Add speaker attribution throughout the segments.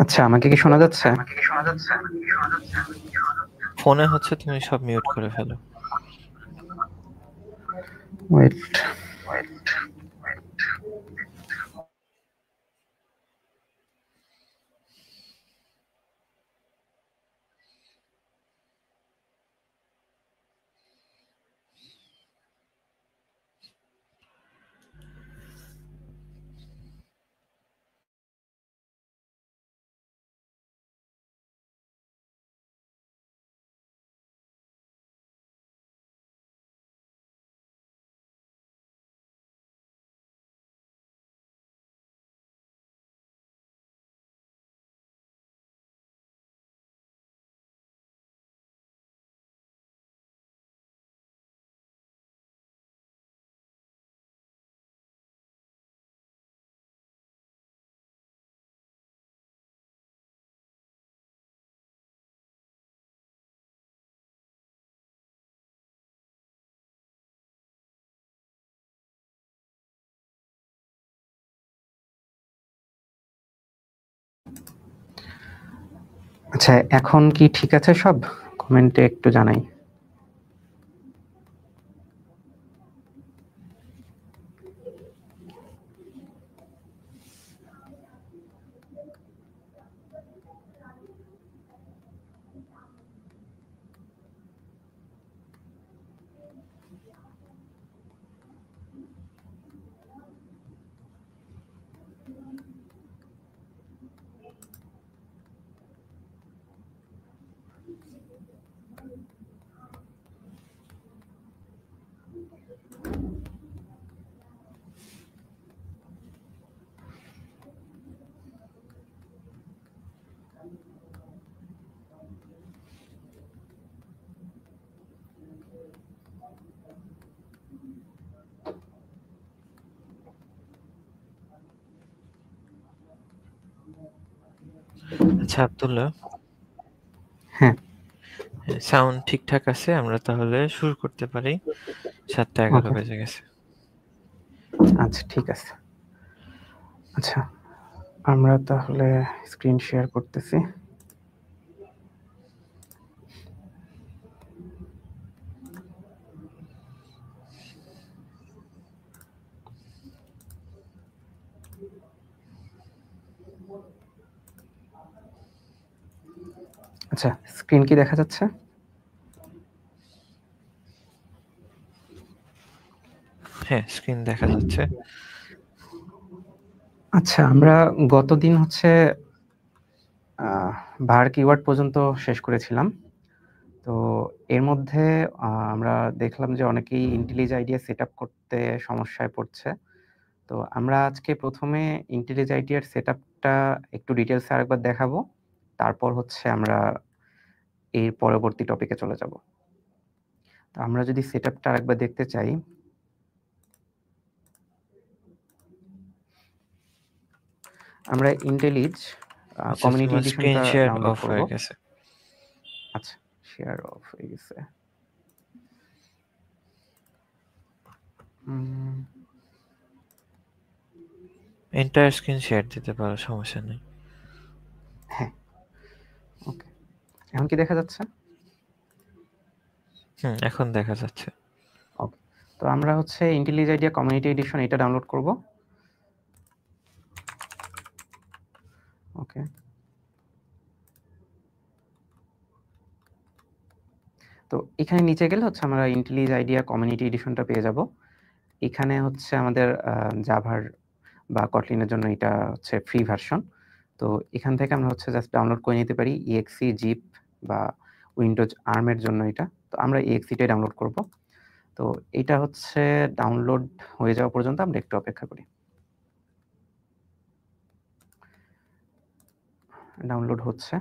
Speaker 1: আচ্ছা, আমাকে কি শোনা যাচ্ছে?
Speaker 2: ফোনে হচ্ছে তুমি সব মিউট করে ফেলো।
Speaker 1: ওয়েট। আচ্ছা, এখন কি ঠিক আছে সব? কমেন্টে একটু জানাই।
Speaker 2: আচ্ছা আব্দুল্লাহ,
Speaker 1: হ্যাঁ,
Speaker 2: সাউন্ড ঠিকঠাক আছে, আমরা তাহলে শুরু করতে পারি। 7:11
Speaker 1: ওকে।
Speaker 2: বেজে গেছে।
Speaker 1: আচ্ছা, ঠিক আছে। আচ্ছা, আমরা তাহলে স্ক্রিন শেয়ার করতেছি। আচ্ছা, স্ক্রিন কি দেখা যাচ্ছে?
Speaker 2: হ্যাঁ, স্ক্রিন দেখা যাচ্ছে।
Speaker 1: আচ্ছা, আমরা গতদিন হচ্ছে var কিওয়ার্ড পর্যন্ত শেষ করেছিলাম। তো এর মধ্যে আমরা দেখলাম যে অনেকেই IntelliJ IDEA সেটআপ করতে সমস্যায় পড়ছে। তো আমরা আজকে ১ম এ IntelliJ IDEA এর সেটআপটা একটু ডিটেইলসে আরেকবার দেখাবো। তারপর হচ্ছে আমরা এর পরবর্তী টপিকে চলে যাব। তো আমরা যদি সেটআপটা আরেকবার দেখতে চাই। আমরা IntelliJ
Speaker 2: আচ্ছা,
Speaker 1: কমিউনিটি
Speaker 2: তোমার স্ক্রিন
Speaker 1: এডিশনটা
Speaker 2: শেয়ার
Speaker 1: ডাউনলোড
Speaker 2: অফ
Speaker 1: করব।
Speaker 2: হয়ে গেছে।
Speaker 1: আচ্ছা, শেয়ার অফ হয়ে গেছে।
Speaker 2: এন্টায়ার স্ক্রিন শেয়ার দিতে পারো, সমস্যা নেই।
Speaker 1: হ্যাঁ, ওকে। এখন কি দেখা যাচ্ছে?
Speaker 2: এখন দেখা যাচ্ছে।
Speaker 1: ওকে। তো আমরা হচ্ছে IntelliJ IDEA কমিউনিটি এডিশন এটা ডাউনলোড করব। ওকে। তো এখানে নিচে গেলে হচ্ছে আমরা IntelliJ IDEA কমিউনিটি এডিশনটা পেয়ে যাব। এখানে হচ্ছে আমাদের জাভার বা কটলিনের জন্য এটা হচ্ছে ফ্রি ভার্সন। তো এখান থেকে আমরা হচ্ছে জাস্ট ডাউনলোড করে নিতে পারি exe, zip বা উইন্ডোজ আর্মের জন্য এটা। তো আমরা exe-টাই ডাউনলোড করব। তো এটা হচ্ছে ডাউনলোড হয়ে যাওয়া পর্যন্ত আমরা একটু অপেক্ষা করি। ডাউনলোড হচ্ছে।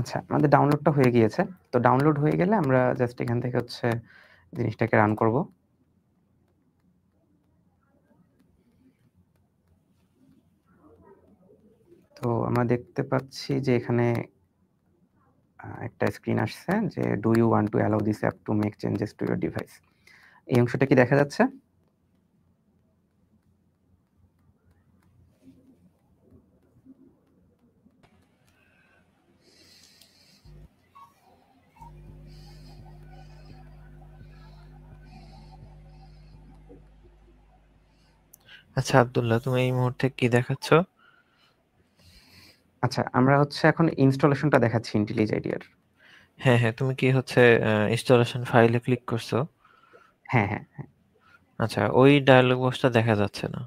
Speaker 1: আচ্ছা, আমাদের ডাউনলোডটা হয়ে গিয়েছে। তো ডাউনলোড হয়ে গেলে আমরা জাস্ট এখান থেকে হচ্ছে জিনিসটাকে রান করব। তো আমরা দেখতে পাচ্ছি যে এখানে একটা স্ক্রিন আসছে যে do you want to allow this app to make changes to your device. এই অংশটা কি দেখা যাচ্ছে?
Speaker 2: আচ্ছা আব্দুল্লাহ, তুমি এই মুহূর্তে কি দেখাচ্ছ?
Speaker 1: আচ্ছা, আমরা হচ্ছে এখন ইনস্টলেশনটা দেখাচ্ছি ইন্টেলিজ আইডিয়ার।
Speaker 2: হ্যাঁ হ্যাঁ, তুমি কি হচ্ছে ইনস্টলেশন ফাইলে ক্লিক করছো?
Speaker 1: হ্যাঁ, হ্যাঁ, হ্যাঁ।
Speaker 2: আচ্ছা, ওই ডায়লগ বক্সটা দেখা যাচ্ছে না।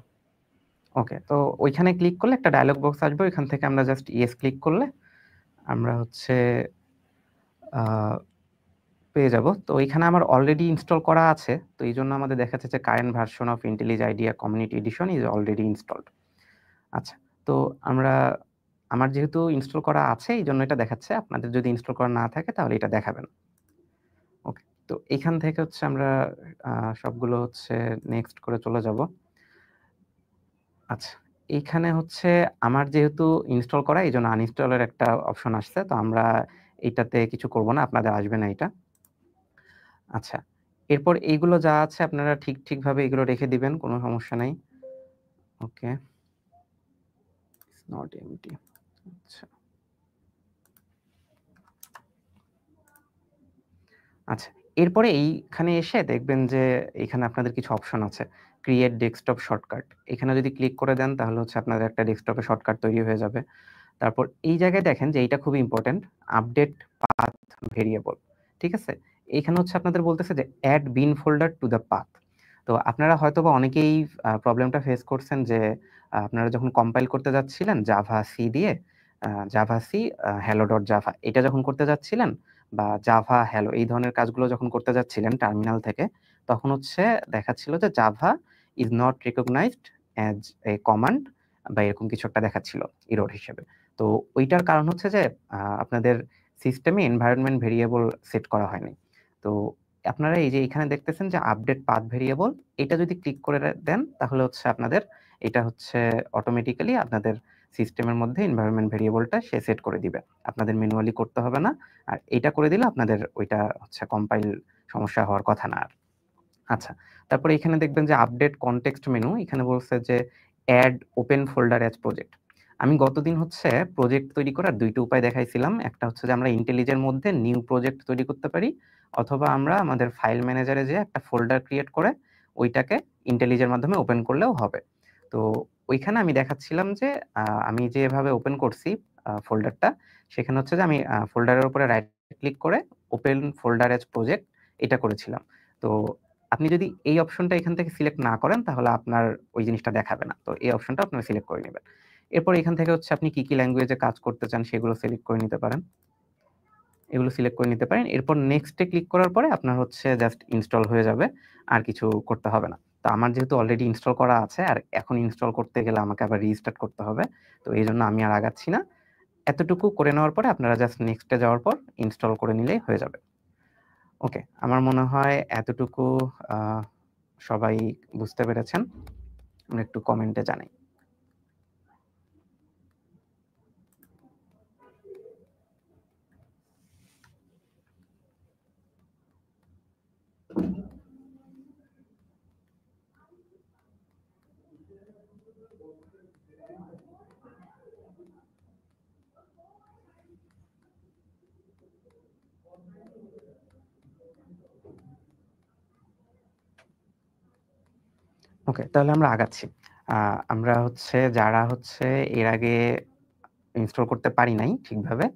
Speaker 1: ওকে, তো ওইখানে ক্লিক করলে একটা ডায়লগ বক্স আসবে। ওইখান থেকে আমরা জাস্ট ইয়েস ক্লিক করলে আমরা হচ্ছে পেয়ে যাব। তো এখানে আমার অলরেডি ইনস্টল করা আছে। তো এইজন্য আমাদের দেখাচ্ছে যে current version of IntelliJ IDEA community edition is already installed. আচ্ছা, তো আমার যেহেতু ইনস্টল করা আছে এইজন্য এটা দেখাচ্ছে। আপনাদের যদি ইনস্টল করা না থাকে তাহলে এটা দেখাবে না। ওকে, তো এখান থেকে হচ্ছে আমরা সবগুলো হচ্ছে নেক্সট করে চলে যাব। আচ্ছা, এইখানে হচ্ছে আমার যেহেতু ইনস্টল করা এইজন্য আনইনস্টলের একটা অপশন আসছে। তো আমরা এইটাতে কিছু করব না, আপনাদের আসবে না এটা। আচ্ছা, এরপর এইগুলো যা আছে আপনারা ঠিকভাবে এগুলো রেখে দিবেন, কোনো সমস্যা নাই। ওকে, ইটস নট এমটি। আচ্ছা। আচ্ছা, এরপরে এইখানে এসে দেখবেন যে এখানে আপনাদের কিছু অপশন আছে। Create desktop shortcut. এখানে যদি ক্লিক করে দেন তাহলে হচ্ছে আপনাদের একটা ডেস্কটপে শর্টকাট তৈরি হয়ে যাবে। তারপর এই জায়গায় দেখেন যে এইটা খুবই ইম্পোর্টেন্ট, আপডেট পাথ ভেরিয়েবল। ঠিক আছে? এইখানে হচ্ছে আপনাদের বলতেছে যে add bin folder to the path. তো আপনারা হয়তোবা অনেকেই প্রবলেমটা ফেস করছেন যে আপনারা যখন কম্পাইল করতে যাচ্ছিলেন জাভা সি দিয়ে, জাভা সি hello.java এটা যখন করতে যাচ্ছিলেন বা জাভা হ্যালো এই ধরনের কাজগুলো যখন করতে যাচ্ছিলেন টার্মিনাল থেকে, তখন হচ্ছে দেখাচ্ছিল যে Java is not recognized as a command বা এরকম কিছু একটা দেখাচ্ছিল এরর হিসেবে। তো ওইটার কারণ হচ্ছে যে আপনাদের সিস্টেমে এনভায়রনমেন্ট ভেরিয়েবল সেট করা হয়নি। তো আপনারা এই যে এখানে দেখতেছেন যে আপডেট পাথ ভেরিয়েবল, এটা যদি ক্লিক করে দেন তাহলে হচ্ছে আপনাদের এটা হচ্ছে অটোমেটিক্যালি আপনাদের সিস্টেমের মধ্যে এনভায়রনমেন্ট ভেরিয়েবলটা সে সেট করে দিবে। আপনাদের ম্যানুয়ালি করতে হবে না। আর এটা করে দিলে আপনাদের ওইটা হচ্ছে কম্পাইল সমস্যা হওয়ার কথা না আর। আচ্ছা, তারপরে এখানে দেখবেন যে আপডেট কনটেক্সট মেনু, এখানে বলছে যে add open folder as project. আমি গতদিন হচ্ছে প্রজেক্ট তৈরি করার ২ টা উপায় দেখাইছিলাম। একটা হচ্ছে যে আমরা ইন্টেলিজের মধ্যে নিউ প্রজেক্ট তৈরি করতে পারি, অথবা আমরা আমাদের ফাইল ম্যানেজারে যেয়ে একটা ফোল্ডার ক্রিয়েট করে ওইটাকে ইন্টেলিজের মাধ্যমে ওপেন করলেও হবে। তো ওইখানে আমি দেখাচ্ছিলাম যে আমি যেভাবে ওপেন করছি ফোল্ডারটা, সেখানে হচ্ছে যে আমি ফোল্ডারের উপরে রাইট ক্লিক করে ওপেন ফোল্ডার অ্যাজ প্রজেক্ট এটা করেছিলাম। তো আপনি যদি এই অপশনটা এখান থেকে সিলেক্ট না করেন তাহলে আপনার ওই জিনিসটা দেখাবে না। তো এই অপশনটা আপনারা সিলেক্ট করে নিবেন। এরপর এখান থেকে হচ্ছে আপনি কি ল্যাঙ্গুয়েজে কাজ করতে চান সেগুলো সিলেক্ট করে নিতে পারেন। এগুলো সিলেক্ট করে নিতে পারেন। এরপর নেক্সট এ ক্লিক করার পরে আপনার হচ্ছে জাস্ট ইনস্টল হয়ে যাবে। আর কিছু করতে হবে না। তো আমার যেহেতু অলরেডি ইনস্টল করা আছে আর এখন ইনস্টল করতে গেলে আমাকে আবার রিস্টার্ট করতে হবে। তো এইজন্য আমি আর আগাচ্ছি না। এতটুকু করে নেওয়ার পরে আপনারা জাস্ট নেক্সট এ যাওয়ার পর ইনস্টল করে নিলেই হয়ে যাবে। ওকে, আমার মনে হয় এতটুকু আ সবাই বুঝতে পেরেছেন? আমরা একটু কমেন্টে জানাই। ওকে, তাহলে আমরা আগাচ্ছি। আমরা হচ্ছে যারা হচ্ছে এর আগে ইনস্টল করতে পারি নাই ঠিকভাবে,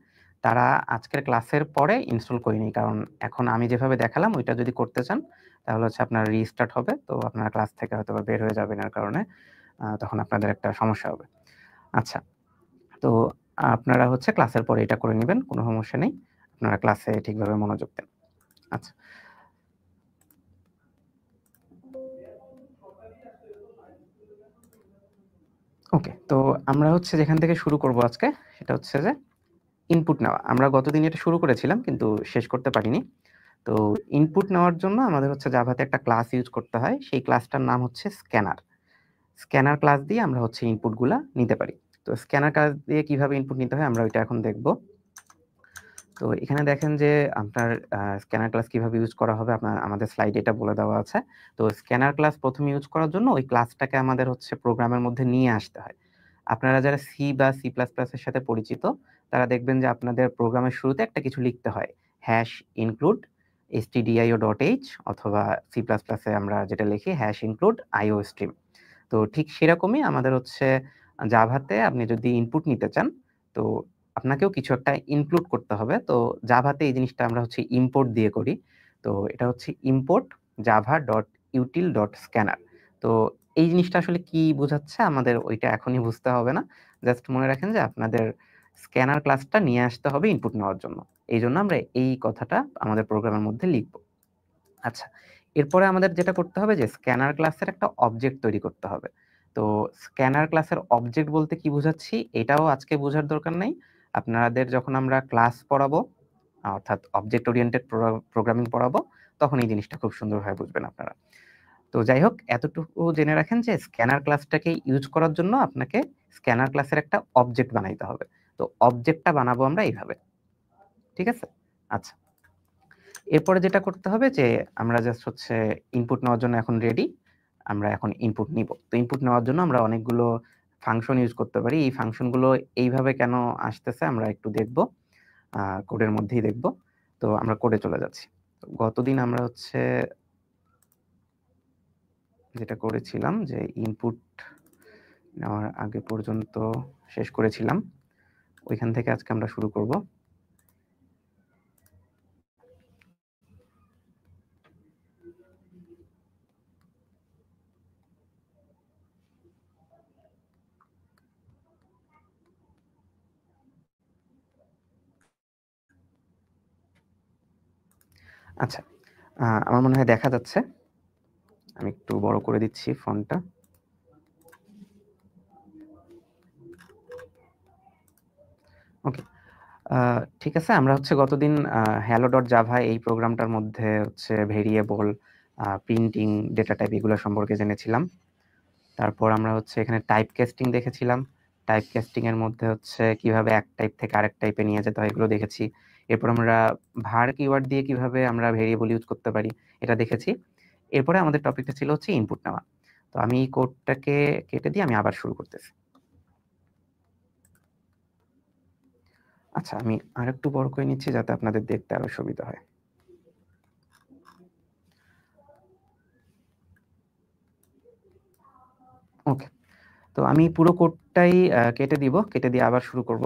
Speaker 1: তারা আজকের ক্লাসের পরে ইনস্টল করিনি। কারণ এখন আমি যেভাবে দেখালাম ওইটা যদি করতে চান, তাহলে হচ্ছে আপনার রিস্টার্ট হবে। তো আপনারা ক্লাস থেকে হয়তোবা বের হয়ে যাবেন এর কারণে। তখন আপনাদের একটা সমস্যা হবে। আচ্ছা, তো আপনারা হচ্ছে ক্লাসের পরে এটা করে নিবেন, কোনো সমস্যা নেই। আপনারা ক্লাসে ঠিকভাবে মনোযোগ দেন। আচ্ছা। ওকে, তো আমরা হচ্ছে যেখান থেকে শুরু করব আজকে, সেটা হচ্ছে যে ইনপুট নেওয়া। আমরা গতদিন এটা শুরু করেছিলাম কিন্তু শেষ করতে পারিনি। তো ইনপুট নেওয়ার জন্য আমাদের হচ্ছে জাভাতে একটা ক্লাস ইউজ করতে হয়। সেই ক্লাসটার নাম হচ্ছে স্ক্যানার। স্ক্যানার ক্লাস দিয়ে আমরা হচ্ছে ইনপুটগুলা নিতে পারি। তো স্ক্যানার ক্লাস দিয়ে কিভাবে ইনপুট নিতে হয় আমরা ওইটা এখন দেখব। তো এখানে দেখেন যে আপনার স্ক্যানার ক্লাস কিভাবে ইউজ করা হবে আমাদের স্লাইডে এটা বলে দেওয়া আছে। তো স্ক্যানার ক্লাস ১ম ইউজ করার জন্য ওই ক্লাসটাকে আমাদের হচ্ছে প্রোগ্রামের মধ্যে নিয়ে আসতে হয়। আপনারা যারা সি বা সি প্লাস প্লাস এর সাথে পরিচিত, তারা দেখবেন যে আপনাদের প্রোগ্রামের শুরুতে একটা কিছু লিখতে হয়। #include stdio.h অথবা সি প্লাস প্লাস এ আমরা যেটা লিখি #include iostream। তো ঠিক সেরকমই আমাদের হচ্ছে জাভাতে আপনি যদি ইনপুট নিতে চান, তো আপনাকেও কিছু একটা ইনক্লুড করতে হবে। তো জাভাতে এই জিনিসটা আমরা হচ্ছে ইম্পোর্ট দিয়ে করি। তো এটা হচ্ছে import java.util.scanner। তো এই জিনিসটা আসলে কি বোঝাচ্ছে আমাদের ওইটা এখনই বুঝতে হবে না। জাস্ট মনে রাখেন যে আপনাদের স্ক্যানার ক্লাসটা নিয়ে আসতে হবে ইনপুট নেওয়ার জন্য। এইজন্য আমরা এই কথাটা আমাদের প্রোগ্রামের মধ্যে লিখব। আচ্ছা, এরপরে আমাদের যেটা করতে হবে যে স্ক্যানার ক্লাসের একটা অবজেক্ট তৈরি করতে হবে। তো স্ক্যানার ক্লাসের অবজেক্ট বলতে কি বোঝাচ্ছি এটাও আজকে বোঝার দরকার নেই। আপনাদের যখন আমরা ক্লাস পড়াবো, অর্থাৎ অবজেক্ট ওরিয়েন্টেড প্রোগ্রামিং পড়াবো, তখন এই জিনিসটা খুব সুন্দরভাবে বুঝবেন আপনারা। তো যাই হোক, এতটুকু জেনে রাখেন যে স্ক্যানার ক্লাসটাকে ইউজ করার জন্য আপনাকে স্ক্যানার ক্লাসের একটা অবজেক্ট বানাইতে হবে। তো অবজেক্টটা বানাবো আমরা এইভাবে। ঠিক আছে? আচ্ছা। এরপরে যেটা করতে হবে যে আমরা জাস্ট হচ্ছে ইনপুট নেওয়ার জন্য এখন রেডি। আমরা এখন ইনপুট নিব। তো ইনপুট নেওয়ার জন্য আমরা অনেকগুলো ফাংশন ইউজ করতে পারি। এই ফাংশনগুলো এইভাবে কেন আসতেছে আমরা একটু দেখব। কোডের মধ্যেই দেখব। তো আমরা কোডে চলে যাচ্ছি। তো গতদিন আমরা হচ্ছে যেটা করেছিলাম যে ইনপুট নেওয়ার আগে পর্যন্ত শেষ করেছিলাম। ওইখান থেকে আজকে আমরা শুরু করব। আচ্ছা, আমার মনে হয় দেখা যাচ্ছে। আমি একটু বড় করে দিচ্ছি ফন্টটা। ওকে। ঠিক আছে, আমরা হচ্ছে গতদিন hello.java এই প্রোগ্রামটার মধ্যে হচ্ছে ভেরিয়েবল, প্রিন্টিং, ডেটা টাইপ এগুলো সম্পর্কে জেনেছিলাম। তারপর আমরা হচ্ছে এখানে টাইপ কাস্টিং দেখেছিলাম। টাইপ কাস্টিং এর মধ্যে হচ্ছে কিভাবে এক টাইপ থেকে আরেক টাইপে নিয়ে যেতে হয় এগুলো দেখেছি। এরপর আমরা var কিওয়ার্ড দিয়ে কিভাবে আমরা ভেরিয়েবল ইউজ করতে পারি এটা দেখেছি। এরপরে আমাদের টপিকটা ছিল হচ্ছে ইনপুট নেওয়া। তো আমি এই কোডটাকে কেটে দিয়ে আমি আবার শুরু করতেছি। আচ্ছা, আমি আরেকটু বড় করে নিচ্ছি যাতে আপনাদের দেখতে আরো সুবিধা হয়। ওকে, তো আমি পুরো কোডটাই কেটে দিব, কেটে দিয়ে আবার শুরু করব।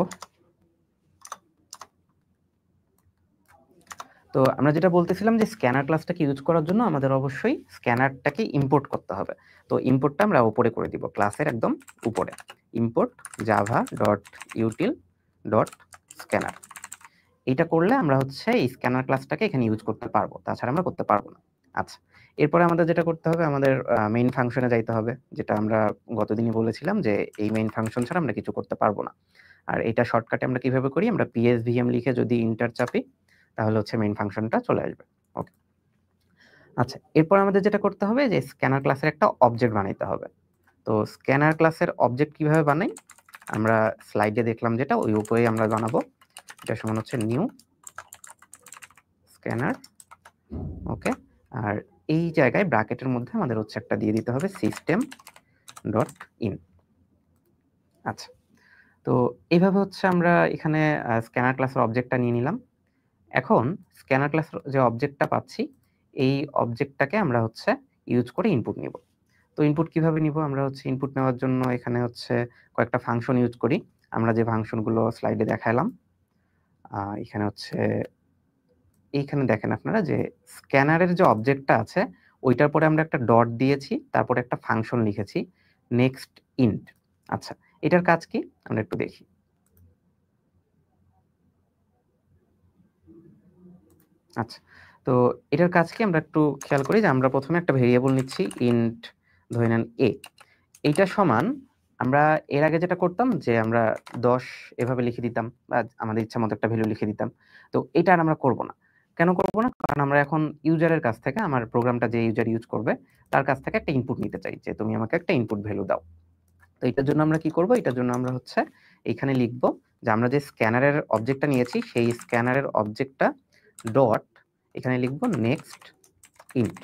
Speaker 1: তো আমরা যেটা বলতেছিলাম যে স্ক্যানার ক্লাসটাকে ইউজ করার জন্য আমাদের অবশ্যই স্ক্যানারটাকে ইম্পোর্ট করতে হবে। তো ইম্পোর্টটা আমরা উপরে করে দিব, ক্লাসের একদম উপরে। Import java.util.scanner। এইটা করলে আমরা হচ্ছে এই স্ক্যানার ক্লাসটাকে এখানে ইউজ করতে পারবো, তাছাড়া আমরা করতে পারবো না। আচ্ছা, এরপরে আমাদের যেটা করতে হবে আমাদের মেইন ফাংশনে যাইতে হবে, যেটা আমরা গতদিনই বলেছিলাম যে এই মেইন ফাংশন ছাড়া আমরা কিছু করতে পারবো না। আর এটা শর্টকাটে আমরা কিভাবে করি, আমরা psvm লিখে যদি এন্টার চাপি তাহলে হচ্ছে মেইন ফাংশনটা চলে আসবে। ওকে, আচ্ছা, এরপর আমাদের যেটা করতে হবে যে স্ক্যানার ক্লাসের একটা অবজেক্ট বানাইতে হবে। তো স্ক্যানার ক্লাসের অবজেক্ট কিভাবে বানাই আমরা স্লাইডে দেখলাম যেটা ওই উপরেই আমরা বানাবো। এটা সমান হচ্ছে নিউ স্ক্যানার। ওকে, আর এই জায়গায় ব্র্যাকেটের মধ্যে আমাদের হচ্ছে একটা দিয়ে দিতে হবে সিস্টেম ডট ইন। আচ্ছা, তো এইভাবে হচ্ছে আমরা এখানে স্ক্যানার ক্লাসের অবজেক্টটা নিয়ে নিলাম। এখন স্ক্যানার ক্লাসের যে অবজেক্টটা পাচ্ছি এই অবজেক্টটাকে আমরা হচ্ছে ইউজ করে ইনপুট নিব। তো ইনপুট কিভাবে নিব আমরা হচ্ছে ইনপুট নেওয়ার জন্য এখানে হচ্ছে কয়েকটা ফাংশন ইউজ করি। আমরা যে ফাংশনগুলো স্লাইডে দেখালাম এখানে হচ্ছে এইখানে দেখেন আপনারা যে স্ক্যানারের যে অবজেক্টটা আছে ওইটার পরে আমরা একটা ডট দিয়েছি, তারপরে একটা ফাংশন লিখেছি নেক্সট ইন্ট। আচ্ছা, এটার কাজ কি আমরা একটু দেখি। আচ্ছা, তো এটার কাজ কি আমরা একটু খেয়াল করি যে আমরা প্রথমে একটা ভেরিয়েবল নিচ্ছি ইন্ট ধরে নেন a। এইটা সমান আমরা এর আগে যেটা করতাম যে আমরা 10 এভাবে লিখে দিতাম বা আমাদের ইচ্ছা মতো একটা ভ্যালু লিখে দিতাম। তো এটা আর আমরা করব না। কেন করব না? কারণ আমরা এখন ইউজারের কাছ থেকে আমার প্রোগ্রামটা যে ইউজার ইউজ করবে তার কাছ থেকে একটা ইনপুট নিতে চাই যে তুমি আমাকে একটা ইনপুট ভ্যালু দাও। তো এটার জন্য আমরা কি করব? এটার জন্য আমরা হচ্ছে এইখানে লিখব যে আমরা যে স্ক্যানারের অবজেক্টটা নিয়েছি সেই স্ক্যানারের অবজেক্টটা ডট এখানে লিখব নেক্সট ইন্ট।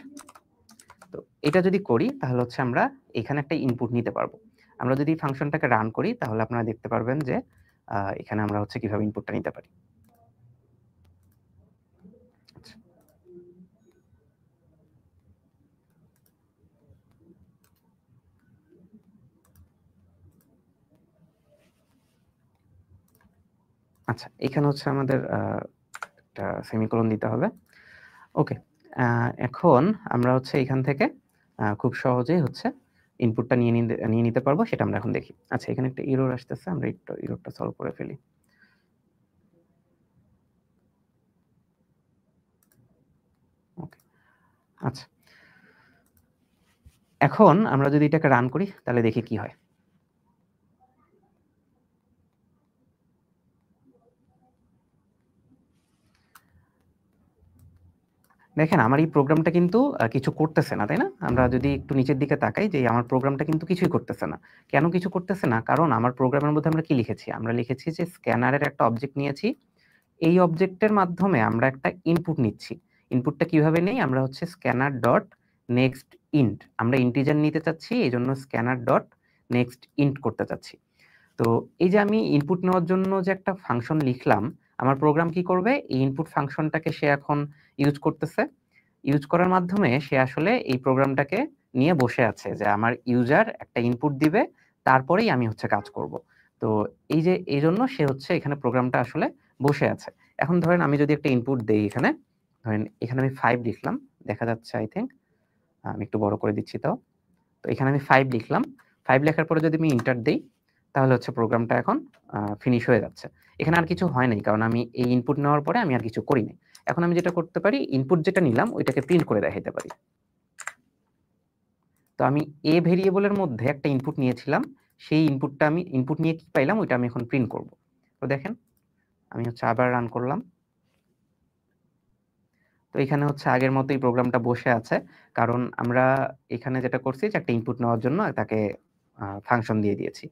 Speaker 1: তো এটা যদি করি তাহলে হচ্ছে আমরা এখানে একটা ইনপুট নিতে পারবো। আমরা যদি ফাংশনটাকে রান করি তাহলে আপনারা দেখতে পারবেন যে এখানে আমরা হচ্ছে কিভাবে ইনপুটটা নিতে পারি। আচ্ছা, আচ্ছা, এখানে হচ্ছে আমাদের একটা সেমিকোলন দিতে হবে। ওকে, এখন আমরা হচ্ছে এখান থেকে খুব সহজেই হচ্ছে ইনপুটটা নিয়ে নিতে পারবো, সেটা আমরা এখন দেখি। আচ্ছা, এখানে একটা এরর আসতেছে, আমরা একটু এররটা সলভ করে ফেলি। ওকে, আচ্ছা, এখন আমরা যদি এটাকে রান করি তাহলে দেখি কি হয়। দেখেন আমার এই প্রোগ্রামটা কিন্তু কিছু করতেছে না, তাই না? আমরা যদি একটু নিচের দিকে তাকাই যে আমার প্রোগ্রামটা কিন্তু কিছুই করতেছে না। কেন কিছু করতেছে না? কারণ আমার প্রোগ্রামের মধ্যে আমরা কি লিখেছি? আমরা লিখেছি যে স্ক্যানারের একটা অবজেক্ট নিয়েছি। এই অবজেক্টের মাধ্যমে আমরা একটা ইনপুট নিচ্ছি। ইনপুটটা কিভাবে নেই? আমরা হচ্ছে স্ক্যানার ডট নেক্সট ইন্ট। আমরা ইন্টিজার নিতে চাচ্ছি, এজন্য স্ক্যানার ডট নেক্সট ইন্ট করতে চাচ্ছি। তো এই যে আমি ইনপুট নেওয়ার জন্য যে একটা ফাংশন লিখলাম, আমার প্রোগ্রাম কি করবে? এই ইনপুট ফাংশনটাকে সে এখন ইউজ করতেছে। ইউজ করার মাধ্যমে সে আসলে এই প্রোগ্রামটাকে নিয়ে বসে আছে যে আমার ইউজার একটা ইনপুট দিবে, তারপরেই আমি হচ্ছে কাজ করব। তো এই যে এইজন্য সে হচ্ছে এখানে প্রোগ্রামটা আসলে বসে আছে। এখন ধরেন আমি যদি একটা ইনপুট দেই এখানে, ধরেন এখানে আমি 5 লিখলাম। দেখা যাচ্ছে আই থিংক আমি একটু বড় করে দিচ্ছি তাও। তো এখানে আমি 5 লিখলাম। 5 লেখার পরে যদি আমি এন্টার দেই, তাহলে হচ্ছে প্রোগ্রামটা এখন ফিনিশ হয়ে যাচ্ছে। এখানে আর কিছু হয় নাই। কারণ আমি এই ইনপুট নেওয়ার পরে আমি আর কিছু করি নাই। এখন আমি যেটা করতে পারি, ইনপুট যেটা নিলাম ওইটাকে প্রিন্ট করে দেখাইতে পারি। তো আমি a ভেরিয়েবলের মধ্যে একটা ইনপুট নিয়েছিলাম। সেই ইনপুটটা আমি ইনপুট নিয়ে কি পাইলাম ওইটা আমি এখন প্রিন্ট করব। তো দেখেন আমি হচ্ছে আবার রান করলাম। তো এখানে হচ্ছে আগের মতোই প্রোগ্রামটা বসে আছে। কারণ আমরা এখানে যেটা করছি যে একটা ইনপুট নেওয়ার জন্য তাকে ফাংশন দিয়ে দিয়েছি।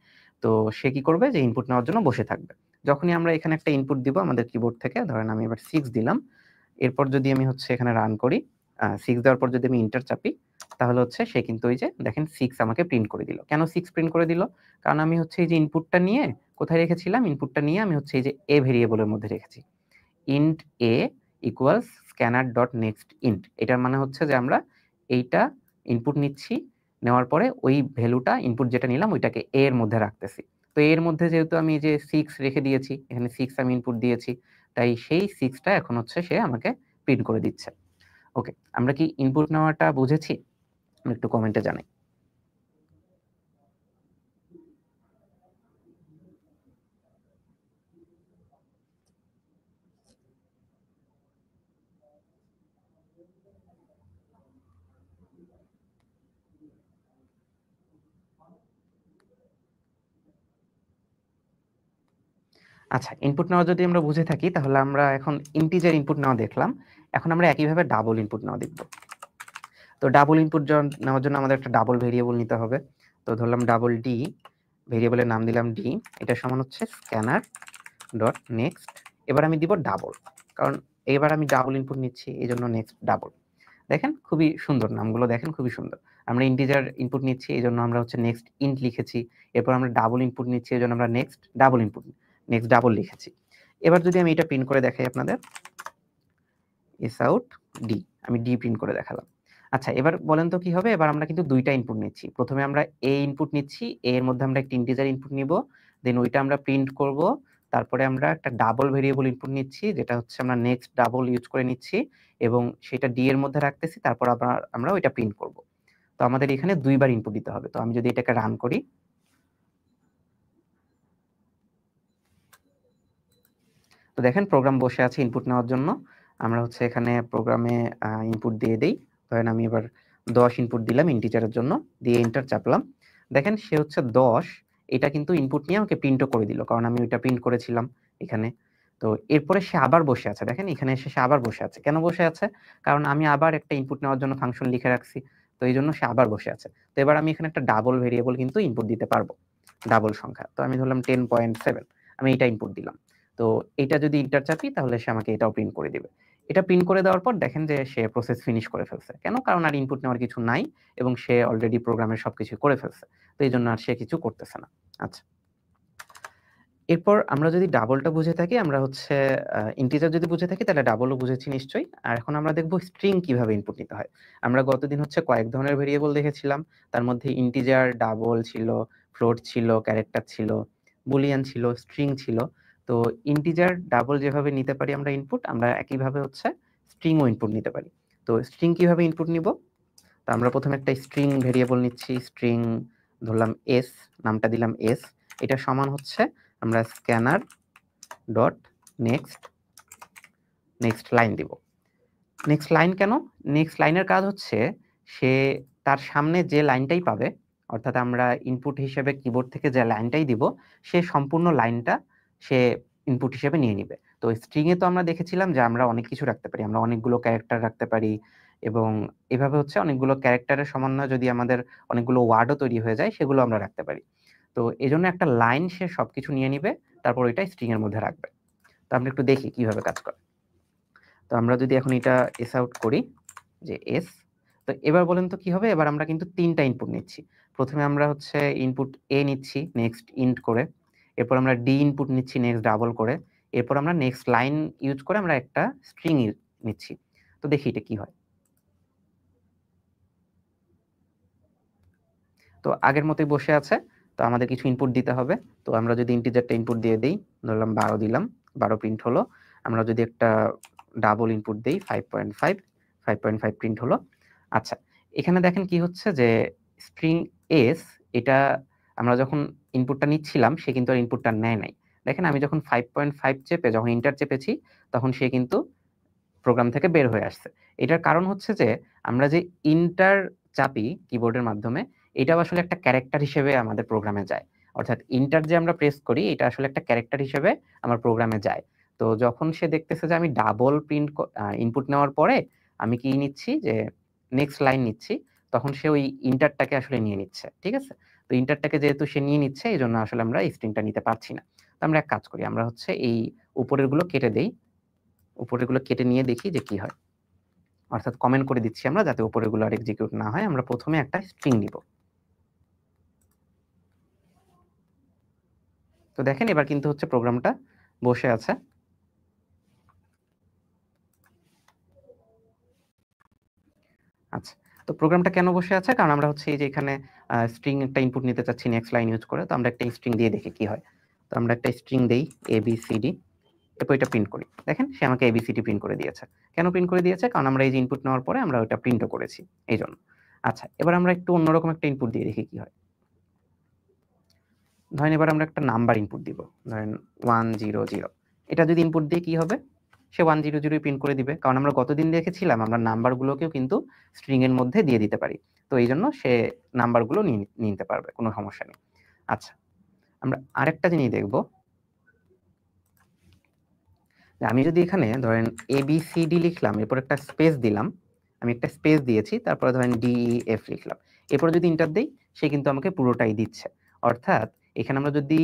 Speaker 1: তো সে কি করবে যে ইনপুট নেওয়ার জন্য বসে থাকবে। যখনই আমরা এখানে একটা ইনপুট দিব আমাদের কিবোর্ড থেকে, ধরেন আমি এবার 6 দিলাম। এরপর যদি আমি হচ্ছে এখানে রান করি, 6 দেওয়ার পর যদি আমি এন্টার চাপি, তাহলে হচ্ছে সে কিন্তু ওই যে দেখেন 6 আমাকে প্রিন্ট করে দিল। কেন 6 প্রিন্ট করে দিল? কারণ আমি হচ্ছে এই যে ইনপুটটা নিয়ে কোথায় রেখেছিলাম? ইনপুটটা নিয়ে আমি হচ্ছে এই যে a ভেরিয়েবলের মধ্যে রেখেছি। int a equals scanner dot next int। এটার মানে হচ্ছে যে আমরা এইটা ইনপুট নিচ্ছি, নেওয়ার পরে ওই ভ্যালুটা ইনপুট যেটা নিলাম ওইটাকে a এর মধ্যে রাখতেছি। তো এর মধ্যে যেহেতু আমি যে 6 রেখে দিয়েছি, এখানে 6 আমি ইনপুট দিয়েছি, তাই সেই 6 টা এখন হচ্ছে সে আমাকে প্রিন্ট করে দিচ্ছে। ওকে, আমরা কি ইনপুট নেওয়াটা বুঝেছি? একটু কমেন্টে জানাই। আচ্ছা, ইনপুট নেওয়া যদি আমরা বুঝে থাকি তাহলে আমরা এখন ইন্টিজার ইনপুট নেওয়া দেখলাম। এখন আমরা একইভাবে ডাবল ইনপুট নেওয়া দেখব। তো ডাবল ইনপুট নেওয়ার জন্য আমাদের একটা ডাবল ভেরিয়েবল নিতে হবে। তো ধরলাম ডাবল ডি, ভেরিয়েবলের নাম দিলাম ডি, এটা সমান হচ্ছে স্ক্যানার ডট নেক্সট। এবার আমি দিব ডাবল, কারণ এবার আমি ডাবল ইনপুট নিচ্ছি, এই জন্য নেক্সট ডাবল। দেখেন খুবই সুন্দর, নামগুলো দেখেন খুবই সুন্দর। আমরা ইন্টিজার ইনপুট নিচ্ছি, এই জন্য আমরা হচ্ছে নেক্সট ইন্ট লিখেছি। এরপর আমরা ডাবল ইনপুট নিচ্ছি, এই জন্য আমরা next double input, next double লিখেছি। এবার যদি আমি এটা প্রিন্ট করে দেখাই আপনাদের, এস আউট ডি, আমি ডি প্রিন্ট করে দেখালাম। আচ্ছা, এবার বলেন তো কি হবে? এবার আমরা কিন্তু দুইটা ইনপুট নিচ্ছি। প্রথমে আমরা এ ইনপুট নিচ্ছি, এর মধ্যে আমরা একটা ইন্টিজার ইনপুট নিব, দেন ওইটা আমরা প্রিন্ট করব। তারপরে আমরা একটা ডাবল ভেরিয়েবল ইনপুট নিচ্ছি, যেটা হচ্ছে আমরা নেক্সট ডাবল ইউজ করে নিচ্ছি, এবং সেটা ডি এর মধ্যে রাখতেছি। তারপর আমরা ওইটা প্রিন্ট করব। তো আমাদের এখানে দুইবার ইনপুট দিতে হবে। তো আমি যদি এটাকে রান করি, তো দেখেন প্রোগ্রাম বসে আছে ইনপুট নেওয়ার জন্য। আমরা হচ্ছে এখানে প্রোগ্রামে ইনপুট দিয়ে দেই। ধরেন আমি এবার 10 ইনপুট দিলাম ইন্টিজারের জন্য, দিয়ে এন্টার চাপলাম। দেখেন সে হচ্ছে 10, এটা কিন্তু ইনপুট নিয়ে আমাকে প্রিন্টও করে দিল, কারণ আমি ওইটা প্রিন্ট করেছিলাম এখানে। তো এরপরে সে আবার বসে আছে, দেখেন এখানে এসে সে আবার বসে আছে। কেন বসে আছে? কারণ আমি আবার একটা ইনপুট নেওয়ার জন্য ফাংশন লিখে রাখছি, তো এই জন্য সে আবার বসে আছে। তো এবার আমি এখানে একটা ডাবল ভেরিয়েবল কিন্তু ইনপুট দিতে পারবো, ডাবল সংখ্যা। তো আমি ধরলাম 10.7, আমি এটা ইনপুট দিলাম। তো এটা যদি ইন্টার চাপি, তাহলে সে আমাকে এটাও প্রিন্ট করে দিবে। এটা প্রিন্ট করে দেওয়ার পর দেখেন যে সে প্রসেস ফিনিশ করে ফেলছে। কেন? কারণ আর ইনপুট নেওয়ার কিছু নাই, এবং সে অলরেডি প্রোগ্রামের সবকিছু করে ফেলছে। তো এই জন্য আর সে কিছু করতেছে না। আচ্ছা, এরপর আমরা যদি ডাবলটা বুঝে থাকি, আমরা হচ্ছে ইন্টিজার যদি বুঝে থাকি, তাহলে ডাবলও বুঝেছি নিশ্চয়ই। আর এখন আমরা দেখব স্ট্রিং কিভাবে ইনপুট নিতে হয়। আমরা গতদিন হচ্ছে কয়েক ধরনের ভেরিয়েবল দেখেছিলাম, তার মধ্যে ইন্টিজার, ডাবল ছিল, ফ্লোট ছিল, ক্যারেক্টার ছিল, বুলিয়ান ছিল, স্ট্রিং ছিল। তো ইন্টিজার, ডাবল যেভাবে নিতে পারি আমরা ইনপুট, আমরা একইভাবে হচ্ছে স্ট্রিংও ইনপুট নিতে পারি। তো স্ট্রিং কিভাবে ইনপুট নিব? তো আমরা প্রথমে একটা স্ট্রিং ভেরিয়েবল নিচ্ছি, স্ট্রিং ধরলাম এস, নামটা দিলাম এস। এটা সমান হচ্ছে আমরা scanner dot next, next line দিব। নেক্সট লাইন কেন? নেক্সট লাইনের কাজ হচ্ছে সে তার সামনে যে লাইনটাই পাবে, অর্থাৎ আমরা ইনপুট হিসেবে কিবোর্ড থেকে যে লাইনটাই দিব, সে সম্পূর্ণ লাইনটা সে ইনপুট হিসেবে নিয়ে নিবে। তো স্ট্রিং এ তো আমরা দেখেছিলাম যে আমরা অনেক কিছু রাখতে পারি, আমরা অনেকগুলো ক্যারেক্টার রাখতে পারি, এবং এভাবে হচ্ছে অনেকগুলো ক্যারেক্টারের সমন্বয়ে যদি আমাদের অনেকগুলো ওয়ার্ডও তৈরি হয়ে যায়, সেগুলো আমরা রাখতে পারি। তো এজন্য একটা লাইন সে সবকিছু নিয়ে নিবে, তারপর ওইটা স্ট্রিং এর মধ্যে রাখবে। তো আমরা একটু দেখি কিভাবে কাজ করে। তো আমরা যদি এখন এটা এস আউট করি, যে এস, তো এবার বলেন তো কি হবে? এবার আমরা কিন্তু তিনটা ইনপুট নিচ্ছি। প্রথমে আমরা হচ্ছে ইনপুট এ নিচ্ছি নেক্সট ইন্ট করে, এরপর আমরা ডি ইনপুট নিচ্ছি নেক্সট ডাবল করে, এরপর আমরা নেক্সট লাইন ইউজ করে আমরা একটা স্ট্রিং নিচ্ছি। তো দেখি এটা কি হয়। তো আগের মতোই বসে আছে। তো আমাদের কিছু ইনপুট দিতে হবে। তো আমরা যদি ইন্টিজারটা ইনপুট দিয়ে দেই, ধরলাম 12 দিলাম, 12 প্রিন্ট হলো। আমরা যদি একটা ডাবল ইনপুট দেই 5.5, 5.5 প্রিন্ট হলো। আচ্ছা, এখানে দেখেন কি হচ্ছে যে স্ট্রিং এস, এটা আমরা যখন ইনপুটটা নিচ্ছিলাম, সে কিন্তু আর ইনপুটটা নেয় নাই। দেখেন আমি যখন 5.5 চেপে যখন ইন্টার চেপেছি, তখন সে কিন্তু প্রোগ্রাম থেকে বের হয়ে আসছে। এটার কারণ হচ্ছে যে আমরা যে ইন্টার চাপি কিবোর্ডের মাধ্যমে, এটাও আসলে একটা ক্যারেক্টার হিসেবে আমাদের প্রোগ্রামে যায়। অর্থাৎ ইন্টার যে আমরা প্রেস করি, এটা আসলে একটা ক্যারেক্টার হিসেবে আমার প্রোগ্রামে যায়। তো যখন সে দেখতেছে যে আমি ডাবল প্রিন্ট ইনপুট নেওয়ার পরে আমি কি নিচ্ছি, যে নেক্সট লাইন নিচ্ছি, তখন সে ওই ইন্টারটাকে আসলে নিয়ে নিচ্ছে। ঠিক আছে? তো ইন্টারটাকে যেহেতু সে নিয়ে নিচ্ছে, এই জন্য আসলে আমরা এই স্ট্রিংটা নিতে পারছি না। তো আমরা এক কাজ করি, আমরা হচ্ছে এই উপরের গুলো কেটে দেই, উপরের গুলো কেটে নিয়ে দেখি যে কি হয়। অর্থাৎ কমেন্ট করে দিচ্ছি আমরা, যাতে উপরেগুলো আর এক্সিকিউট না হয়। আমরা প্রথমে একটা স্ট্রিং নিব। তো দেখেন এবার কিন্তু হচ্ছে প্রোগ্রামটা বসে আছে। আচ্ছা, তো প্রোগ্রামটা কেন বসে আছে? কারণ আমরা হচ্ছে এই যে এখানে স্ট্রিং একটা ইনপুট নিতে চাচ্ছি নেক্সট লাইন ইউজ করে। তো আমরা একটা স্ট্রিং দিয়ে দেখি কি হয়। তো আমরা একটা স্ট্রিং দেই ABCD, এরপর এটা প্রিন্ট করি। দেখেন সে আমাকে ABCD প্রিন্ট করে দিয়েছে। কেন প্রিন্ট করে দিয়েছে? কারণ আমরা এই যে ইনপুট নেওয়ার পরে আমরা ওটা প্রিন্টও করেছি, এইজন্য। আচ্ছা, এবার আমরা একটু অন্যরকম একটা ইনপুট দিয়ে দেখি কি হয়। ধরেন এবার আমরা একটা নাম্বার ইনপুট দিব, ধরেন 100। এটা যদি ইনপুট দিয়ে কি হবে? সে 100 প্রিন্ট করে দিবে, কারণ আমরা গতদিন দেখেছিলাম আমরা নাম্বারগুলোকেও কিন্তু স্ট্রিং এর মধ্যে দিয়ে দিতে পারি। তো এই জন্য সে নাম্বারগুলো নিতে পারবে, কোনো সমস্যা নেই। আচ্ছা, আমরা আরেকটা জিনিস দেখব, যে আমি যদি এখানে ধরেন ABCD লিখলাম, এরপর একটা স্পেস দিলাম, আমি একটা স্পেস দিয়েছি, তারপরে ধরেন DEF লিখলাম, এরপরে যদি ইন্টার দেই সে কিন্তু আমাকে পুরোটাই দিচ্ছে। অর্থাৎ এখানে আমরা যদি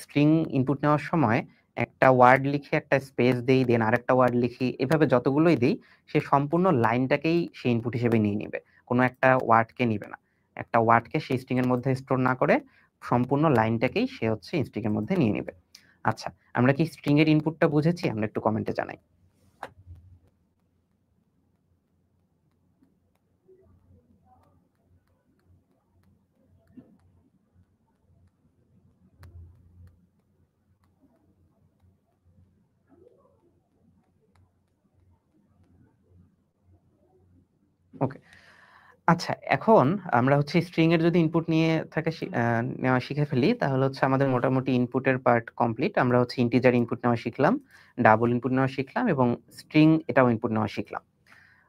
Speaker 1: স্ট্রিং ইনপুট নেওয়ার সময় একটা ওয়ার্ড লিখে একটা স্পেস দেই, দেন আরেকটা ওয়ার্ড লিখি, এভাবে যতগুলোই দিই সে সম্পূর্ণ লাইনটাকেই সে ইনপুট হিসেবে নিয়ে নিবে, কোনো একটা ওয়ার্ডকে নিবে না। একটা ওয়ার্ডকে সেই স্ট্রিং এর মধ্যে স্টোর না করে সম্পূর্ণ লাইনটাকেই সে হচ্ছে স্ট্রিং এর মধ্যে নিয়ে নিবে। আচ্ছা, আমরা কি স্ট্রিং এর ইনপুটটা বুঝেছি? আমরা একটু কমেন্টে জানাই। ওকে, আচ্ছা, এখন আমরা হচ্ছে স্ট্রিং এর যদি ইনপুট নেওয়া শিখে ফেলি, তাহলে হচ্ছে আমাদের মোটামুটি ইনপুটের পার্ট কমপ্লিট। আমরা হচ্ছে ইন্টিজার ইনপুট নেওয়া শিখলাম, ডাবল ইনপুট নেওয়া শিখলাম এবং স্ট্রিং এটাও ইনপুট নেওয়া শিখলাম।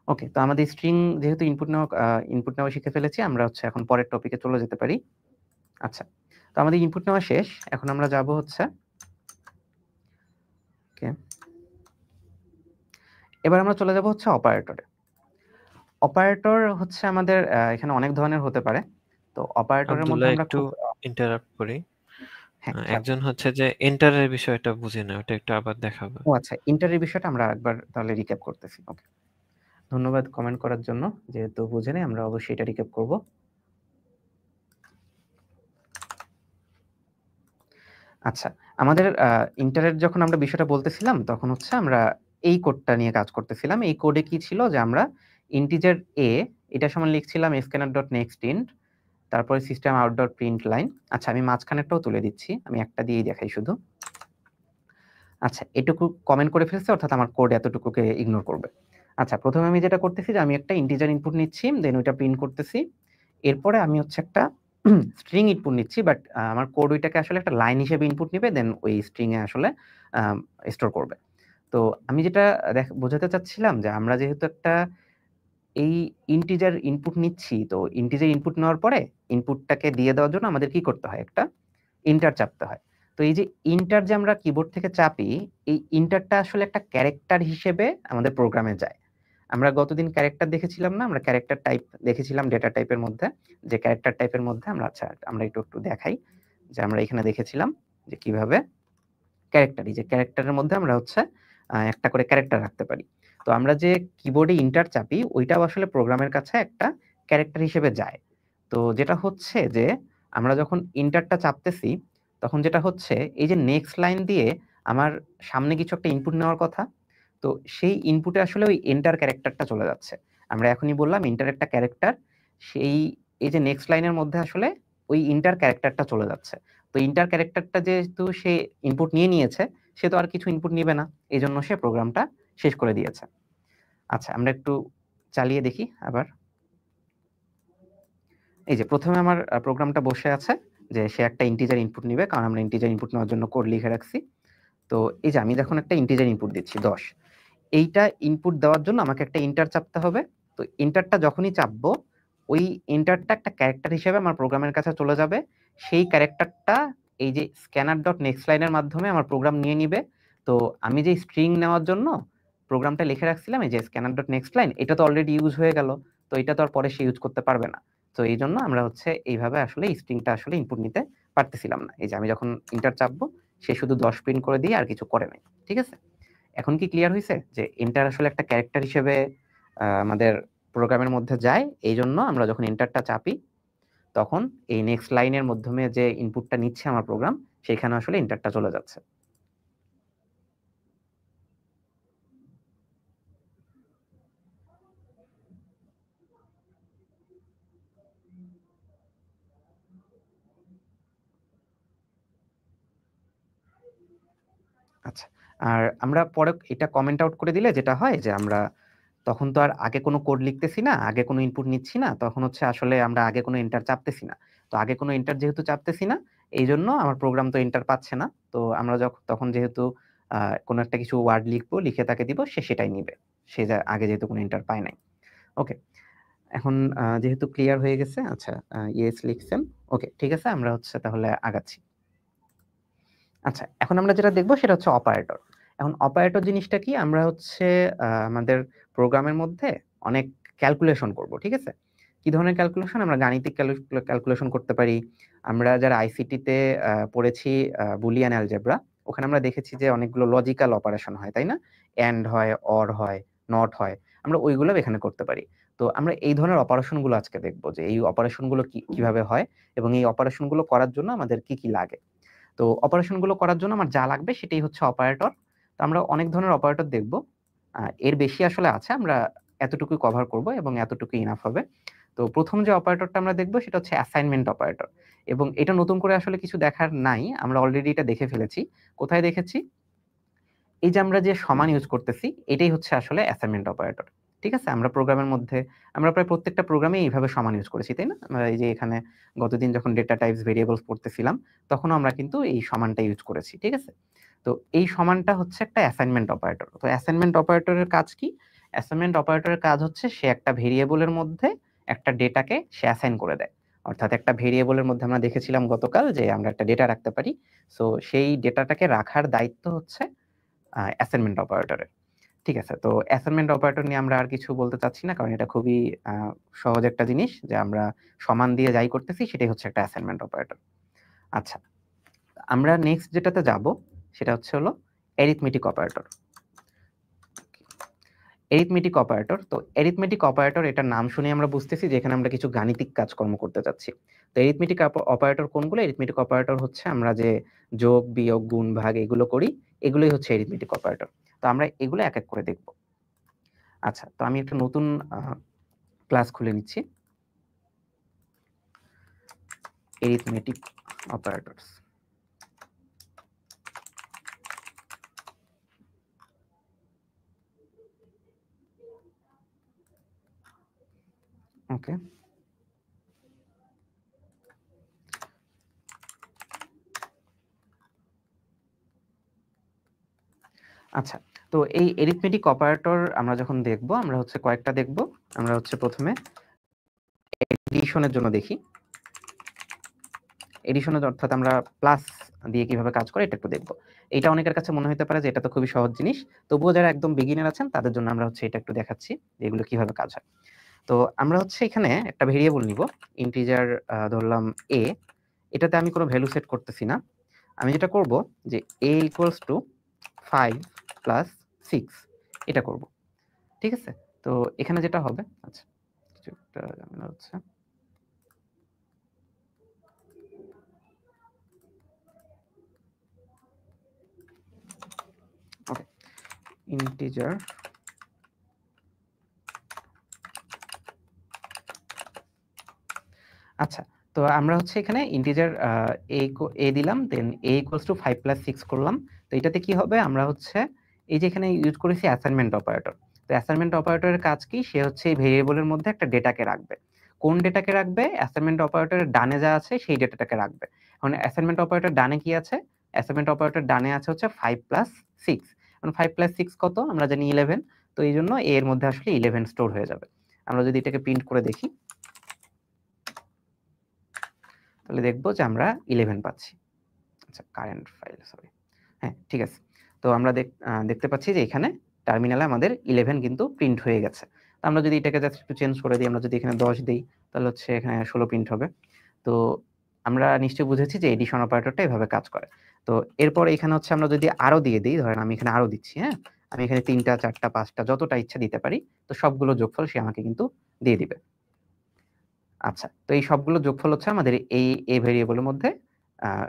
Speaker 1: ওকে, তো আমাদের স্ট্রিং যেহেতু ইনপুট নেওয়া শিখে ফেলেছি, আমরা হচ্ছে এখন পরের টপিকে চলে যেতে পারি। আচ্ছা, তো আমাদের ইনপুট নেওয়া শেষ, এখন আমরা যাব হচ্ছে ওকে, এবার আমরা চলে যাব হচ্ছে অপারেটরে। অপারেটর হচ্ছে আমাদের এখানে অনেক ধরনের হতে পারে। তো অপারেটরের মধ্যে
Speaker 2: আব্দুল্লাহ,
Speaker 1: আমরা
Speaker 2: একটু ইন্টারাপ্ট করি।
Speaker 1: হ্যাঁ,
Speaker 2: একজন হচ্ছে যে এন্টারের বিষয়টা বুঝে না, ওটা একটু আবার দেখাবো।
Speaker 1: ও আচ্ছা, ইন্টারের বিষয়টা আমরা একবার তাহলে রিক্যাপ করতেছি। ওকে, ধন্যবাদ কমেন্ট করার জন্য। যেহেতু বুঝে নেই, আমরা অবশ্যই এটা রিক্যাপ করব। আচ্ছা, আমাদের ইন্টারের যখন আমরা বিষয়টা বলতেছিলাম, তখন হচ্ছে আমরা এই কোডটা নিয়ে কাজ করতেছিলাম। এই কোডে কি ছিল যে আমরা ইন্টিজার a এটা সমান লিখছিলাম scanner.nextInt, তারপরে system out dot print line. আচ্ছা, আমি মাঝখানেরটাও তুলে দিচ্ছি, আমি একটা দিয়েই দেখাই শুধু। আচ্ছা, এটুকু কমেন্ট করে ফেলছে, অর্থাৎ আমার কোড এতটুকুকে ইগনোর করবে। আচ্ছা, প্রথমে আমি যেটা করতেছি যে আমি একটা ইন্টিজার ইনপুট নিচ্ছি, দেন ওইটা প্রিন্ট করতেছি। এরপরে আমি হচ্ছে একটা স্ট্রিং ইনপুট নিচ্ছি, বাট আমার কোড ওইটাকে আসলে একটা লাইন হিসেবে ইনপুট নিবে, দেন ওই স্ট্রিং এ আসলে স্টোর করবে। তো আমি যেটা বোঝাতে চাচ্ছিলাম যে আমরা যেহেতু একটা এই ইন্টিজার ইনপুট নিচ্ছি, তো ইন্টিজার ইনপুট নেওয়ার পরে ইনপুটটাকে দিয়ে দেওয়ার জন্য আমাদের কি করতে হয়? একটা ইন্টার চাপতে হয়। তো এই যে ইন্টার যে আমরা কিবোর্ড থেকে চাপি, এই ইন্টারটা আসলে একটা ক্যারেক্টার হিসেবে আমাদের প্রোগ্রামে যায়। আমরা গতদিন ক্যারেক্টার দেখেছিলাম না? আমরা ক্যারেক্টার টাইপ দেখেছিলাম ডেটা টাইপের মধ্যে, যে ক্যারেক্টার টাইপের মধ্যে আমরা আমরা একটু দেখাই যে আমরা এখানে দেখেছিলাম যে কিভাবে ক্যারেক্টার, এই যে ক্যারেক্টারের মধ্যে আমরা হচ্ছে একটা করে ক্যারেক্টার রাখতে পারি। তো আমরা যে কিবোর্ডে ইন্টার চাপি, ওইটাও আসলে প্রোগ্রামের কাছে একটা ক্যারেক্টার হিসেবে যায়। তো যেটা হচ্ছে যে আমরা যখন ইন্টারটা চাপতেছি, তখন যেটা হচ্ছে এই যে নেক্সট লাইন দিয়ে আমার সামনে কিছু একটা ইনপুট নেওয়ার কথা, তো সেই ইনপুটে আসলে ওই এন্টার ক্যারেক্টারটা চলে যাচ্ছে। আমরা এখনই বললাম এন্টার একটা ক্যারেক্টার, সেই এই যে নেক্সট লাইনের মধ্যে আসলে ওই ইন্টার ক্যারেক্টারটা চলে যাচ্ছে। তো ইন্টার ক্যারেক্টারটা যেহেতু সে ইনপুট নিয়ে নিয়েছে, সে তো আর কিছু ইনপুট নিবে না, এজন্য সে প্রোগ্রামটা শেষ করে দিয়েছে। আচ্ছা, আমরা একটু চালিয়ে দেখি আবার। এই যে প্রথমে আমার প্রোগ্রামটা বসে আছে যে সে একটা ইন্টিজার ইনপুট নিবে, কারণ আমরা ইন্টিজার ইনপুট নেওয়ার জন্য কোড লিখে রাখছি। তো এই যে আমি যখন একটা ইন্টিজার ইনপুট দিচ্ছি 10, এইটা ইনপুট দেওয়ার জন্য আমাকে একটা ইন্টার চাপতে হবে। তো ইন্টারটা যখনই চাপবো, ওই ইন্টারটা একটা ক্যারেক্টার হিসেবে আমার প্রোগ্রামের কাছে চলে যাবে। সেই ক্যারেক্টারটা এই যে স্ক্যানার ডট নেক্সট লাইনের মাধ্যমে আমার প্রোগ্রাম নিয়ে নিবে। তো আমি যে স্ট্রিং নেওয়ার জন্য প্রোগ্রামটা লিখে রাখছিলাম, এই যে স্ক্যানার ডট নেক্সট লাইন, এটা তো অলরেডি ইউজ হয়ে গেল, তো এটা তো আর পরে সে ইউজ করতে পারবে না। তো এই জন্য আমরা হচ্ছে এইভাবে আসলে স্ট্রিংটা আসলে ইনপুট নিতে পারতেছিলাম না। এই যে আমি যখন ইন্টার চাপবো, সে শুধু 10 প্রিন্ট করে দিয়ে আর কিছু করে নাই। ঠিক আছে, এখন কি ক্লিয়ার হয়েছে যে এন্টার আসলে একটা ক্যারেক্টার হিসেবে আমাদের প্রোগ্রামের মধ্যে যায়? এই জন্য আমরা যখন এন্টারটা চাপি, তখন এই নেক্সট লাইনের মাধ্যমে যে ইনপুটটা নিচ্ছে আমার প্রোগ্রাম, সেখানে আসলে এন্টারটা চলে যাচ্ছে। আচ্ছা, আর আমরা পরে এটা কমেন্ট আউট করে দিলে যেটা হয় যে আমরা তখন তো আর আগে কোনো কোড লিখতেছি না, আগে কোনো ইনপুট নিচ্ছি না, তখন হচ্ছে আসলে আমরা আগে কোনো এন্টার চাপতেছি না। তো আগে কোনো এন্টার যেহেতু চাপতেছি না, এই জন্য আমার প্রোগ্রাম তো এন্টার পাচ্ছে না। তো আমরা তখন যেহেতু কোনো একটা কিছু ওয়ার্ড লিখবো, লিখে তাকে দিব, সে সেটাই নিবে। সে আগে যেহেতু কোনো এন্টার পায় নাই। ওকে, এখন যেহেতু ক্লিয়ার হয়ে গেছে, আচ্ছা ইয়েস লিখছেন, ওকে ঠিক আছে, আমরা হচ্ছে তাহলে আগাচ্ছি। আচ্ছা, এখন আমরা যেটা দেখবো সেটা হচ্ছে অপারেটর। এখন অপারেটর জিনিসটা কি? আমরা হচ্ছে আমাদের প্রোগ্রামের মধ্যে অনেক ক্যালকুলেশন করব, ঠিক আছে? কি ধরনের ক্যালকুলেশন? আমরা গাণিতিক ক্যালকুলেশন করতে পারি। আমরা যারা আইসিটিতে পড়েছি বুলিয়ান অ্যালজেব্রা, ওখানে আমরা দেখেছি যে অনেকগুলো লজিক্যাল অপারেশন হয়, তাই না? অ্যান্ড হয়, অর হয়, নট হয়। আমরা ওইগুলো এখানে করতে পারি। তো আমরা এই ধরনের অপারেশনগুলো আজকে দেখব যে এই অপারেশনগুলো কিভাবে হয় এবং এই অপারেশনগুলো করার জন্য আমাদের কি কি লাগে। তো অপারেশনগুলো করার জন্য আমার যা লাগবে সেটাই হচ্ছে অপারেটর। তো আমরা অনেক ধরনের অপারেটর দেখব। এর বেশি আসলে আছে, আমরা এতটুকুই কভার করব এবং এতটুকুই ইনাফ হবে। তো প্রথম যে অপারেটরটা আমরা দেখব সেটা হচ্ছে অ্যাসাইনমেন্ট অপারেটর, এবং এটা নতুন করে আসলে কিছু দেখার নাই, আমরা অলরেডি এটা দেখে ফেলেছি। কোথায় দেখেছি? এই যে আমরা যে সমান ইউজ করতেছি, এটাই হচ্ছে আসলে অ্যাসাইনমেন্ট অপারেটর। ঠিক আছে? আমরা প্রোগ্রামের মধ্যে আমরা প্রায় প্রত্যেকটা প্রোগ্রামে এইভাবে সমান ইউজ করেছি, তাই না? আমরা এই যে এখানে গতদিন যখন ডেটা টাইপস ভেরিয়েবলস পড়তেছিলাম, তখনও আমরা কিন্তু এই সমানটা ইউজ করেছি। ঠিক আছে? তো এই সমানটা হচ্ছে একটা অ্যাসাইনমেন্ট অপারেটর। তো অ্যাসাইনমেন্ট অপারেটরের কাজ কি? অ্যাসাইনমেন্ট অপারেটরের কাজ হচ্ছে সে একটা ভেরিয়েবলের মধ্যে একটা ডেটাকে সে অ্যাসাইন করে দেয়। অর্থাৎ একটা ভেরিয়েবলের মধ্যে আমরা দেখেছিলাম গতকাল যে আমরা একটা ডেটা রাখতে পারি। সো সেই ডেটাটাকে রাখার দায়িত্ব হচ্ছে অ্যাসাইনমেন্ট অপারেটরের। ঠিক আছে? তো অ্যাসাইনমেন্ট অপারেটর নিয়ে আমরা আর কিছু বলতে চাচ্ছি না, কারণ এটা খুবই সহজ একটা জিনিস যে আমরা সমান দিয়ে যাই করতেছি সেটাই হচ্ছে একটা অ্যাসাইনমেন্ট অপারেটর। আচ্ছা, আমরা নেক্সট যেটাতে যাব সেটা হচ্ছে হলো অ্যারিথমেটিক অপারেটর। অ্যারিথমেটিক অপারেটর, তো অ্যারিথমেটিক অপারেটর এটার নাম শুনে আমরা বুঝতেছি যে এখানে আমরা কিছু গাণিতিক কাজকর্ম করতে যাচ্ছি। তো অ্যারিথমেটিক অপারেটর কোনগুলো? অ্যারিথমেটিক অপারেটর হচ্ছে আমরা যে যোগ, বিয়োগ, গুণ, ভাগ এগুলো করি, এগুলোই হচ্ছে অ্যারিথমেটিক অপারেটর। তো আমরা এগুলো এক এক করে দেখব। আচ্ছা, তো আমি একটা নতুন ক্লাস খুলে নিচ্ছি, অ্যারিথমেটিক অপারেটরস। ওকে, আচ্ছা, তো এই অ্যারিথমেটিক অপারেটর আমরা যখন দেখব, আমরা হচ্ছে কয়েকটা দেখব। আমরা হচ্ছে প্রথমে এডিশনের জন্য দেখি। এডিশনের অর্থাৎ আমরা প্লাস দিয়ে কিভাবে কাজ করে এটা একটু দেখব। এটা অনেকের কাছে মনে হতে পারে যে এটা তো খুবই সহজ জিনিস, তবুও যারা একদম বিগিনার আছেন তাদের জন্য আমরা হচ্ছে এটা একটু দেখাচ্ছি যে এগুলো কিভাবে কাজ হয়। তো আমরা হচ্ছে এখানে একটা ভেরিয়েবল নিব, ইন্টিজার ধরলাম a, এটাতে আমি কোনো ভ্যালু সেট করতেছি না। আমি যেটা করব যে a ইকুয়ালস টু 5 প্লাস 6 এটা করব। ঠিক আছে? তো এখানে যেটা হবে, আচ্ছা কিছু একটা ঝামেলা হচ্ছে। ওকে, ইন্টিজার আচ্ছা, তো আমরা হচ্ছে এখানে ইন্টিজার a দিলাম, দেন a ইকুয়ালস টু 5 প্লাস 6 করলাম। তো এটাতে কি হবে? আমরা হচ্ছে এই যে এখানে ইউজ করেছি অ্যাসাইনমেন্ট অপারেটর। তো অ্যাসাইনমেন্ট অপারেটরের কাজ কি? সে হচ্ছে এই ভেরিয়েবলের মধ্যে একটা ডেটাকে রাখবে। কোন ডেটাকে রাখবে? অ্যাসাইনমেন্ট অপারেটরের ডানে যা আছে সেই ডেটাটাকে রাখবে। এখন অ্যাসাইনমেন্ট অপারেটর ডানে কি আছে? অ্যাসাইনমেন্ট অপারেটর ডানে আছে হচ্ছে 5 প্লাস 6। এখন 5 প্লাস 6 কত? আমরা জানি 11। তো এইজন্য a এর মধ্যে আসলে 11 স্টোর হয়ে যাবে। আমরা যদি এটাকে প্রিন্ট করে দেখি, তাহলে দেখব যে আমরা 11 পাচ্ছি। আচ্ছা, কারেন্ট ফাইল, সরি। হ্যাঁ, ঠিক আছে। তো আমরা দেখতে পাচ্ছি যে এখানে টার্মিনালে আমাদের 11 কিন্তু প্রিন্ট হয়ে গেছে। তো আমরা যদি এটাকে জাস্ট একটু চেঞ্জ করে দিই, আমরা যদি এখানে 10 দেই, তাহলে হচ্ছে এখানে 16 প্রিন্ট হবে। তো আমরা নিশ্চয়ই বুঝেছি যে এডিশন অপারেটরটা এভাবে কাজ করে। তো এরপর এখানে হচ্ছে আমরা যদি আরো দিয়ে দিই, ধরেন আমি এখানে আরো দিচ্ছি, হ্যাঁ? আমি এখানে 3টা, 4টা, 5টা যতটা ইচ্ছা দিতে পারি। তো সবগুলো যোগফল সে আমাকে কিন্তু দিয়ে দিবে। আচ্ছা, তো এই সবগুলো যোগফল হচ্ছে আমাদের এই ভেরিয়েবলের মধ্যে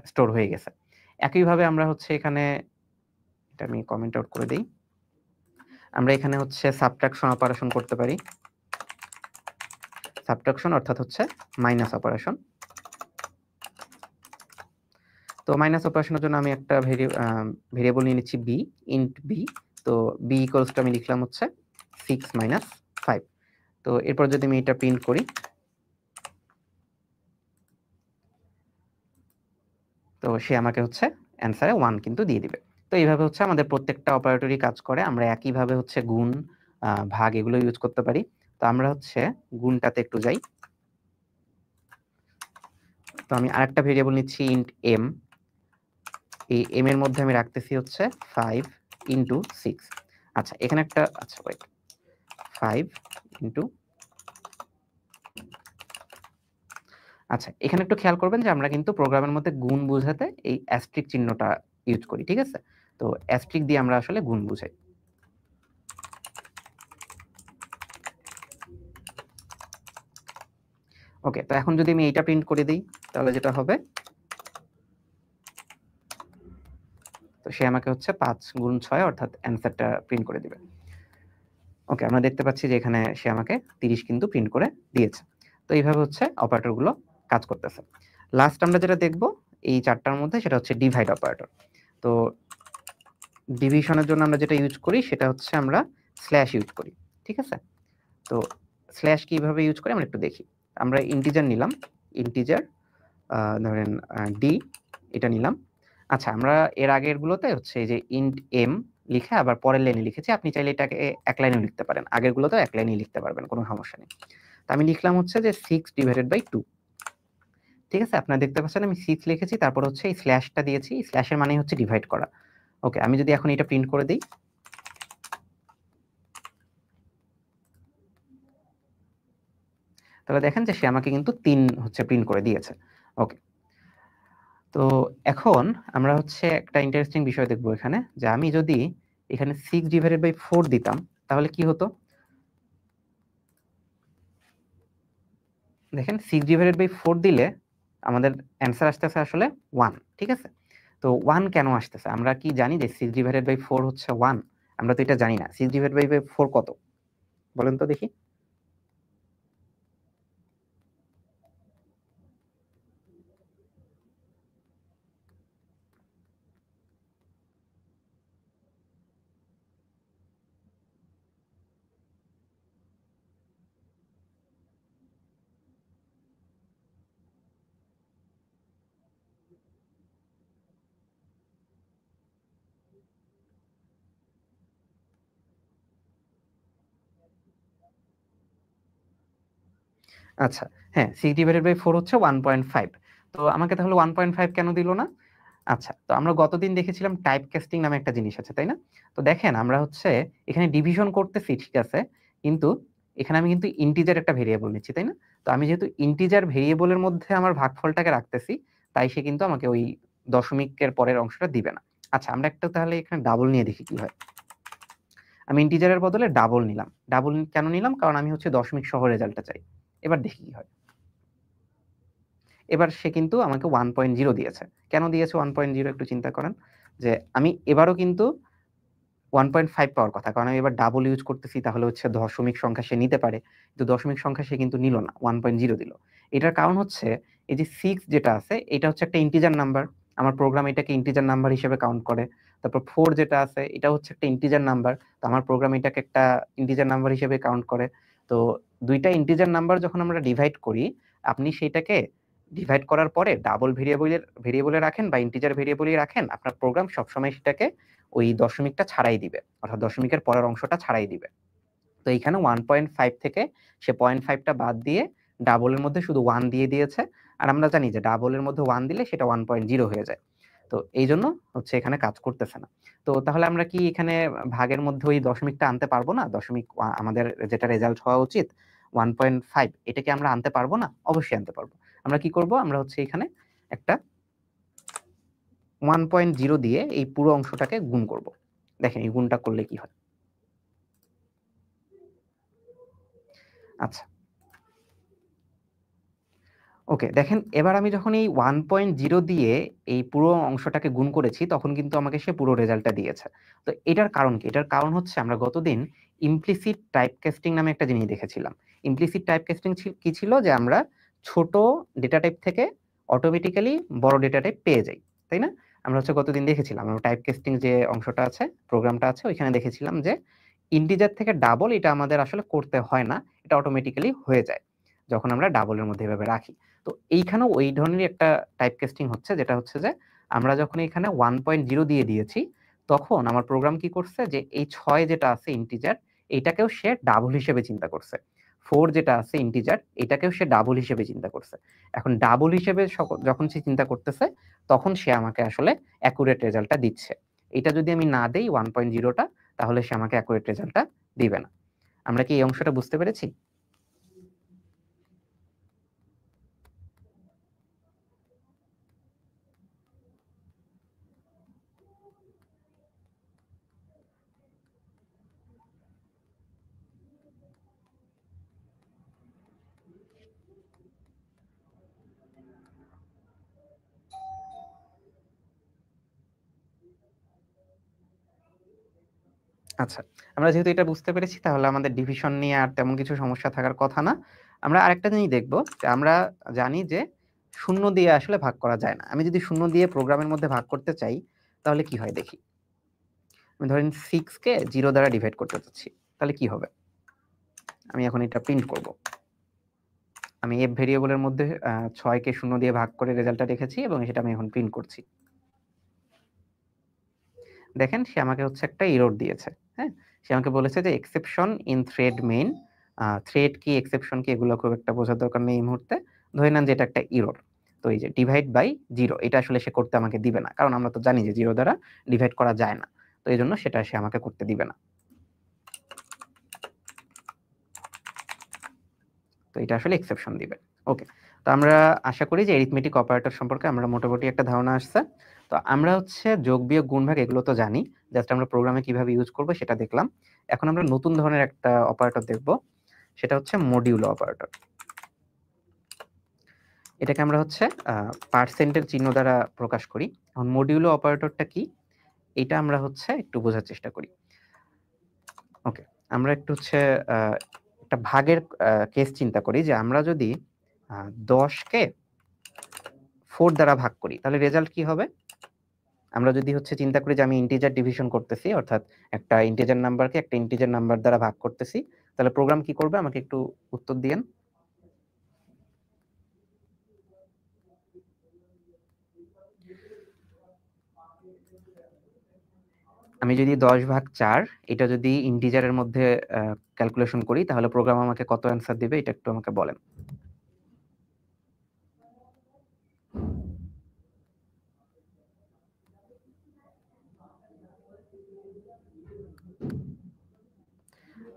Speaker 1: স্টোর হয়ে গেছে। একইভাবে আমরা হচ্ছে এখানে, এটা আমি কমেন্ট আউট করে দেই। আমরা এখানে হচ্ছে সাবট্রাকশন অপারেশন করতে পারি। সাবট্রাকশন অর্থাৎ হচ্ছে মাইনাস অপারেশন। তো মাইনাস অপারেশনের জন্য আমি একটা ভেরিয়েবল নিয়ে নিচ্ছি b, ইন্ট b। তো b ইকুয়ালস টু আমি লিখলাম হচ্ছে 6 মাইনাস 5। তো এরপর যদি আমি এটা প্রিন্ট করি, তো সে আমাকে হচ্ছে অ্যান্সারে 1 কিন্তু দিয়ে দিবে। তো এইভাবে হচ্ছে আমাদের প্রত্যেকটা অপারেটরই কাজ করে। আমরা একইভাবে হচ্ছে গুণ, ভাগ এগুলো ইউজ করতে পারি। তো আমরা হচ্ছে গুণটাতে একটু যাই। তো আমি আরেকটা ভেরিয়েবল নিচ্ছি ইন্ট m। এই m এর মধ্যে আমি রাখতেছি হচ্ছে 5 ইনটু 6। আচ্ছা, এখানে একটা, আচ্ছা ওয়েট, 5 ইনটু আচ্ছা, এখানে একটু খেয়াল করবেন যে আমরা কিন্তু প্রোগ্রামের মধ্যে গুণ বোঝাতে এই অ্যাস্টেরিস্ক চিহ্নটা ইউজ করি, ঠিক আছে? তো অ্যাস্টেরিস্ক দিয়ে আমরা আসলে গুণ বুঝাই। ওকে, তো এখন যদি আমি এইটা প্রিন্ট করে দিই তাহলে যেটা হবে, তো সে আমাকে হচ্ছে 5 গুণ 6 অর্থাৎ অ্যান্সারটা প্রিন্ট করে দিবে। ওকে, আমরা দেখতে পাচ্ছি যে এখানে সে আমাকে 30 কিন্তু প্রিন্ট করে দিয়েছে। তো এইভাবে হচ্ছে অপারেটরগুলো কাজ করতেছে। লাস্ট আমরা যেটা দেখব এই 4টার মধ্যে সেটা হচ্ছে ডিভাইড অপারেটর। তো ডিভিশনের জন্য আমরা যেটা ইউজ করি সেটা হচ্ছে আমরা স্ল্যাশ ইউজ করি, ঠিক আছে? তো স্ল্যাশ কিভাবে ইউজ করি আমরা একটু দেখি। আমরা ইন্টিজার নিলাম, ইন্টিজার ধরেন ডি এটা নিলাম। আচ্ছা, আমরা এর আগেরগুলোতে হচ্ছে এই যে ইন্ট এম লিখে আবার পরের লাইনে লিখেছি। আপনি চাইলে এটাকে এক লাইনেও লিখতে পারেন। আগেরগুলোতেও এক লাইনেই লিখতে পারবেন, কোনো সমস্যা নেই। তো আমি লিখলাম হচ্ছে যে 6/2, ঠিক আছে? আপনারা দেখতে পাচ্ছেন আমি 6 লিখেছি, তারপর হচ্ছে এই স্ল্যাশটা দিয়েছি। এই স্ল্যাশের মানে হচ্ছে ডিভাইড করা। ওকে, আমি যদি এখন এটা প্রিন্ট করে দিই, তাহলে দেখেন যে সে আমাকে কিন্তু 3 হচ্ছে প্রিন্ট করে দিয়েছে। ওকে, তো এখন আমরা হচ্ছে একটা ইন্টারেস্টিং বিষয় দেখব এখানে, যে আমি যদি এখানে 6/4 দিতাম তাহলে কি হতো? দেখেন 6/4 দিলে আমাদের অ্যান্সার আসতেছে আসলে 1, ঠিক আছে? তো 1 কেন আসতেছে? আমরা কি জানি যে 6/4 হচ্ছে 1? আমরা তো এটা জানি না। 6/4 কত? বলেন তো দেখি। আচ্ছা, হ্যাঁ, 6/4 হচ্ছে 1.5। তো আমাকে তাহলে 1.5 কেন দিল না? আচ্ছা, তো আমরা গতদিন দেখেছিলাম টাইপ কাস্টিং নামে একটা জিনিস আছে, তাই না? তো দেখেন আমরা হচ্ছে এখানে ডিভিশন করতেছি, ঠিক আছে, কিন্তু এখানে আমি কিন্তু ইন্টিজার একটা ভেরিয়েবল নিচ্ছি, তাই না? তো আমি যেহেতু ইন্টিজার ভেরিয়েবলের মধ্যে আমার ভাগফলটাকে রাখতেছি, তাই সে কিন্তু আমাকে ওই দশমিকের পরের অংশটা দিবে না। আচ্ছা, আমরা একটা তাহলে এখানে ডাবল নিয়ে দেখি কি হয়। আমি ইন্টিজারের বদলে ডাবল নিলাম। ডাবল কেন নিলাম? কারণ আমি হচ্ছে দশমিক সহ রেজাল্টটা চাই। এবার দেখি কি হয়। এবার সে কিন্তু আমাকে 1.0 দিয়েছে। কেন দিয়েছে 1.0 একটু চিন্তা করেন। যে আমি এবারও কিন্তু 1.5 পাওয়ার কথা। কারণ আমি এবার ডাবল ইউজ করতেছি, তাহলে হচ্ছে দশমিক সংখ্যা সে নিতে পারে। কিন্তু দশমিক সংখ্যা সে কিন্তু নিল না, 1.0 দিল। এটার কারণ হচ্ছে এই যে 6 যেটা আছে এটা হচ্ছে একটা ইন্টিজার নাম্বার। আমার প্রোগ্রাম এটাকে ইন্টিজার নাম্বার হিসেবে কাউন্ট করে। তারপর 4 যেটা আছে এটা হচ্ছে একটা ইন্টিজার নাম্বার। তো আমার প্রোগ্রাম এটাকে একটা ইন্টিজার নাম্বার হিসেবে কাউন্ট করে। তো 2টা ইন্টিজার নাম্বার যখন আমরা ডিভাইড করি, আপনি সেটাকে ডিভাইড করার পরে ডাবল ভেরিয়েবলে রাখেন বা ইন্টিজার ভেরিয়েবলেই রাখেন, আপনার প্রোগ্রাম সবসময় সেটাকে ওই দশমিকটা ছাড়াই দিবে, অর্থাৎ দশমিকের পরের অংশটা ছাড়াই দিবে। তো এইখানে 1.5 থেকে সে 0.5টা বাদ দিয়ে ডাবলের মধ্যে শুধু 1 দিয়ে দিয়েছে। আর আমরা জানি যে ডাবলের মধ্যে 1 দিলে সেটা 1.0 হয়ে যায়। তো এই জন্য হচ্ছে এখানে কাজ করতেছে না। তো তাহলে আমরা কি এখানে ভাগের মধ্যে ওই দশমিকটা আনতে পারবো না? দশমিক আমাদের যেটা রেজাল্ট হওয়া উচিত 1.5, এটাকে আমরা আনতে পারবো না? অবশ্যই আনতে পারবো। আমরা কি করব? আমরা হচ্ছে এখানে একটা 1.0 দিয়ে এই পুরো অংশটাকে গুণ করব। দেখেন এই গুণটা করলে কি হয়। আচ্ছা, ওকে, দেখেন এবার আমি যখন এই 1.0 দিয়ে এই পুরো অংশটাকে গুণ করেছি তখন কিন্তু আমাকে সে পুরো রেজাল্টটা দিয়েছে। তো এটার কারণ কি? এটার কারণ হচ্ছে আমরা গতদিন ইমপ্লিসিট টাইপকাস্টিং নামে একটা জিনিস দেখেছিলাম। ইমপ্লিসিট টাইপকাস্টিং কি ছিল? যে আমরা ছোট ডেটা টাইপ থেকে অটোমেটিক্যালি বড় ডেটা টাইপ পেয়ে যাই, তাই না? আমরা হচ্ছে গতদিন দেখেছিলাম আমরা টাইপকাস্টিং যে অংশটা আছে, প্রোগ্রামটা আছে, ওইখানে দেখেছিলাম যে ইন্টিজার থেকে ডাবল এটা আমাদের আসলে করতে হয় না, এটা অটোমেটিক্যালি হয়ে যায় যখন আমরা ডাবলের মধ্যে এভাবে রাখি। তো এইখানেও ওই ধরনেরই একটা টাইপ কাস্টিং হচ্ছে, যেটা হচ্ছে যে আমরা যখন এখানে 1.0 দিয়ে দিয়েছি তখন আমার প্রোগ্রাম কি করছে, যে এই 6 যেটা আছে ইন্টিজার এটাকেও সে ডাবল হিসেবে চিন্তা করছে। 4 যেটা আছে ইন্টিজার এটাকেও সে ডাবল হিসেবে চিন্তা করছে। এখন ডাবল হিসেবে যখন সে চিন্তা করতেছে তখন সে আমাকে আসলে অ্যাকুরেট রেজাল্টটা দিচ্ছে। এটা যদি আমি না দেই 1.0টা, তাহলে সে আমাকে অ্যাকুরেট রেজাল্টটা দিবে না। আমরা কি এই অংশটা বুঝতে পেরেছি? আচ্ছা, আমরা যেহেতু এটা বুঝতে পেরেছি তাহলে আমাদের ডিভিশন নিয়ে আর তেমন কিছু সমস্যা থাকার কথা না। আমরা আরেকটা জিনিস দেখব যে আমরা জানি যে 0 দিয়ে আসলে ভাগ করা যায় না। আমি যদি 0 দিয়ে প্রোগ্রামের মধ্যে ভাগ করতে চাই তাহলে কি হয় দেখি। আমি ধরেন 6 কে 0 দ্বারা ডিভাইড করতে চাচ্ছি। তাহলে কি হবে? আমি এখন এটা প্রিন্ট করব। আমি f ভেরিয়েবলের মধ্যে 6 কে 0 দিয়ে ভাগ করে রেজাল্টটা রেখেছি এবং সেটা আমি এখন প্রিন্ট করছি। দেখেন সে আমাকে হচ্ছে একটা এরর দিয়েছে। হ্যাঁ? সে আমাকে বলেছে যে exception in thread main. Thread কি এক্সেপশন কি এগুলো খুব একটা বোঝার দরকার নেই এই মুহূর্তে। ধরে নেন যে এটা একটা এরর। তো এই যে ডিভাইড বাই 0 এটা আসলে সে করতে আমাকে দিবে না। কারণ আমরা তো জানি যে 0 দ্বারা ডিভাইড করা যায় না। তো এজন্য সেটা সে আমাকে করতে দিবে না। তো এটা আসলে এক্সেপশন দিবে। ওকে। তো আমরা আশা করি যে এরিথমেটিক অপারেটর সম্পর্কে আমরা মোটামুটি একটা ধারণা আসছে। তো আমরা হচ্ছে যোগ বিয়োগ গুণ ভাগ এগুলো তো জানি। জাস্ট আমরা প্রোগ্রামে কিভাবে ইউজ করব সেটা দেখলাম। এখন আমরা নতুন ধরনের একটা অপারেটর দেখব। সেটা হচ্ছে মডিউলো অপারেটর। এটাকে আমরা হচ্ছে পার্সেন্টের চিহ্ন দ্বারা প্রকাশ করি। এখন মডিউলো অপারেটরটা কি? এটা আমরা হচ্ছে একটু বোঝার চেষ্টা করি। ওকে। আমরা একটু হচ্ছে একটা ভাগের কেস চিন্তা করি যে আমরা যদি 10 কে 4 দ্বারা ভাগ করি তাহলে রেজাল্ট কি হবে? আমরা যদি হচ্ছে চিন্তা করি যে আমি ইন্টিজার ডিভিশন করতেছি, অর্থাৎ একটা ইন্টিজার নাম্বারকে একটা ইন্টিজার নাম্বার দ্বারা ভাগ করতেছি, তাহলে প্রোগ্রাম কি করবে? আমাকে একটু উত্তর দিয়েন। আমি যদি 10/4 এটা যদি ইন্টিজারের মধ্যে ক্যালকুলেশন করি তাহলে প্রোগ্রাম আমাকে কত অ্যান্সার দিবে এটা একটু আমাকে বলেন।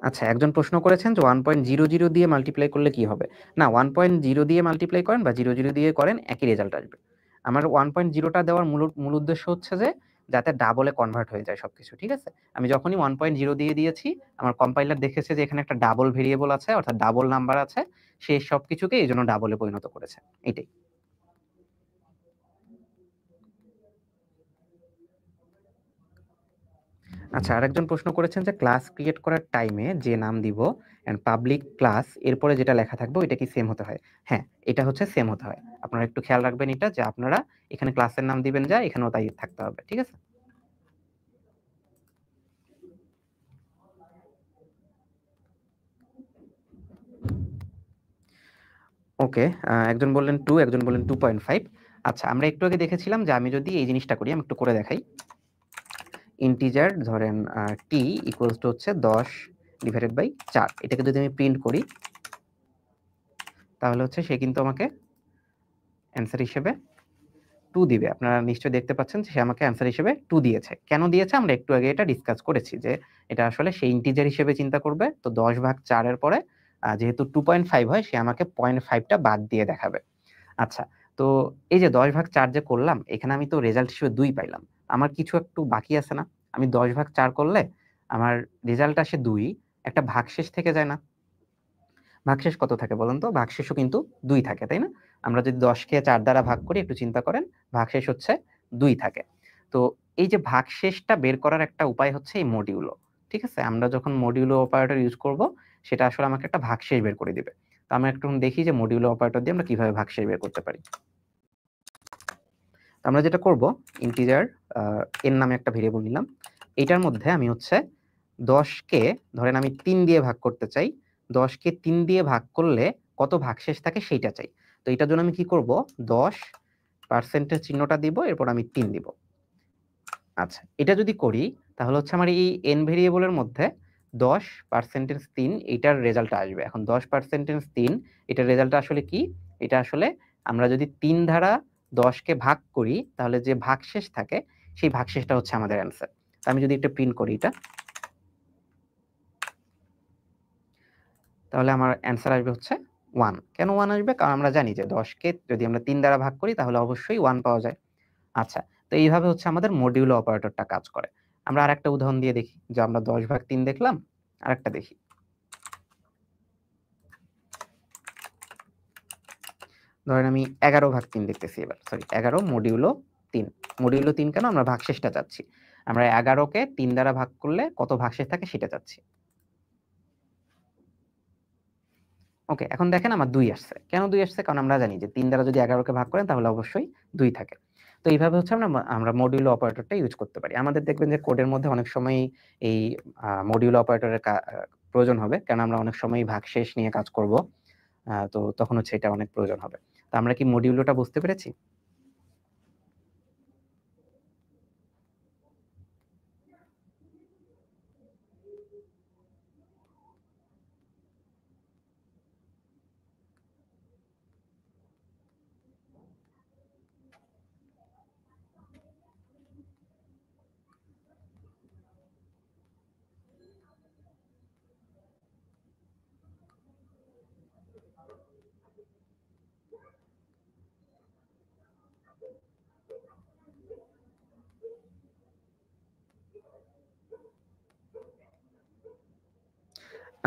Speaker 1: আচ্ছা, একজন প্রশ্ন করেছেন যে 1.00 দিয়ে মাল্টিপ্লাই করলে কি হবে? না, 1.0 দিয়ে মাল্টিপ্লাই করেন বা 00 দিয়ে করেন একই রেজাল্ট আসবে। আমার 1.0 টা দেওয়ার মূল উদ্দেশ্য হচ্ছে যে যাতে ডাবলে কনভার্ট হয়ে যায় সবকিছু, ঠিক আছে? আমি যখনই 1.0 দিয়ে দিয়েছি, আমার কম্পাইলার দেখেছে যে এখানে একটা ডাবল ভেরিয়েবল আছে, অর্থাৎ ডাবল নাম্বার আছে। সে সবকিছুকে এজন্য ডাবলে পরিণত করেছে। এটাই। আচ্ছা, আরেকজন প্রশ্ন করেছেন যে ক্লাস ক্রিয়েট করার টাইমে যে নাম দিব এন্ড পাবলিক ক্লাস এরপরে যেটা লেখা থাকবে ওইটা কি সেম হতে হয়? হ্যাঁ, এটা হচ্ছে সেম হতে হয়। আপনারা একটু খেয়াল রাখবেন এটা যে আপনারা এখানে ক্লাসের নাম দিবেন যা এখানেও তাই থাকতে হবে। ঠিক আছে? ওকে, একজন বললেন 2, একজন বললেন 2.5। আচ্ছা, আমরা একটু আগে দেখেছিলাম যে আমি যদি এই জিনিসটা করি, আমি একটু করে দেখাই। ইন্টিজার ধরেন t ইকুয়ালস টু হচ্ছে 10 ডিভাইডেড বাই 4। এটাকে যদি আমি প্রিন্ট করি তাহলে হচ্ছে সে কিন্তু আমাকে অ্যান্সার হিসেবে 2 দিবে। আপনারা নিশ্চয়ই দেখতে পাচ্ছেন যে সে আমাকে অ্যান্সার হিসেবে 2 দিয়েছে। কেন দিয়েছে? আমরা একটু আগে এটা ডিসকাস করেছি যে এটা আসলে সে ইন্টিজার হিসেবে চিন্তা করবে। তো 10/4 এর পরে যেহেতু 2.5 হয় সে আমাকে 0.5 টা বাদ দিয়ে দেখাবে। আচ্ছা, তো এই যে 10/4 যে করলাম এখানে আমি তো রেজাল্ট হিসেবে 2 পাইলাম। আমার কিছু একটু বাকি আছে না? আমি 10/4 করলে আমার রেজাল্ট আসে 2, একটা ভাগশেষ থেকে যায় না? ভাগশেষ কত থাকে বলুন তো? ভাগশেষও কিন্তু 2 থাকে, তাই না? আমরা যদি 10 কে 4 দ্বারা ভাগ করি একটু চিন্তা করেন, ভাগশেষ হচ্ছে 2 থাকে। তো এই যে ভাগশেষটা বের করার একটা উপায় হচ্ছে এই মডিউলো। ঠিক আছে? আমরা যখন মডিউলো অপারেটর ইউজ করব সেটা আসলে আমাকে একটা ভাগশেষ বের করে দিবে। তো আমরা একটু দেখি যে মডিউলো অপারেটর দিয়ে আমরা কিভাবে ভাগশেষ বের করতে পারি। তো আমরা যেটা করব ইন্টিজার n নামে একটা ভেরিয়েবল নিলাম। এটার মধ্যে আমি হচ্ছে 10 কে ধরেন আমি 3 দিয়ে ভাগ করতে চাই। 10 কে 3 দিয়ে ভাগ করলে কত ভাগশেষ থাকে সেইটা চাই। তো এটার জন্য আমি কি করব? 10% এর চিহ্নটা দিব, এরপর আমি 3 দিব। আচ্ছা, এটা যদি করি তাহলে হচ্ছে আমার এই n ভেরিয়েবলের মধ্যে 10% 3 এইটার রেজাল্ট আসবে। এখন 10% 3 এটার রেজাল্ট আসলে কি? এটা আসলে আমরা যদি 3 দ্বারা 10 কে ভাগ করি তাহলে যে ভাগশেষ থাকে সেই ভাগশেষটা হচ্ছে আমাদের অ্যান্সার। তো আমি যদি এটা প্রিন্ট করি এটা, তাহলে আমার অ্যান্সার আসবে হচ্ছে 1। কেন 1 আসবে? কারণ আমরা জানি যে 10 কে যদি আমরা 3 দ্বারা ভাগ করি তাহলে অবশ্যই 1 পাওয়া যায়। আচ্ছা, তো এইভাবে হচ্ছে আমাদের মডিউলো অপারেটরটা কাজ করে। আমরা আরেকটা উদাহরণ দিয়ে দেখি যে আমরা 10/3 দেখলাম। আরেকটা দেখি। ধরেন আমি 11/3 দেখতেছি এবার। Sorry, 11 modulo 3। মডিউলো 3 কেন? আমরা ভাগশেষটা চাচ্ছি। আমরা 11কে 3 দ্বারা ভাগ করলে কত ভাগশেষ থাকে সেটা চাচ্ছি। ওকে, এখন দেখেন আমার 2 আসছে। কেন 2 আসছে? কারণ আমরা জানি যে 3 দ্বারা যদি 11কে ভাগ করেন তাহলে অবশ্যই 2 থাকে। তো এইভাবে হচ্ছে আমরা মডিউলো অপারেটরটা ইউজ করতে পারি। আমাদের দেখবেন যে কোডের মধ্যে অনেক সময়ই এই মডিউলো অপারেটরের প্রয়োজন হবে। কারণ আমরা অনেক সময়ই ভাগশেষ নিয়ে কাজ করব। তো তখন হচ্ছে এটা অনেক প্রয়োজন হবে। তো আমরা কি মডিউলোটা বুঝতে পেরেছি?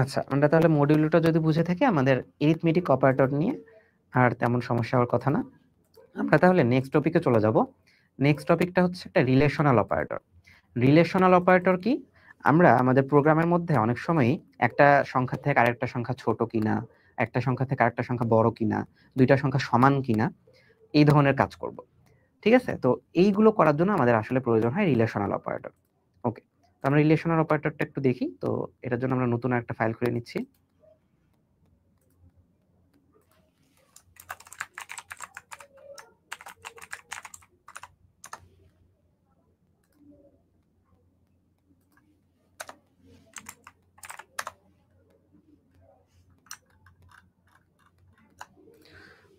Speaker 1: আচ্ছা, আমরা তাহলে মডিউলোটা যদি বুঝে থাকি আমাদের এরিথমেটিক অপারেটর নিয়ে আর তেমন সমস্যা হওয়ার কথা না। আমরা তাহলে নেক্সট টপিকে চলে যাব। নেক্সট টপিকটা হচ্ছে একটা রিলেশনাল অপারেটর। রিলেশনাল অপারেটর কি? আমরা আমাদের প্রোগ্রামের মধ্যে অনেক সময়ই একটা সংখ্যা থেকে আরেকটা সংখ্যা ছোট কিনা, একটা সংখ্যা থেকে আরেকটা সংখ্যা বড় কিনা, দুইটা সংখ্যা সমান কিনা, এই ধরনের কাজ করব। ঠিক আছে? তো এইগুলো করার জন্য আমাদের আসলে প্রয়োজন হয় রিলেশনাল অপারেটর। ওকে। তো আমরা রিলেশনাল অপারেটরটা একটু দেখি। তো এটার জন্য আমরা নতুন একটা ফাইল খুলে নিচ্ছি।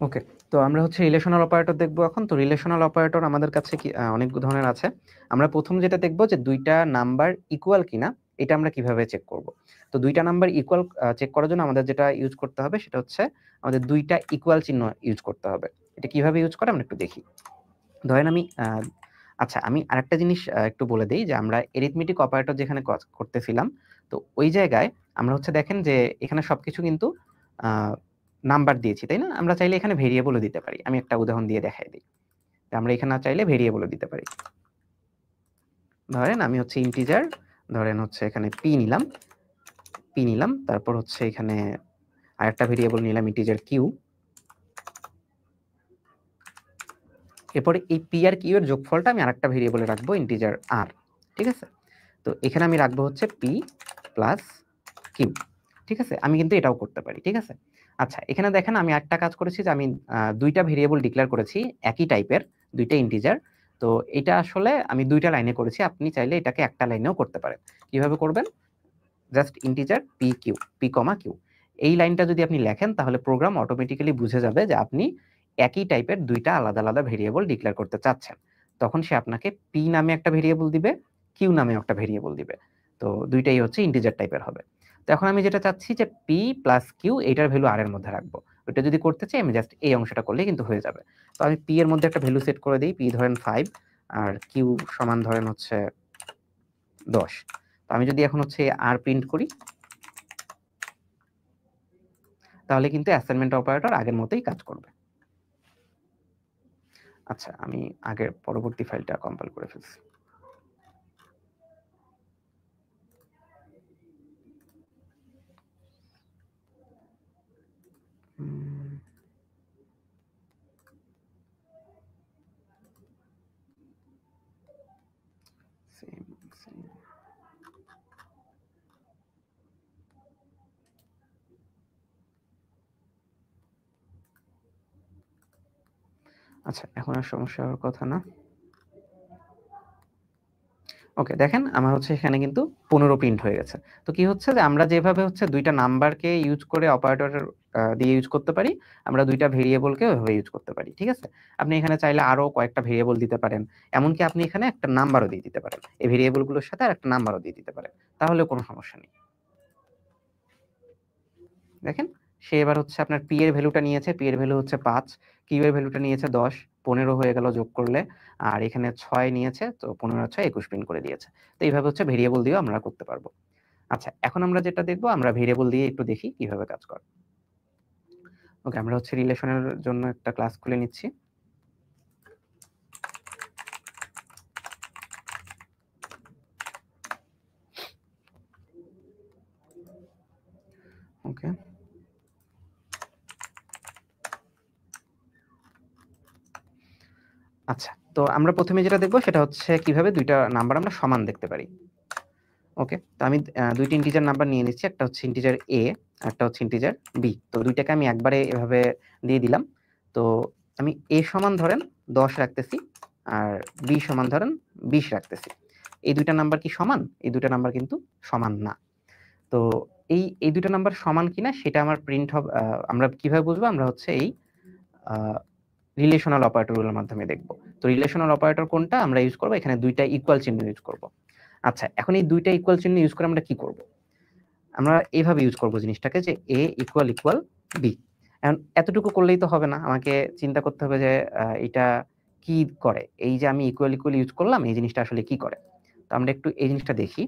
Speaker 1: ওকে, তো আমরা হচ্ছে রিলেশনাল অপারেটর দেখবো এখন। তো রিলেশনাল অপারেটর আমাদের কাছে কি অনেক ধরনের আছে। আমরা প্রথম যেটা দেখবো যে দুইটা নাম্বার ইকুয়াল কিনা, এটা আমরা কিভাবে চেক করব। তো দুইটা নাম্বার ইকুয়াল চেক করার জন্য আমাদের যেটা ইউজ করতে হবে সেটা হচ্ছে আমাদের দুইটা ইকুয়াল চিহ্ন ইউজ করতে হবে। এটা কিভাবে ইউজ করে আমরা একটু দেখি। ধরেন আচ্ছা, আমি আরেকটা জিনিস একটু বলে দেই যে আমরা এরিথমেটিক অপারেটর যেখানে কাজ করতেছিলাম, তো ওই জায়গায় আমরা হচ্ছে দেখেন যে এখানে সবকিছু কিন্তু নাম্বার দিয়েছি, তাই না? আমরা চাইলে এখানে ভেরিয়েবলও দিতে পারি। আমি একটা উদাহরণ দিয়ে দেখাই দিই। আমরা এখানে চাইলে ভেরিয়েবলও দিতে পারি। ধরেন আমি হচ্ছে ইন্টিজার, ধরেন হচ্ছে এখানে পি নিলাম, তারপর হচ্ছে এখানে আরেকটা ভেরিয়েবল নিলাম ইন্টিজার কিউ। এরপরে এই পি আর কিউ এর যোগফলটা আমি আরেকটা ভেরিয়েবলে রাখবো ইন্টিজার আর। ঠিক আছে? তো এখানে আমি রাখবো হচ্ছে পি প্লাস কিউ। ঠিক আছে? আমি কিন্তু এটাও করতে পারি। ঠিক আছে? আচ্ছা, এখানে দেখেন আমি একটা কাজ করেছি যে আমি দুইটা ভেরিয়েবল ডিক্লেয়ার করেছি একই টাইপের, দুইটা ইন্টিজার। তো এটা আসলে আমি দুইটা লাইনে করেছি। আপনি চাইলে এটাকে একটা লাইনেও করতে পারেন। কিভাবে করবেন? Just integer p q, p comma q. এই লাইনটা যদি আপনি লেখেন তাহলে প্রোগ্রাম অটোমেটিক্যালি বুঝে যাবে যে আপনি একই টাইপের দুইটা আলাদা আলাদা ভেরিয়েবল ডিক্লেয়ার করতে চাচ্ছেন। তখন সে আপনাকে পি নামে একটা ভেরিয়েবল দিবে, কিউ নামে একটা ভেরিয়েবল দিবে। তো দুইটাই হচ্ছে ইন্টিজার টাইপের হবে। তো এখন আমি যেটা চাচ্ছি যে পি প্লাস কিউ এটার ভ্যালু আর এর মধ্যে রাখবো। ওইটা যদি করতে চাই আমি জাস্ট এই অংশটা করলেই কিন্তু হয়ে যাবে। তো আমি পি এর মধ্যে একটা ভ্যালু সেট করে দিই, পি ধরেন 5 আর কিউ সমান ধরেন হচ্ছে 10। তো আমি যদি এখন হচ্ছে আর প্রিন্ট করি তাহলে কিন্তু অ্যাসাইনমেন্ট অপারেটর আগের মতোই কাজ করবে। আচ্ছা, আমি আগের পরবর্তী ফাইলটা কম্পাইল করে ফেলছি। আচ্ছা, এখন আর সমস্যা হওয়ার কথা না। ওকে, দেখেন আমার হচ্ছে এখানে কিন্তু 15 প্রিন্ট হয়ে গেছে। তো কি হচ্ছে যে আমরা যেভাবে হচ্ছে দুইটা নাম্বারকে ইউজ করে অপারেটরের দিয়ে ইউজ করতে পারি, আমরা দুইটা ভেরিয়েবলকে ওইভাবে ইউজ করতে পারি। ঠিক আছে? আপনি এখানে চাইলে আরো কয়েকটা ভেরিয়েবল দিতে পারেন। এমনকি আপনি এখানে একটা নাম্বারও দিয়ে দিতে পারেন। এই ভেরিয়েবলগুলোর সাথে আরেকটা নাম্বারও দিয়ে দিতে পারেন। তাহলেও কোনো সমস্যা নেই। দেখেন, সে এবার হচ্ছে আপনার পি এর ভ্যালুটা নিয়েছে, পি এর ভ্যালু হচ্ছে 5, কিউ এর ভ্যালুটা নিয়েছে 10, 15 হয়ে গেল যোগ করলে। আর এখানে 6 নিয়েছে, তো 15 আর 6 21 প্রিন্ট করে দিয়েছে। তো এইভাবে হচ্ছে ভেরিয়েবল দিয়েও আমরা করতে পারবো। আচ্ছা, এখন আমরা যেটা দেখবো আমরা ভেরিয়েবল দিয়ে একটু দেখি কিভাবে কাজ করে। ওকে, আমরা হচ্ছে রিলেশনের জন্য একটা ক্লাস খুলে নিচ্ছি। আচ্ছা, তো আমরা প্রথমে যেটা দেখব সেটা হচ্ছে কিভাবে দুইটা নাম্বার আমরা সমান দেখতে পারি। ওকে, তো আমি দুইটা ইন্টিজার নাম্বার নিয়ে নিচ্ছি, একটা হচ্ছে ইন্টিজার a, একটা হচ্ছে ইন্টিজার b। তো দুইটাকে আমি একবারে এভাবে দিয়ে দিলাম। তো আমি a সমান ধরেন 10 রাখতেছি, আর b সমান ধরেন 20 রাখতেছি। এই দুইটা নাম্বার কি সমান? এই দুইটা নাম্বার কিন্তু সমান না। তো এই দুইটা নাম্বার সমান কিনা সেটা আমার প্রিন্ট হবে, আমরা কিভাবে বুঝবো? আমরা হচ্ছে এই রিলেশনাল অপারেটরগুলোর মাধ্যমে দেখব। তো রিলেশনাল অপারেটর কোনটা আমরা ইউজ করব? এখানে দুইটা ইকুয়াল চিহ্ন ইউজ করব। আচ্ছা, এখন এই দুইটা ইকুয়াল চিহ্ন ইউজ করে আমরা কি করব? আমরা এইভাবে ইউজ করব জিনিসটাকে, যে a ইকুয়াল ইকুয়াল b। এখন এতটুকু করলেই তো হবে না, আমাকে চিন্তা করতে হবে যে এটা কি করে। এই যে আমি ইকুয়াল ইকুয়াল ইউজ করলাম, এই জিনিসটা আসলে কি করে। তো আমরা একটু এই জিনিসটা দেখি।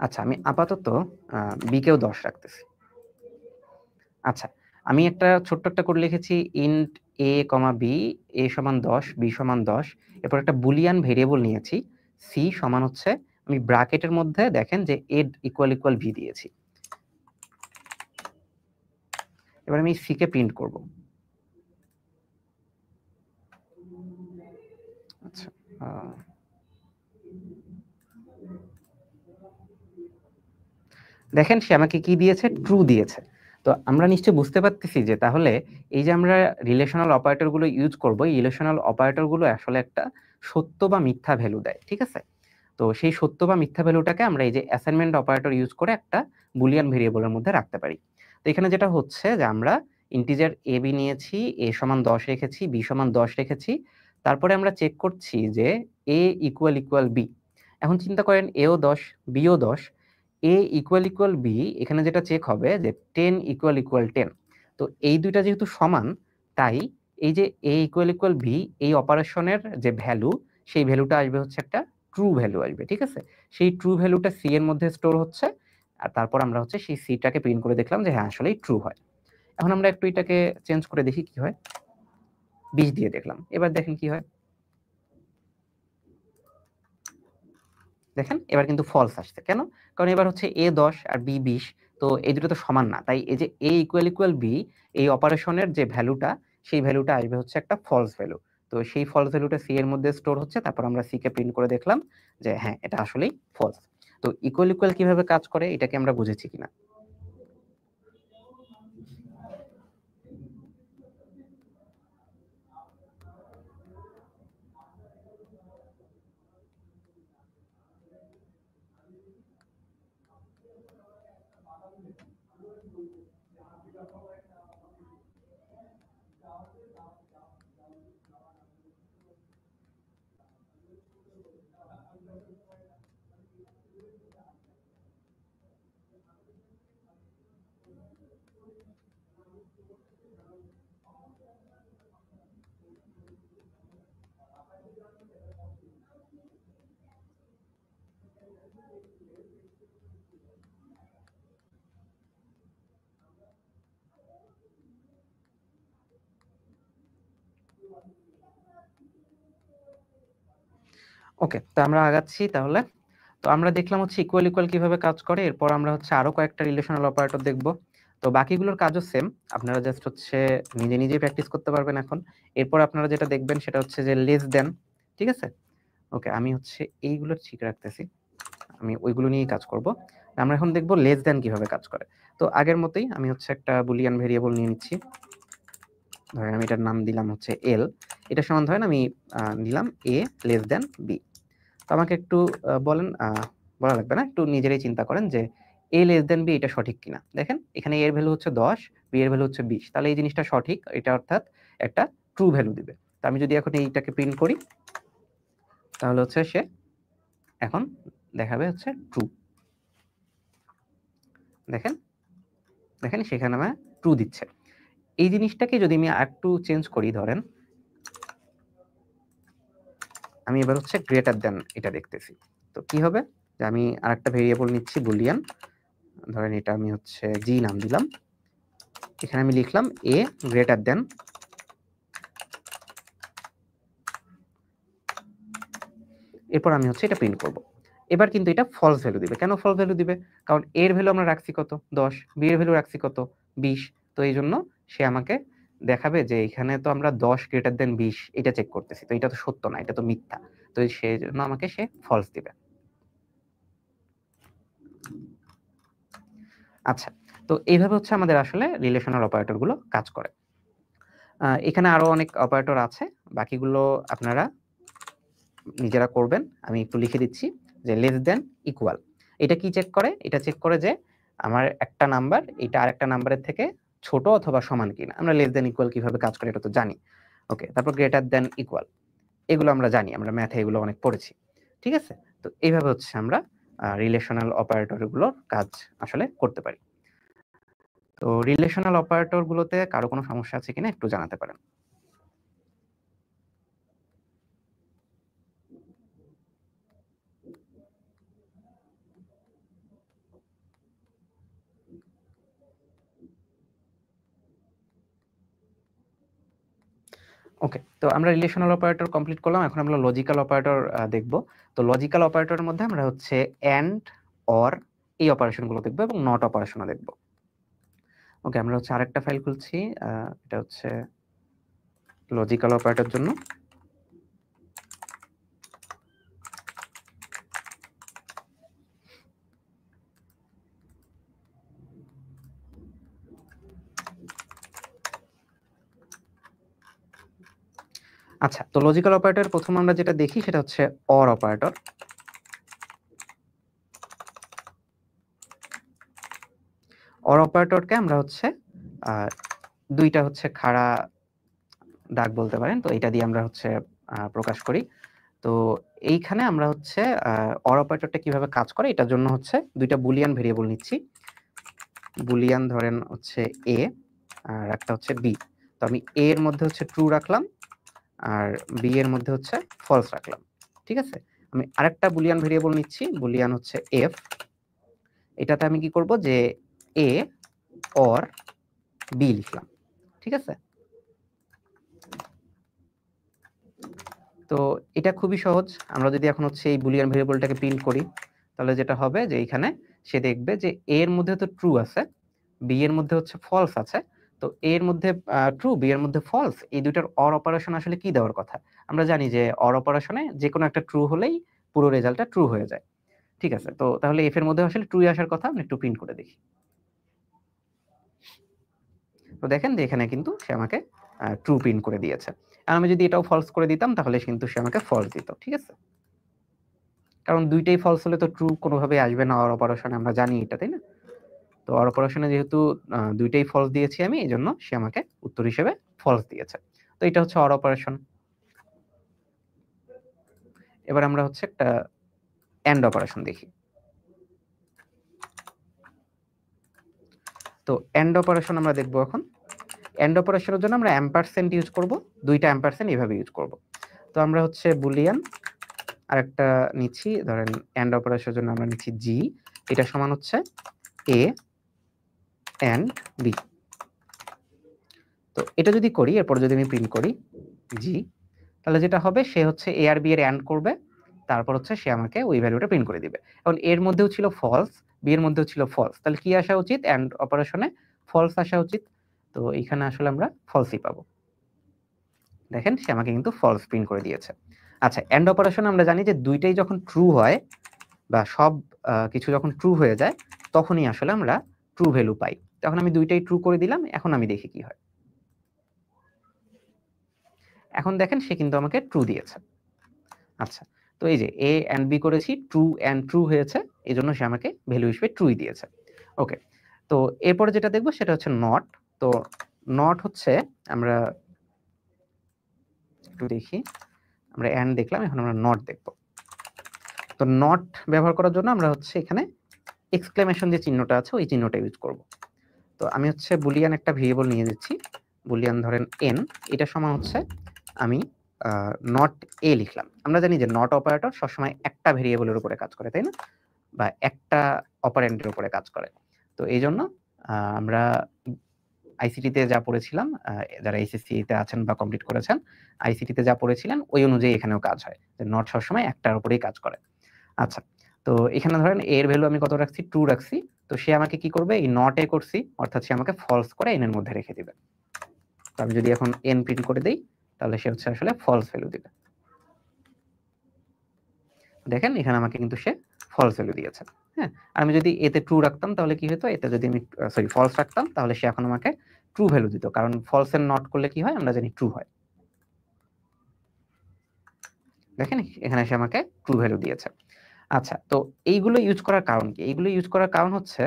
Speaker 1: আচ্ছা, আমি আপাতত b কেও 10 রাখতেছি। আচ্ছা, আমি একটা ছোট্ট একটা কোড লিখেছি, ইন্ট a, b, a সমান 10, b সমান 10। এরপর একটা বুলিয়ান ভেরিয়েবল নিয়েছি, c সমান হচ্ছে, আমি ব্র্যাকেটের মধ্যে দেখেন যে a ইকুয়াল ইকুয়াল b দিয়েছি। এবার আমি c কে প্রিন্ট করব। আচ্ছা, দেখেন সে আমাকে কি দিয়েছে? ট্রু দিয়েছে। তো আমরা নিশ্চয়ই বুঝতে পারতেছি যে তাহলে এই যে আমরা রিলেশনাল অপারেটর গুলো ইউজ করব, এই রিলেশনাল অপারেটর গুলো আসলে একটা সত্য বা মিথ্যা ভ্যালু দেয়, ঠিক আছে? তো সেই সত্য বা মিথ্যা ভ্যালুটাকে আমরা এই যে অ্যাসাইনমেন্ট অপারেটর ইউজ করে একটা বুলিয়ান ভেরিয়েবলের মধ্যে রাখতে পারি। তো এখানে যেটা হচ্ছে যে আমরা ইন্টিজার a b নিয়েছি, a সমান 10 রেখেছি, b সমান 10 রেখেছি। তারপরে আমরা চেক করছি যে a ইকুয়াল ইকুয়াল b। এখন চিন্তা করেন a ও 10, b ও 10, a ইকুয়াল ইকুয়াল b, এখানে যেটা চেক হবে যে 10 ইকুয়াল ইকুয়াল 10। তো এই দুইটা যেহেতু সমান, তাই এই যে a ইকুয়াল ইকুয়াল b, এই অপারেশনের যে ভ্যালু, সেই ভ্যালুটা আসবে হচ্ছে একটা ট্রু ভ্যালু আসবে, ঠিক আছে? সেই ট্রু ভ্যালুটা c এর মধ্যে স্টোর হচ্ছে, আর তারপর আমরা হচ্ছে সেই c-টাকে প্রিন্ট করে দেখলাম যে হ্যাঁ আসলেই ট্রু হয়। এখন আমরা একটু এটাকে চেঞ্জ করে দেখি কি হয়। 20 দিয়ে দেখলাম, এবার দেখেন কি হয়। দেখেন এবার কিন্তু ফলস আসছে। কেন? কারণ এবার হচ্ছে a 10 আর b 20, তো এই দুটো তো সমান না। তাই এই যে a ইকুয়াল ইকুয়াল b, এই অপারেশনের যে ভ্যালুটা, সেই ভ্যালুটা আসবে হচ্ছে একটা ফলস ভ্যালু। তো সেই ফলস ভ্যালুটা c এর মধ্যে স্টোর হচ্ছে, তারপর আমরা c কে প্রিন্ট করে দেখলাম যে হ্যাঁ এটা আসলেই ফলস। তো ইকুয়াল ইকুয়াল কিভাবে কাজ করে এটাকে আমরা বুঝেছি কিনা? ওকে, তো আমরা আগাচ্ছি তাহলে। তো আমরা দেখলাম হচ্ছে ইকুয়াল ইকুয়াল কিভাবে কাজ করে। এরপর আমরা হচ্ছে আরো কয়েকটা রিলেশনাল অপারেটর দেখব। তো বাকিগুলোর কাজও সেম, আপনারা জাস্ট হচ্ছে নিজে নিজেই প্র্যাকটিস করতে পারবেন এখন। এরপর আপনারা যেটা দেখবেন সেটা হচ্ছে যে লেস দেন, ঠিক আছে? ওকে, আমি হচ্ছে এইগুলো ঠিক রাখতেছি, আমি ওইগুলো নিয়েই কাজ করব। আমরা এখন দেখব লেস দেন কিভাবে কাজ করে। তো আগের মতোই আমি হচ্ছে একটা বুলিয়ান ভেরিয়েবল নিয়ে নিচ্ছি। ধরেন আমি এটার নাম দিলাম হচ্ছে এল। এটা সমান ধরেন আমি নিলাম a লেস দেন b। তো আমাকে একটু বলেন, বলা লাগবে না, একটু নিজেরাই চিন্তা করেন যে a লেস দেন b এটা সঠিক কিনা। দেখেন এখানে a এর ভ্যালু হচ্ছে 10, b এর ভ্যালু হচ্ছে 20, তাহলে এই জিনিসটা সঠিক, এটা অর্থাৎ একটা ট্রু ভ্যালু দিবে। তো আমি যদি এখন এইটাকে প্রিন্ট করি, তাহলে হচ্ছে সে এখন দেখাবে হচ্ছে ট্রু। দেখেন, দেখেন সেখানে আমার ট্রু দিচ্ছে। এই জিনিসটাকে যদি আমি আরেকটু চেঞ্জ করি, ধরেন আমি এবার হচ্ছে গ্রেটার দেন এটা দেখতেছি, তো কি হবে? যে আমি আরেকটা ভেরিয়েবল নিচ্ছি বুলিয়ান, ধরেন এটা আমি হচ্ছে জি নাম দিলাম। এখানে আমি লিখলাম a গ্রেটার দেন, এরপর আমি হচ্ছে এটা প্রিন্ট করব। এবার কিন্তু এটা ফলস ভ্যালু দিবে। কেন ফলস ভ্যালু দিবে? কারণ a এর ভ্যালু আমরা রাখছি কত? 10, b এর ভ্যালু রাখছি কত? 20। তো এইজন্য সে আমাকে দেখাবে যে এখানে তো আমরা 10 গ্রেটার দ্যান 20 এটা চেক করতেছি। তো এটা তো সত্য না, এটা তো মিথ্যা। তো সেজন্য আমাকে সে ফলস দিবে। আচ্ছা, তো এইভাবে হচ্ছে আমাদের আসলে রিলেশনাল অপারেটর গুলো কাজ করে। এখানে আরো অনেক অপারেটর আছে, বাকিগুলো আপনারা নিজেরা করবেন। আমি একটু লিখে দিচ্ছি যে লেস দ্যান, ইকুয়াল। এটা কি চেক করে? এটা চেক করে যে আমার একটা নাম্বার এটা আরেকটা নাম্বারের থেকে ছোট অথবা সমান কিনা। আমরা লেস দ্যান, ইকুয়াল কিভাবে কাজ করে এটা তো জানি। ওকে, তারপর গ্রেটার দ্যান, ইকুয়াল, এগুলো আমরা জানি, আমরা ম্যাথে এগুলো অনেক পড়েছি। ঠিক আছে? তো এইভাবে হচ্ছে আমরা রিলেশনাল অপারেটর গুলোর কাজ আসলে করতে পারি। তো রিলেশনাল অপারেটর গুলোতে কারো কোনো সমস্যা আছে কিনা একটু জানাতে পারেন। ওকে, তো আমরা রিলেশনাল অপারেটর কমপ্লিট করলাম। এখন আমরা লজিক্যাল অপারেটর দেখব। তো লজিক্যাল অপারেটরের মধ্যে আমরা হচ্ছে এন্ড, অর এই অপারেশনগুলো দেখব এবং নট অপারেশনও দেখব। ওকে, আমরা হচ্ছে আরেকটা ফাইল খুলছি। এটা হচ্ছে লজিক্যাল অপারেটর জন্য। আচ্ছা, তো লজিক্যাল অপারেটর প্রথম আমরা যেটা দেখি সেটা হচ্ছে অর অপারেটর। অর অপারেটরকে আমরা হচ্ছে দুইটা হচ্ছে খাড়া দাগ বলতে পারেন, তো এটা দিয়ে আমরা হচ্ছে প্রকাশ করি। তো এইখানে আমরা হচ্ছে অর অপারেটরটা কিভাবে কাজ করে এটার জন্য হচ্ছে দুইটা বুলিয়ান ভেরিয়েবল নিচ্ছি। বুলিয়ান ধরেন হচ্ছে a আর একটা হচ্ছে b। তো আমি a এর মধ্যে হচ্ছে ট্রু রাখলাম আর b এর মধ্যে হচ্ছে ফলস রাখলাম। ঠিক আছে? আমি আরেকটা বুলিয়ান ভেরিয়েবল নিচ্ছি, বুলিয়ান হচ্ছে f। এটাতে আমি কি করব যে a অর b লিখলাম। ঠিক আছে? তো এটা খুবই সহজ। আমরা যদি এখন হচ্ছে এই বুলিয়ান ভেরিয়েবলটাকে প্রিন্ট করি, তাহলে যেটা হবে যে এইখানে সে দেখবে যে a এর মধ্যে তো ট্রু আছে, b এর মধ্যে হচ্ছে ফলস আছে। তো a এর মধ্যে ট্রু, b এর মধ্যে ফলস, এই দুইটার অর অপারেশন আসলে কি দেওয়ার কথা? আমরা জানি যে অর অপারেশনে যেকোনো একটা ট্রু হলেই পুরো রেজাল্টটা ট্রু হয়ে যায়। ঠিক আছে? তো তাহলে f এর মধ্যে আসলে ট্রুই আসার কথা। আমরা একটু প্রিন্ট করে দেখি। তো দেখেন যে এখানে কিন্তু সে আমাকে ট্রু প্রিন্ট করে দিয়েছে। আর আমি যদি এটাও ফলস করে দিতাম তাহলে কিন্তু সে আমাকে ফলস দিত। ঠিক আছে? কারণ দুইটাই ফলস হলে তো ট্রু কোনোভাবেই আসবে না অর অপারেশনে, আমরা জানি এটা, তাই না? তো অর অপারেশনে যেহেতু দুইটাই ফলস দিয়েছি আমি, এইজন্য সে আমাকে উত্তর হিসেবে ফলস দিয়েছে। তো এটা হচ্ছে অর অপারেশন। এবার আমরা হচ্ছে একটা এন্ড অপারেশন দেখি। তো এন্ড অপারেশন আমরা দেখব এখন। এন্ড অপারেশনের জন্য আমরা অ্যাম্পারস্যান্ড ইউজ করব, দুইটা অ্যাম্পারস্যান্ড এভাবে ইউজ করব। তো আমরা হচ্ছে বুলিয়ান আরেকটা নিচ্ছি, ধরেন এন্ড অপারেশনের জন্য আমরা নিচ্ছি জি, এটা সমান হচ্ছে এ এন্ড বি। তো এটা যদি করি, এরপর যদি আমি প্রিন্ট করি জি, তাহলে যেটা হবে সে হচ্ছে এ আর বি এর এন্ড করবে, তারপর হচ্ছে সে আমাকে ওই ভ্যালুটা প্রিন্ট করে দিবে। এখন এর মধ্যেও ছিল ফলস, বি এর মধ্যেও ছিল ফলস, তাহলে কি আসা উচিত? এন্ড অপারেশনে ফলস আসা উচিত। তো এইখানে আসলে আমরা ফলসই পাবো। দেখেন সে আমাকে কিন্তু ফলস প্রিন্ট করে দিয়েছে। আচ্ছা, এন্ড অপারেশনে আমরা জানি যে দুইটাই যখন ট্রু হয় বা সব কিছু যখন ট্রু হয়ে যায় তখনই আসলে আমরা ট্রু ভ্যালু পাই। তখন আমি দুইটাই ট্রু করে দিলাম, এখন আমি দেখি কি হয়। এখন দেখেন সে কিন্তু আমাকে ট্রু দিয়েছে। আচ্ছা, তো এই যে এ এন্ড বি করেছি, ট্রু এন্ড ট্রু হয়েছে, এজন্য সে আমাকে ভ্যালু হিসেবে ট্রুই দিয়েছে। ওকে, তো এরপরে যেটা দেখবো সেটা হচ্ছে নট। তো নট হচ্ছে আমরা একটু দেখি, আমরা এন্ড দেখলাম, এখন আমরা নট দেখব। তো নট ব্যবহার করার জন্য আমরা হচ্ছে এখানে এক্সক্লেমেশন যে চিহ্নটা আছে ওই চিহ্নটা ইউজ করব। তো আমি হচ্ছে বুলিয়ান একটা ভেরিয়েবল নিয়ে যাচ্ছি, বুলিয়ান ধরেন n, এটা সমান হচ্ছে আমি নট এ লিখলাম। আমরা জানি যে নট অপারেটর সবসময় একটা ভেরিয়েবলের উপরে কাজ করে, তাই না? বা একটা অপারেন্ডের উপরে কাজ করে। তো এই জন্য আমরা আইসিটিতে যা পড়েছিলাম, যারা এইচএসসি-তে আছেন বা কমপ্লিট করেছেন, আইসিটিতে যা পড়েছিলেন ওই অনুযায়ী এখানেও কাজ হয়। যে নট সবসময় একটার উপরেই কাজ করে। আচ্ছা, তো এখানে ধরেন এর ভ্যালু আমি কত রাখছি, ট্রু রাখছি। তো সে আমাকে কি করবে, এই নট এ করছি অর্থাৎ সে আমাকে ফলস করে এন এর মধ্যে রেখে দিবে। তো আমি যদি এখন এন প্রিন্ট করে দেই তাহলে সে হচ্ছে আসলে ফলস ভ্যালু দিবে। দেখেন এখানে আমাকে কিন্তু সে ফলস ভ্যালু দিয়েছে। হ্যাঁ, আর আমি যদি এতে ট্রু রাখতাম তাহলে কি হতো, এতে যদি আমি ফলস রাখতাম তাহলে সে এখন আমাকে ট্রু ভ্যালু দিত, কারণ ফলস এর নট করলে কি হয় আমরা জানি ট্রু হয়। দেখেন এখানে সে আমাকে ট্রু ভ্যালু দিয়েছে। আচ্ছা, তো এইগুলো ইউজ করার কারণ কি? এইগুলো ইউজ করার কারণ হচ্ছে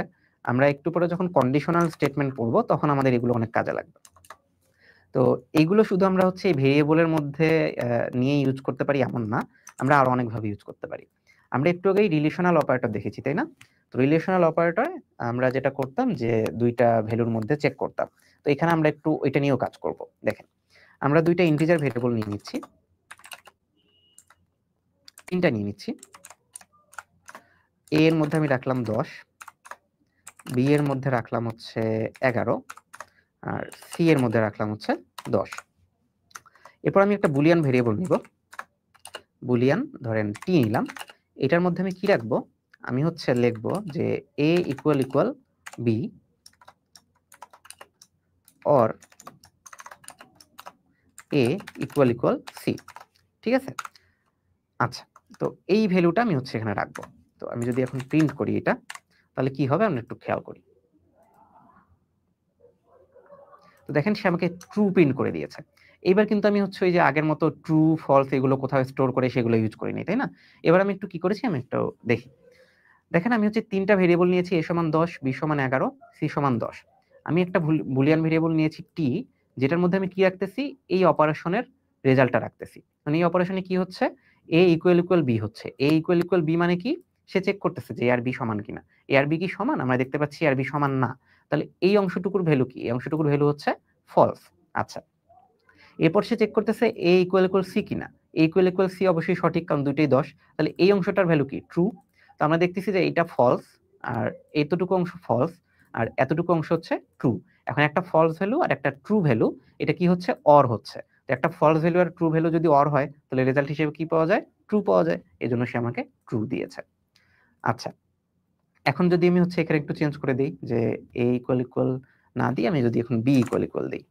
Speaker 1: আমরা একটু পরে যখন কন্ডিশনাল স্টেটমেন্ট পড়ব তখন আমাদের এগুলো অনেক কাজে লাগবে। তো এইগুলো শুধু আমরা হচ্ছে এই ভেরিয়েবলের মধ্যে নিয়ে ইউজ করতে পারি এমন না, আমরা আরো অনেকভাবে ইউজ করতে পারি। আমরা একটু আগেই রিলেশনাল অপারেটর দেখেছি, তাই না? তো রিলেশনাল অপারেটরে আমরা যেটা করতাম যে দুইটা ভ্যালুর মধ্যে চেক করতাম। তো এখানে আমরা একটু ওইটা নিয়েও কাজ করব। দেখেন আমরা দুইটা ইন্টিজার ভেরিয়েবল নিয়ে নিচ্ছি, তিনটা নিয়ে নিচ্ছি। এ এর মধ্যে আমি রাখলাম 10, বি এর মধ্যে রাখলাম হচ্ছে 11, আর সি এর মধ্যে রাখলাম হচ্ছে 10। এরপর আমি একটা বুলিয়ান ভেরিয়েবল নিব, বুলিয়ান ধরেন টি নিলাম। এটার মধ্যে আমি কি রাখবো, আমি হচ্ছে লিখবো যে a equal equal b or a equal equal c. ঠিক আছে? আচ্ছা, তো এই ভ্যালুটা আমি হচ্ছে এখানে রাখবো। তো আমি যদি এখন প্রিন্ট করি এটা, তাহলে কি হবে আমরা একটু খেয়াল করি। তো দেখেন সে আমাকে ট্রু প্রিন্ট করে দিয়েছে। এবার কিন্তু আমি হচ্ছে ওই যে আগের মতো ট্রু ফলস এগুলো কোথাও স্টোর করে সেগুলো ইউজ করিনি, তাই না? এবার আমি একটু কি করেছি আমি একটু দেখি। দেখেন আমি হচ্ছে তিনটা ভেরিয়েবল নিয়েছি, a সমান 10, b সমান 11, c সমান 10। আমি একটা বুলিয়ান ভেরিয়েবল নিয়েছি t, যেটার মধ্যে আমি কি রাখতেছি, এই অপারেশনের রেজাল্টটা রাখতেছি। মানে এই অপারেশনে কি হচ্ছে, a ইকুয়াল ইকুয়াল b হচ্ছে। a ইকুয়াল ইকুয়াল b মানে কি, সে চেক করতেছে যে a আর b সমান কিনা। a আর b কি সমান, আমরা দেখতে পাচ্ছি a আর b সমান না। তাহলে এই অংশটুকুর ভ্যালু কি, এই অংশটুকুর ভ্যালু হচ্ছে ফলস। আচ্ছা, এরপর সে চেক করতেছে a ইকুয়াল ইকুয়াল c কিনা। a ইকুয়াল ইকুয়াল c অবশ্যই সঠিক, কারণ দুইটাই 10। তাহলে এই অংশটার ভ্যালু কি, ট্রু। তো আমরা দেখতেছি যে এটা ফলস, আর এতটুকু অংশ ফলস, আর এতটুকু অংশ হচ্ছে ট্রু। এখন একটা ফলস ভ্যালু আর একটা ট্রু ভ্যালু, এটা কি হচ্ছে, অর হচ্ছে। তো একটা ফলস ভ্যালু আর ট্রু ভ্যালু যদি অর হয় তাহলে রেজাল্ট হিসেবে কি পাওয়া যায়, ট্রু পাওয়া যায়। এজন্য সে আমাকে ট্রু দিয়েছে। আচ্ছা, এখন যদি আমি হচ্ছে এখানে একটু চেঞ্জ করে দিই যে a ইকুয়াল ইকুয়াল না দিয়ে আমি যদি এখন b ইকুয়াল ইকুয়াল দিই,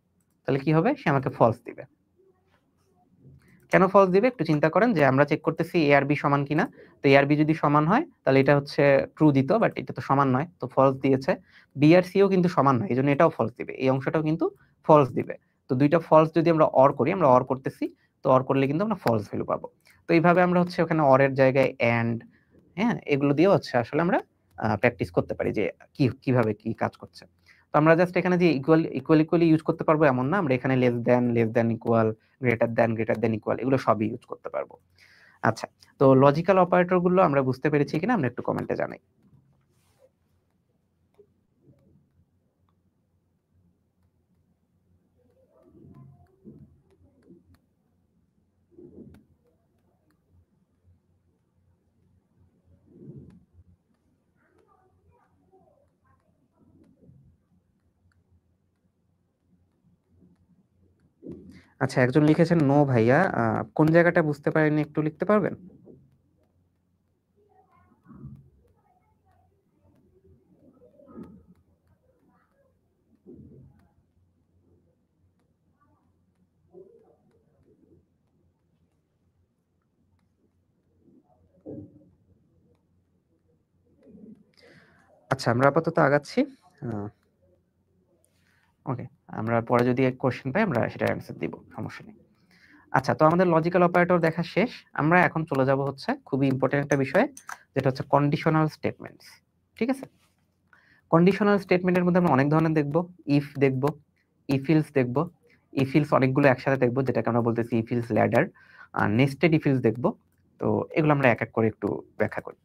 Speaker 1: তাহলে কি হবে, সে আমাকে ফলস দিবে। কেন ফলস দিবে একটু চিন্তা করেন, যে আমরা চেক করতেছি এ আর বি সমান কিনা। তো এ আর বি যদি সমান হয় তাহলে এটা হচ্ছে ট্রু দিত, বাট এটা তো সমান নয়, তো ফলস দিয়েছে। বি আর সিও কিন্তু সমান নয়, এই জন্য এটাও ফলস দিবে, এই অংশটাও কিন্তু ফলস দিবে। তো দুইটা ফলস যদি আমরা অর করি, আমরা অর করতেছি, তো অর করলে কিন্তু আমরা ফলস ভ্যালু পাবো। তো এইভাবে আমরা হচ্ছে ওখানে অরের জায়গায় এন্ড, হ্যাঁ, এগুলো দিয়ে হচ্ছে আসলে আমরা প্র্যাকটিস করতে পারি যে কিভাবে কি কাজ করছে। তো আমরা জাস্ট এখানে যে ইকুয়াল ইকুয়াল ইকুয়ালি ইউজ করতে পারবো এমন না, আমরা এখানে less than equal, greater than equal, এগুলো সবই ইউজ করতে পারবো। আচ্ছা, তো লজিক্যাল অপারেটর গুলো আমরা বুঝতে পেরেছি কিনা আমরা একটু কমেন্টে জানাই। আচ্ছা, একজন লিখেছেন নো ভাইয়া, কোন জায়গাটা বুঝতে পারেননি একটু লিখতে পারবেন? আচ্ছা, আমরা আপাতত আগাচ্ছি। ওকে, আমরা পরে যদি কোশ্চেন পাই আমরা সেটার অ্যান্সার দিব, সমস্যা নেই। আচ্ছা, তো আমাদের লজিক্যাল অপারেটর দেখা শেষ। আমরা এখন চলে যাব হচ্ছে খুবই ইম্পর্টেন্ট একটা বিষয়, যেটা হচ্ছে কন্ডিশনাল স্টেটমেন্টস। ঠিক আছে? কন্ডিশনাল স্টেটমেন্টের মধ্যে আমরা অনেক ধরনের দেখব, ইফ দেখব, ইফিলস দেখব, ইফিলস অনেকগুলো একসাথে দেখব যেটাকে আমরা বলতেছি ইফিলস ল্যাডার, আর নেস্টেড ইফিলস দেখব। তো এগুলো আমরা এক এক করে একটু ব্যাখ্যা করি।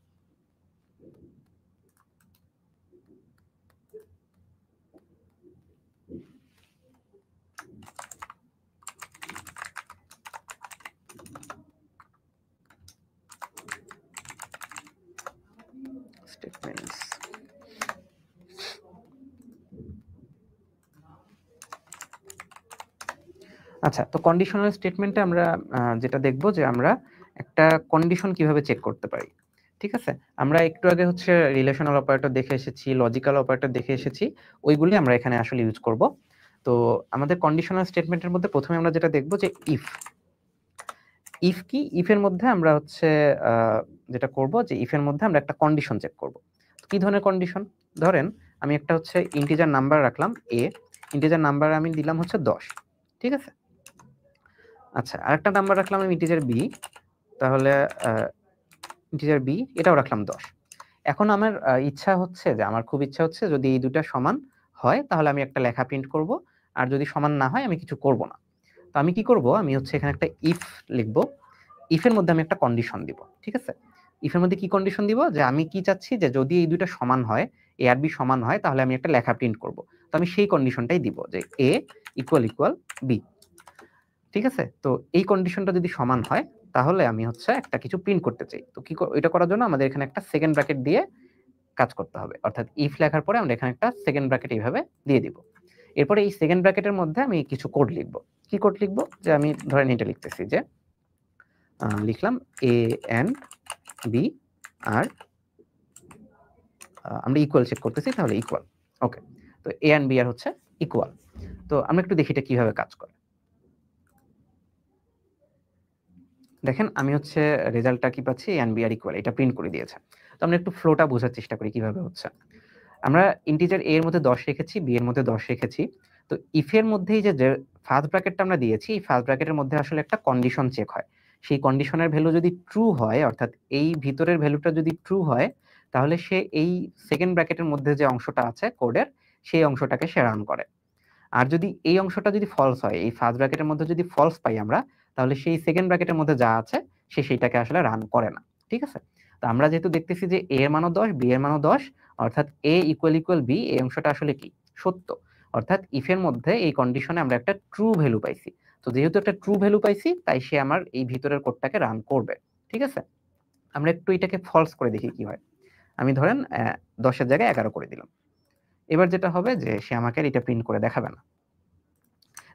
Speaker 1: স্টেটমেন্টস, আচ্ছা, তো কন্ডিশনাল স্টেটমেন্টে আমরা যেটা দেখব যে আমরা একটা কন্ডিশন কিভাবে চেক করতে পারি। ঠিক আছে? আমরা একটু আগে হচ্ছে রিলেশনাল অপারেটর দেখে এসেছি, লজিক্যাল অপারেটর দেখে এসেছি, ওইগুলি আমরা এখানে আসলে ইউজ করব। তো আমাদের কন্ডিশনাল স্টেটমেন্টের মধ্যে প্রথমে আমরা যেটা দেখব যে ইফ কি, ইফের মধ্যে আমরা হচ্ছে যেটা করব যে ইফের মধ্যে আমরা একটা কন্ডিশন চেক করব। কি ধরনের কন্ডিশন? ধরেন আমি একটা হচ্ছে ইন্টিজার নাম্বার রাখলাম a, ইন্টিজার নাম্বার আমি দিলাম হচ্ছে 10, ঠিক আছে? আচ্ছা, আরেকটা নাম্বার রাখলাম আমি ইন্টিজার b, তাহলে ইন্টিজার b এটাও রাখলাম 10। এখন আমার ইচ্ছা হচ্ছে যে আমার খুব ইচ্ছা হচ্ছে যদি এই দুটা সমান হয় তাহলে আমি একটা লেখা প্রিন্ট করব, আর যদি সমান না হয় আমি কিছু করব না। তো আমি কি করব, আমি হচ্ছে এখানে একটা ইফ লিখব, ইফের মধ্যে আমি একটা কন্ডিশন দিব, ঠিক আছে? ইফের মধ্যে কি কন্ডিশন দিব, যে আমি কি চাচ্ছি যে যদি এই দুইটা সমান হয়, এ আর বি সমান হয়, তাহলে আমি একটা লেখা প্রিন্ট করব। তো আমি সেই কন্ডিশনটাই দিব যে এ ইকুয়াল ইকুয়াল বি, ঠিক আছে? তো এই কন্ডিশনটা যদি সমান হয় তাহলে আমি হচ্ছে একটা কিছু প্রিন্ট করতে চাই। তো কি এটা করার জন্য আমাদের এখানে একটা সেকেন্ড ব্র্যাকেট দিয়ে কাজ করতে হবে, অর্থাৎ ইফ লেখার পরে আমরা এখানে একটা সেকেন্ড ব্র্যাকেট এইভাবে দিয়ে দিব। এরপরে এই সেকেন্ড ব্র্যাকেটের মধ্যে আমি কিছু কোড লিখব। কি কোড লিখব, যে আমি ধরেন এটা লিখতেছি যে লিখলাম এ এন্ড বি, আর আমরা ইকুয়াল চেক করতেছি, তাহলে ইকুয়াল। ওকে, তো এ এন্ড বি আর হচ্ছে ইকুয়াল। তো আমরা একটু দেখি এটা কিভাবে কাজ করে। দেখেন আমি হচ্ছে রেজাল্টটা কি পাচ্ছি, এ এন্ড বি আর ইকুয়াল, এটা প্রিন্ট করে দিয়েছে। তো আমরা একটু ফ্লোটা বোঝার চেষ্টা করি কিভাবে হচ্ছে। আমরা ইন্টিজার a এর মধ্যে 10 রেখেছি, b এর মধ্যে 10 রেখেছি। তো ইফ এর মধ্যেই যে ফার্স্ট ব্র্যাকেটটা আমরা দিয়েছি, এই ফার্স্ট ব্র্যাকেটের মধ্যে আসলে একটা কন্ডিশন চেক হয়। সেই কন্ডিশনের ভ্যালু যদি ট্রু হয়, অর্থাৎ এই ভিতরের ভ্যালুটা যদি ট্রু হয়, তাহলে সে এই সেকেন্ড ব্র্যাকেটের মধ্যে যে অংশটা আছে কোডের, সেই অংশটাকে সে রান করে। আর যদি এই অংশটা যদি ফলস হয়, এই ফার্স্ট ব্র্যাকেটের মধ্যে যদি ফলস পাই আমরা, তাহলে সেই সেকেন্ড ব্র্যাকেটের মধ্যে যা আছে সে সেইটাকে আসলে রান করে না, ঠিক আছে? তো আমরা যেহেতু দেখতেছি যে a এর মানও 10, b এর মানও 10, অর্থাৎ a ইকুয়াল ইকুয়াল b, এই অংশটা আসলে কি সত্য, অর্থাৎ ইফ এর মধ্যে এই কন্ডিশনে আমরা একটা ট্রু ভ্যালু পাইছি। তো যেহেতু একটা ট্রু ভ্যালু পাইছি, তাই সে আমার এই ভিতরের কোডটাকে রান করবে, ঠিক আছে? আমরা একটু এটাকে ফলস করে দেখি কি হয়। আমি ধরেন 10 এর জায়গায় 11 করে দিলাম। এবার যেটা হবে যে সে আমাকে এটা প্রিন্ট করে দেখাবে না।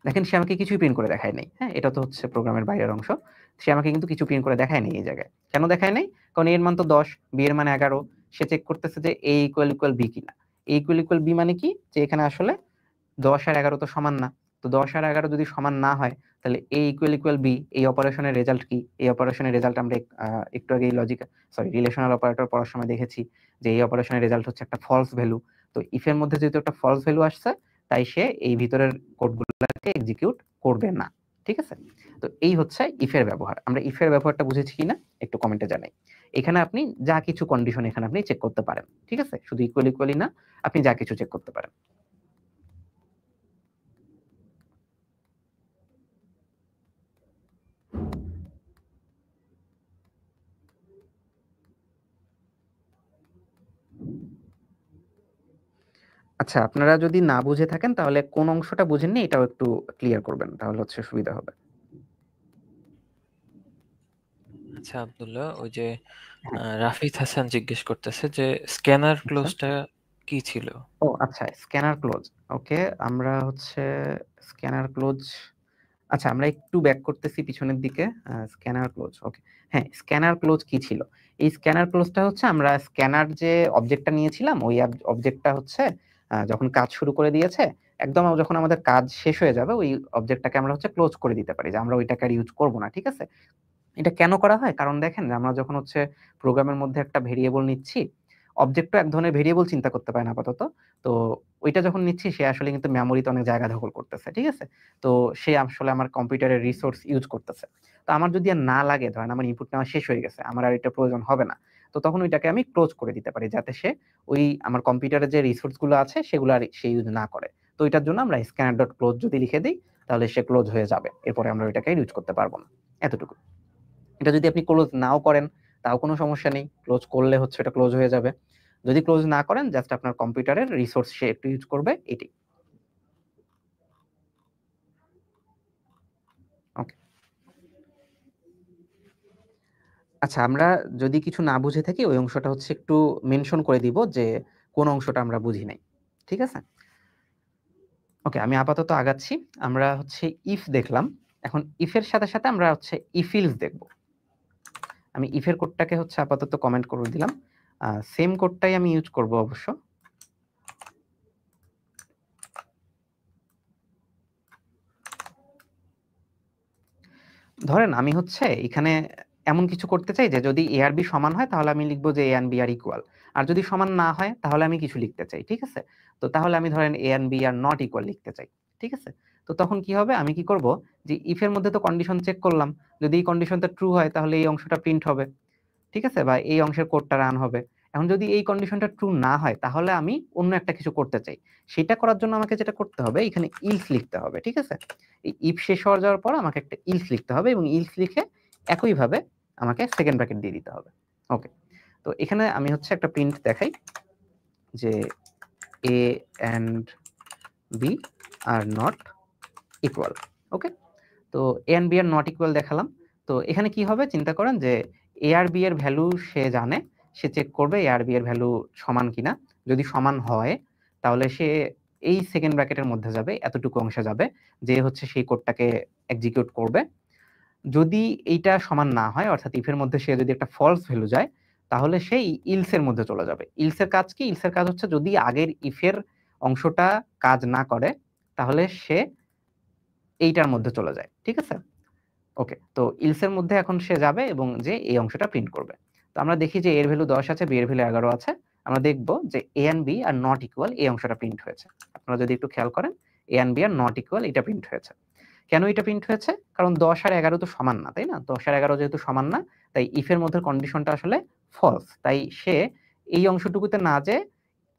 Speaker 1: দেখেন সে আমাকে কিছুই প্রিন্ট করে দেখায় নাই। হ্যাঁ, এটা তো হচ্ছে প্রোগ্রামের বাইরের অংশ। সে আমাকে কিন্তু কিছু প্রিন্ট করে দেখায় নাই এই জায়গায়। কেন দেখায় নাই? কারণ a এর মান তো 10, b এর মান 11। সে চেক করতেছে যে a ইকুয়াল ইকুয়াল b কিনা। a ইকুয়াল ইকুয়াল b মানে কি? যে এখানে আসলে 10 আর 11 তো সমান না। তো 10 আর 11 যদি সমান না হয়, তাহলে a ইকুয়াল ইকুয়াল b, এই অপারেশনের রেজাল্ট কি? এই অপারেশনের রেজাল্ট আমরা একটু আগে রিলেশনাল অপারেটর পড়ার সময় দেখেছি যে এই অপারেশনের রেজাল্ট হচ্ছে একটা ফলস ভ্যালু। তো ইফ এর মধ্যে যেহেতু একটা ফলস ভ্যালু আসছে, তাই সে এই ভিতরের কোডগুলোকে এক্সিকিউট করবে না, ঠিক আছে? তো এই হচ্ছে ইফের ব্যবহার। আমরা ইফের ব্যবহারটা বুঝেছি কিনা একটু কমেন্টে জানাই। এখানে আপনি যা কিছু কন্ডিশন এখানে আপনি চেক করতে পারেন, ঠিক আছে? শুধু ইকুয়াল ইকুয়ালি না, আপনি যা কিছু চেক করতে পারেন। আচ্ছা, আপনারা যদি না বুঝে থাকেন তাহলে কোন অংশটা বুঝেননি এটাও একটু ক্লিয়ার করবেন, তাহলে হচ্ছে সুবিধা হবে।
Speaker 2: আচ্ছা আব্দুল্লাহ, ওই যে রাফিদ হাসান জিজ্ঞেস করতেছে যে স্ক্যানার
Speaker 1: আচ্ছা।
Speaker 2: ক্লোজটা কি ছিল?
Speaker 1: ও আচ্ছা, স্ক্যানার ক্লোজ। ওকে, আমরা হচ্ছে স্ক্যানার ক্লোজ, আচ্ছা আমরা একটু ব্যাক করতেছি পিছনের দিকে। স্ক্যানার ক্লোজ, ওকে। হ্যাঁ, স্ক্যানার ক্লোজ কি ছিল? এই স্ক্যানার ক্লোজটা হচ্ছে আমরা স্ক্যানার যে অবজেক্টটা নিয়েছিলাম, ওই অবজেক্টটা হচ্ছে যখন কাজ শুরু করে দিয়েছে, একদম যখন আমাদের কাজ শেষ হয়ে যাবে, ওই অবজেক্টটাকে আমরা হচ্ছে ক্লোজ করে দিতে পারি, যে আমরা ওইটাকে আর ইউজ করব না, ঠিক আছে? এটা কেন করা হয়? কারণ দেখেন যে আমরা যখন হচ্ছে প্রোগ্রামের মধ্যে একটা ভেরিয়েবল নিচ্ছি, অবজেক্টও এক ধরনের ভেরিয়েবল চিন্তা করতে পারেন আপাতত। তো ওইটা যখন নিচ্ছি সে আসলে কিন্তু মেমোরিতে অনেক জায়গা দখল করতেছে, ঠিক আছে? তো সে আসলে আমার কম্পিউটারের রিসোর্স ইউজ করতেছে। তো আমার যদি আর না লাগে, ধরেন আমার ইনপুট নেওয়া শেষ হয়ে গেছে, আমার আর এটা প্রয়োজন হবে না। তো তখন ওইটাকে আমি ক্লোজ করে দিতে পারি, যাতে সে ওই আমার কম্পিউটারের যে রিসোর্স গুলো আছে সেগুলো আর সে ইউজ না করে। তো এটার জন্য আমরা scanner ডট ক্লোজ যদি লিখে দিই, তাহলে সে ক্লোজ হয়ে যাবে। এরপরে আমরা ওইটাকে ইউজ করতে পারবো না। এতটুকু। এটা যদি আপনি ক্লোজ নাও করেন তাও কোনো সমস্যা নেই, ক্লোজ করলে হচ্ছে এটা ক্লোজ হয়ে যাবে। যদি ক্লোজ না করেন, জাস্ট আপনার কম্পিউটারের রিসোর্স সে একটু ইউজ করবে, এটি। ওকে, আচ্ছা আমরা যদি কিছু না বুঝে থাকি ওই অংশটা হচ্ছে একটু মেনশন করে দিব যে কোন অংশটা আমরা বুঝি নাই, ঠিক আছে? ওকে, আমি আপাতত আগাচ্ছি। আমরা হচ্ছে ইফ দেখলাম, এখন ইফের সাথে সাথে আমরা হচ্ছে ইফ ইলস দেখব। আমি ইফের কোডটাকে হচ্ছে আপাতত কমেন্ট করে দিলাম, সেম কোডটাই আমি ইউজ করব অবশ্য। ধরেন আমি হচ্ছে এখানে এমন কিছু করতে চাই যে যদি এ আর বি সমান হয় তাহলে আমি লিখবো যে a and b R equal, আর যদি সমান না হয় তাহলে আমি কিছু লিখতে চাই, ঠিক আছে? তো তাহলে আমি ধরেন a and b are not equal লিখতে চাই, ঠিক আছে? তো তখন কি হবে, আমি কি করব যে ইফের মধ্যে তো কন্ডিশন চেক করলাম, যদি এই কন্ডিশনটা ট্রু হয় তাহলে এই অংশটা প্রিন্ট হবে, ঠিক আছে, বা এই অংশের কোডটা রান হবে। এখন যদি এই কন্ডিশনটা ট্রু না হয় তাহলে আমি অন্য একটা কিছু করতে চাই, সেটা করার জন্য আমাকে যেটা করতে হবে এখানে ইলস লিখতে হবে, ঠিক আছে? এই ইফ শেষ হয়ে যাওয়ার পর আমাকে একটা ইলস লিখতে হবে এবং ইলস লিখে একইভাবে আমাকে সেকেন্ড ব্র্যাকেট দিয়ে দিতে হবে। ওকে, তো এখানে আমি হচ্ছে একটা প্রিন্ট দেখাই যে a and b are not equal. Okay, তো a and b are not equal দেখালাম। তো এখানে কি হবে চিন্তা করেন যে এ আর বি এর ভ্যালু সে জানে, সে চেক করবে এ আর বি এর ভ্যালু সমান কিনা। যদি সমান হয় তাহলে সে এই সেকেন্ড ব্র্যাকেটের মধ্যে যাবে, এতটুকু অংশে যাবে, যে হচ্ছে সেই কোডটাকে এক্সিকিউট করবে। যদি এইটা সমান না হয় অর্থাৎ ইফের মধ্যে সে যদি একটা ফলস ভ্যালু যায় তাহলে সেই ইলসের মধ্যে চলে যাবে। ইলসের কাজ কি? ইলসের কাজ হচ্ছে যদি আগের ইফের অংশটা কাজ না করে তাহলে সে এইটার মধ্যে চলে যায়, ঠিক আছে? ওকে, তো ইলসের মধ্যে এখন সে যাবে এবং যে এই অংশটা প্রিন্ট করবে। তো আমরা দেখি যে এর ভ্যালু 10 আছে, বি এর ভ্যালু 11 আছে। আমরা দেখব যে a and b are not equal এই অংশটা প্রিন্ট হয়েছে। আপনারা যদি একটু খেয়াল করেন a and b are not equal এটা প্রিন্ট হয়েছে। কেন এটা প্রিন্ট হয়েছে? কারণ 10 আর 11 তো সমান না, তাই না? 10 আর 11 যেহেতু সমান না, তাই ইফের মধ্যে কন্ডিশনটা আসলে ফলস। তাই সে এই অংশটুকুতে না যে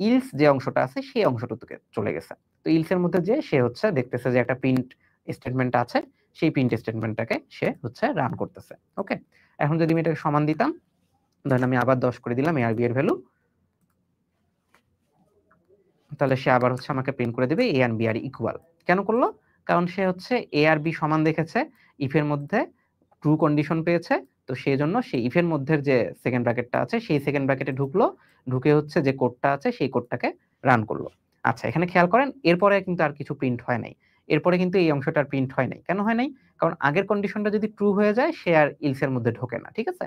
Speaker 1: ইলস যে অংশটা আছে সেই অংশটুকুতে চলে গেছে। তো ইলসের মধ্যে যে সে হচ্ছে দেখতেছে যে একটা প্রিন্ট স্টেটমেন্ট আছে, সেই প্রিন্ট স্টেটমেন্টটাকে সে হচ্ছে রান করতেছে। ওকে, এখন যদি আমি এটাকে সমান দিতাম, ধরেন আমি আবার 10 করে দিলাম এ আর বি এর ভ্যালু, তাহলে সে আবার হচ্ছে আমাকে প্রিন্ট করে দিবে এ আর বি আর ইকুয়াল। কেন করলো? কারণ সে হচ্ছে এ আর বি সমান দেখেছে, ইফের মধ্যে ট্রু কন্ডিশন পেয়েছে, তো সেই জন্য সেই ইফের মধ্যে যে সেকেন্ড ব্র্যাকেটটা আছে সেই সেকেন্ড ব্র্যাকেটে ঢুকলো, ঢুকে হচ্ছে যে কোডটা আছে সেই কোডটাকে রান করলো। আচ্ছা, এখানে খেয়াল করেন এরপরে কিন্তু আর কিছু প্রিন্ট হয় নাই, এরপরে কিন্তু এই অংশটা আর প্রিন্ট হয় নাই। কেন হয় নাই? কারণ আগের কন্ডিশনটা যদি ট্রু হয়ে যায় সে আর ইলসের মধ্যে ঢোকে না, ঠিক আছে?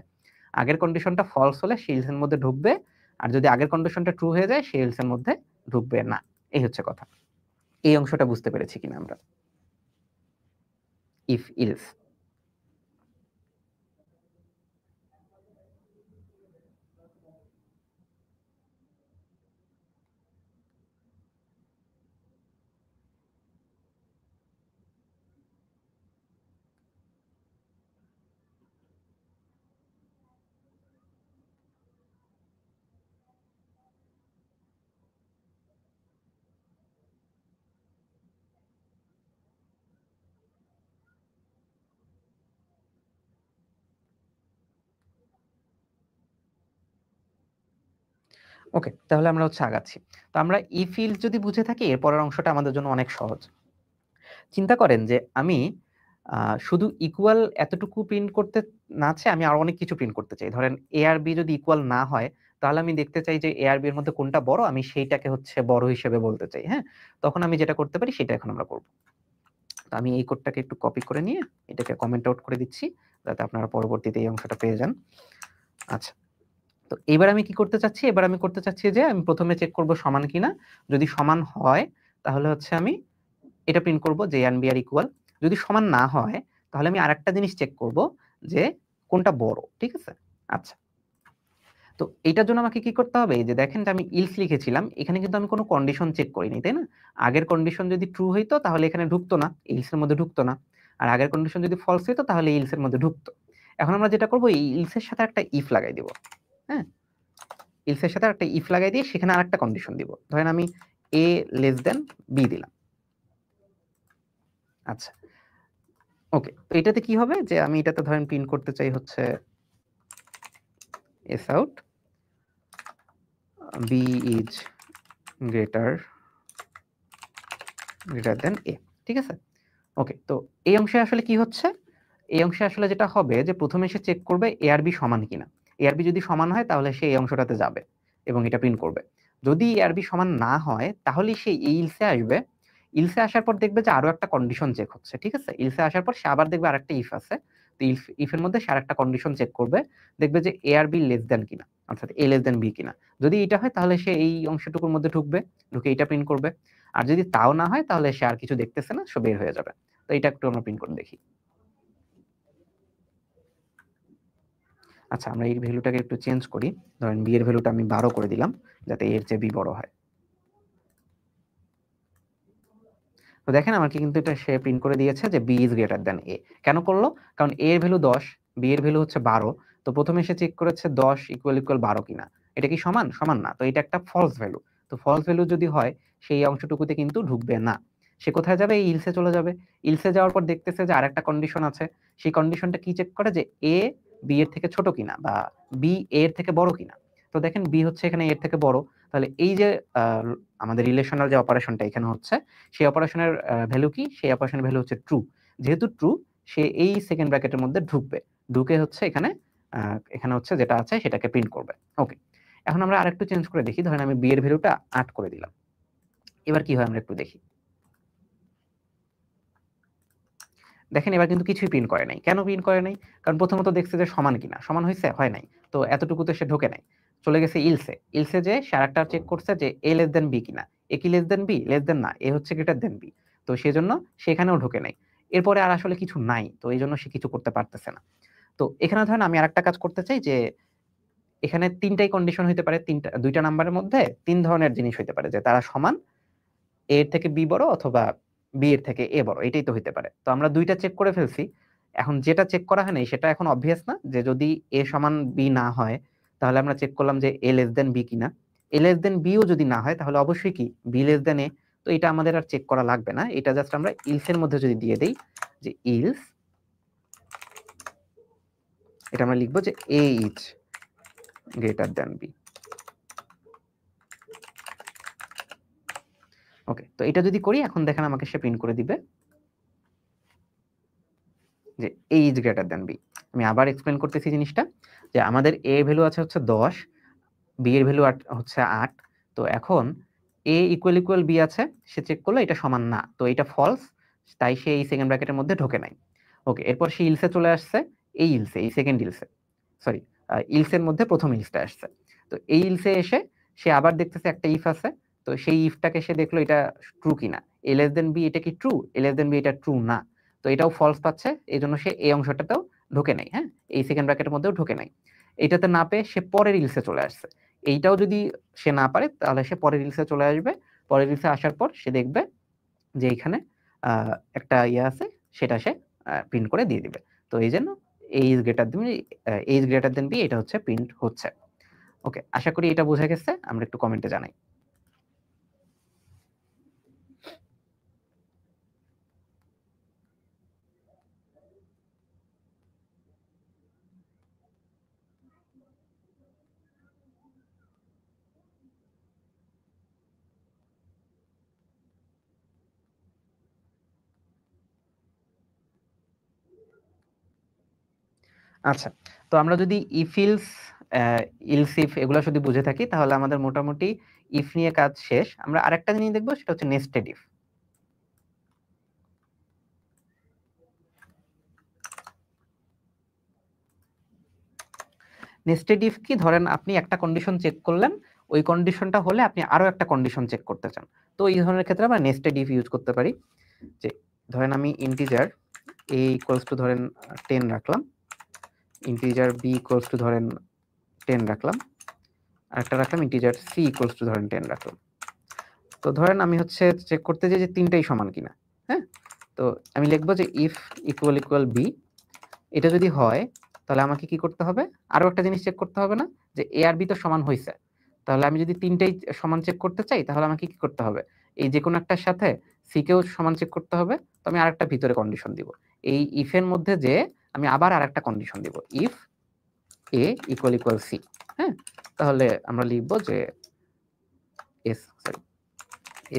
Speaker 1: আগের কন্ডিশনটা ফলস হলে সে ইলসের মধ্যে ঢুকবে, আর যদি আগের কন্ডিশনটা ট্রু হয়ে যায় সে ইলসের মধ্যে ঢুকবে না। এই হচ্ছে কথা। এই অংশটা বুঝতে পেরেছি কিনা আমরা? If else. ওকে, তাহলে আমরা হচ্ছে আগাচ্ছি। তো আমরা ইফ ইলস যদি বুঝে থাকি এর পরের অংশটা আমাদের জন্য অনেক সহজ। চিন্তা করেন যে আমি শুধু ইকুয়াল এতটুকু প্রিন্ট করতে না চেয়ে আমি আরো অনেক কিছু প্রিন্ট করতে চাই। ধরেন এ আর বি যদি ইকুয়াল না হয় তাহলে আমি দেখতে চাই যে এ আর বি এর মধ্যে কোনটা বড়, আমি সেইটাকে হচ্ছে বড় হিসেবে বলতে চাই। হ্যাঁ, তখন আমি যেটা করতে পারি সেটা এখন আমরা করব। তো আমি এই কোডটাকে একটু কপি করে নিয়ে এটাকে কমেন্ট আউট করে দিচ্ছি যাতে আপনারা পরবর্তীতে এই অংশটা পেয়ে যান। আচ্ছা, তো এবার আমি কি করতে চাচ্ছি? এবার আমি করতে চাচ্ছি যে আমি প্রথমে চেক করব সমান কিনা। যদি সমান হয় তাহলে হচ্ছে আমি এটা প্রিন্ট করব যে a and b R equal. যদি সমান না হয় তাহলে আমি আরেকটা জিনিস চেক করব যে কোনটা বড়, ঠিক আছে? আচ্ছা, তো এটার জন্য আমাকে কি করতে হবে? এই যে দেখেন যে আমি ইলস লিখেছিলাম, এখানে কিন্তু আমি কোনো কন্ডিশন চেক করিনি, তাই না? আগের কন্ডিশন যদি ট্রু হইতো তাহলে এখানে ঢুকতো না, ইলস এর মধ্যে ঢুকতো না। আর আগের কন্ডিশন যদি ফলস হইতো তাহলে ইলস এর মধ্যে ঢুকতো। এখন আমরা যেটা করব এই ইলস এর সাথে একটা ইফ লাগাই দিব। হ্যাঁ, ইলস এর সাথে একটা ইফ লাগাই দিয়ে সেখানে আরেকটা কন্ডিশন দিব। ধরেন আমি a লেস দেন b দিলাম। আচ্ছা, ওকে, তো এটাতে কি হবে যে আমি এটাতে ধরেন প্রিন্ট করতে চাই হচ্ছে s out b is greater than a, ঠিক আছে? ওকে, তো এই অংশে আসলে কি হচ্ছে? এই অংশে আসলে যেটা হবে যে প্রথমে সে চেক করবে এ আর বি সমান কিনা। এ আর বি যদি সমান হয় তাহলে সে এই অংশটাতে যাবে এবং এটা প্রিন্ট করবে। যদি এ আর বি সমান না হয় তাহলে সে এই ইলসে আসবে। ইলসে আসার পর দেখবে যে আরো একটা কন্ডিশন চেক হচ্ছে, ঠিক আছে? ইলসে আসার পর সে আবার দেখবে আরেকটা ইফ আছে। তো ইফের মধ্যে সে আরেকটা কন্ডিশন চেক করবে, দেখবে যে এ আর বি লেস দেন কিনা, অর্থাৎ এ লেস দেন বি কিনা। যদি এটা হয় তাহলে সে এই অংশটুকুর মধ্যে ঢুকবে, ঢুকে এটা প্রিন্ট করবে। আর যদি তাও না হয় তাহলে সে আর কিছু দেখতেছে না, সে বের হয়ে যাবে। তো এটা একটু আমরা প্রিন্ট করে দেখি। আচ্ছা, আমরা এই ভ্যালুটাকে একটু চেঞ্জ করি। ধরেন বি এর ভ্যালুটা আমি 12 করে দিলাম, যাতে এর চেয়ে বি বড় হয়। তো দেখেন আমাকে কিন্তু এটা সে প্রিন্ট করে দিয়েছে যে B is greater than a. কেন করলো? কারণ এ এর ভ্যালু 10, বি এর ভ্যালু হচ্ছে 12। তো প্রথমে সে চেক করেছে 10 ইকুয়াল 12 কিনা। এটা কি সমান? সমান না। তো এটা একটা ফলস ভ্যালু। তো ফলস ভ্যালু যদি হয়, সেই অংশটুকুতে কিন্তু ঢুকবে না। সে কোথায় যাবে? এই ইলসে চলে যাবে। ইলসে যাওয়ার পর দেখতেছে যে আরেকটা কন্ডিশন আছে। সেই কন্ডিশনটা কি চেক করে? যে এ বি এর থেকে ছোট কিনা বা বি এ এর থেকে বড় কিনা। তো দেখেন বি হচ্ছে এখানে এর থেকে বড়। তাহলে এই যে আমাদের রিলেশনাল যে অপারেশনটা এখানে হচ্ছে, সেই অপারেশনের ভ্যালু কি? সেই অপারেশনের ভ্যালু হচ্ছে ট্রু। যেহেতু ট্রু, সে এই সেকেন্ড ব্র্যাকেটের মধ্যে ঢুকবে। ঢুকে হচ্ছে এখানে এখানে হচ্ছে যেটা আছে সেটাকে প্রিন্ট করবে। ওকে, এখন আমরা আরেকটু চেঞ্জ করে দেখি। ধরেন আমি বি এর ভ্যালুটা 8 করে দিলাম। এবার কি হয় আমরা একটু দেখি। দেখেন এবার কিন্তু কিছুই প্রিন্ট করে নাই। কেন প্রিন্ট করে নাই? কারণ প্রথমত দেখছে যে সমান কিনা। সমান হয়েছে? হয় নাই। তো এতটুকুতে সে ঢোকে নাই। চলে গেছে ইলসে। ইলসে যে সে আরেকটা চেক করছে যে এ লেস দেন বি কিনা। এ কি less than B? Less than না। এ হচ্ছে গ্রেটার দেন বি। তো সেজন্য সেখানেও ঢোকে নাই। এরপরে আর আসলে কিছু নাই। তো এই জন্য সে কিছু করতে পারতেছে না। তো এখানে ধরেন আমি আরেকটা কাজ করতে চাই যে এখানে 3টাই কন্ডিশন হইতে পারে। 2টা নাম্বারের মধ্যে 3 ধরনের জিনিস হইতে পারে, যে তারা সমান, এ এর থেকে বি বড় অথবা বি এর থেকে এ বড়। এটাই তো হইতে পারে। তো আমরা 2টা চেক করে ফেলছি। এখন যেটা চেক করা হয় নাই সেটা এখন অবভিয়াস না, যে যদি এ সমান বি না হয় তাহলে আমরা চেক করলাম যে এ লেস দেন বি কিনা। এ লেস দেন বিও যদি না হয় তাহলে অবশ্যই কি বি লেস দেন এ। তো এটা আমাদের আর চেক করা লাগবে না। এটা জাস্ট আমরা ইলস এর মধ্যে যদি দিয়ে দেই যে ইলস, এটা আমরা লিখবো যে এ ইজ গ্রেটার দেন বি। ওকে, তো এটা যদি করি, এখন দেখেন আমাকে সে প্রিন্ট করে দিবে যে এ ইজ গ্রেটার দেন বি। আমি আবার এক্সপ্লেন করতেছি জিনিসটা, যে আমাদের এ ভ্যালু আছে হচ্ছে 10, বি এর ভ্যালু হচ্ছে 8। তো এখন এ ইকুয়াল বি আছে, সে চেক করলো এটা সমান না, তো এটা ফলস, তাই সে এই সেকেন্ড ব্র্যাকেটের মধ্যে ঢোকে নাই। ওকে, এরপর সে ইলসে চলে আসছে। এই ইলসে, এই সেকেন্ড ইলসে, সরি, ইলসের মধ্যে প্রথম ইলসটা আসছে। তো এই ইলসে এসে সে আবার দেখতেছে একটা ইফ আছে। তো সেই ইফটাকে সে দেখলো এটা ট্রু কিনা। এ লেস দেন বি, এটা কি ট্রু? এ লেস দেন বি এটা ট্রু না। তো এটাও ফলস পাচ্ছে, এই জন্য সে এই অংশটাতেও ঢোকে নাই। হ্যাঁ, এই সেকেন্ড ব্র্যাকেটের মধ্যেও ঢোকে নাই। এটাতে না পেয়ে সে পরের ইলসে চলে আসছে। এইটাও যদি সে না পারে তাহলে সে পরের রিলসে চলে আসবে। পরের রিলসে আসার পর সে দেখবে যে এখানে একটা ইয়ে আছে, সেটা সে প্রিন্ট করে দিয়ে দিবে। তো এই জন্য a is greater than a is greater than b, এটা হচ্ছে প্রিন্ট হচ্ছে। ওকে, আশা করি এটা বোঝা গেছে। আমরা একটু কমেন্টে জানাই। আচ্ছা, তো আমরা যদি ইফ ইলস, ইলস ইফ এগুলো যদি বুঝে থাকি তাহলে আমাদের মোটামুটি ইফ নিয়ে কাজ শেষ। আমরা আরেকটা জিনিস দেখবো, সেটা হচ্ছে নেস্টেড ইফ। নেস্টেড ইফ কি? ধরেন আপনি একটা কন্ডিশন চেক করলেন, ওই কন্ডিশনটা হলে আপনি আরো একটা কন্ডিশন চেক করতে চান। তো এই ধরনের ক্ষেত্রে আমরা নেস্টেড ইফ ইউজ করতে পারি। যে ধরেন আমি ইন্টিজার a ইকুয়ালস টু ধরেন 10 রাখলাম, ইন্টিজার b ইকুয়ালস টু ধরেন 10 রাখলাম, আরেকটা রাখলাম ইন্টিজার c ইকুয়ালস টু ধরেন 10 রাখলাম। তো ধরেন আমি হচ্ছে চেক করতে চাই যে তিনটাই সমান কিনা। হ্যাঁ, তো আমি লিখবো যে ইফ ইকুয়াল b। এটা যদি হয় তাহলে আমাকে কি করতে হবে? আরো একটা জিনিস চেক করতে হবে না, যে a আর b তো সমান হয়েছে। তাহলে আমি যদি তিনটাই সমান চেক করতে চাই তাহলে আমাকে কি করতে হবে? এই যে কোনো একটার সাথে সি কেও সমান চেক করতে হবে। তো আমি আরেকটা ভিতরে কন্ডিশন দিব। এই ইফের মধ্যে যে আমি আবার আরেকটা কন্ডিশন দিব, ইফ এ ইকুয়াল সি। হ্যাঁ, তাহলে আমরা লিখবো যে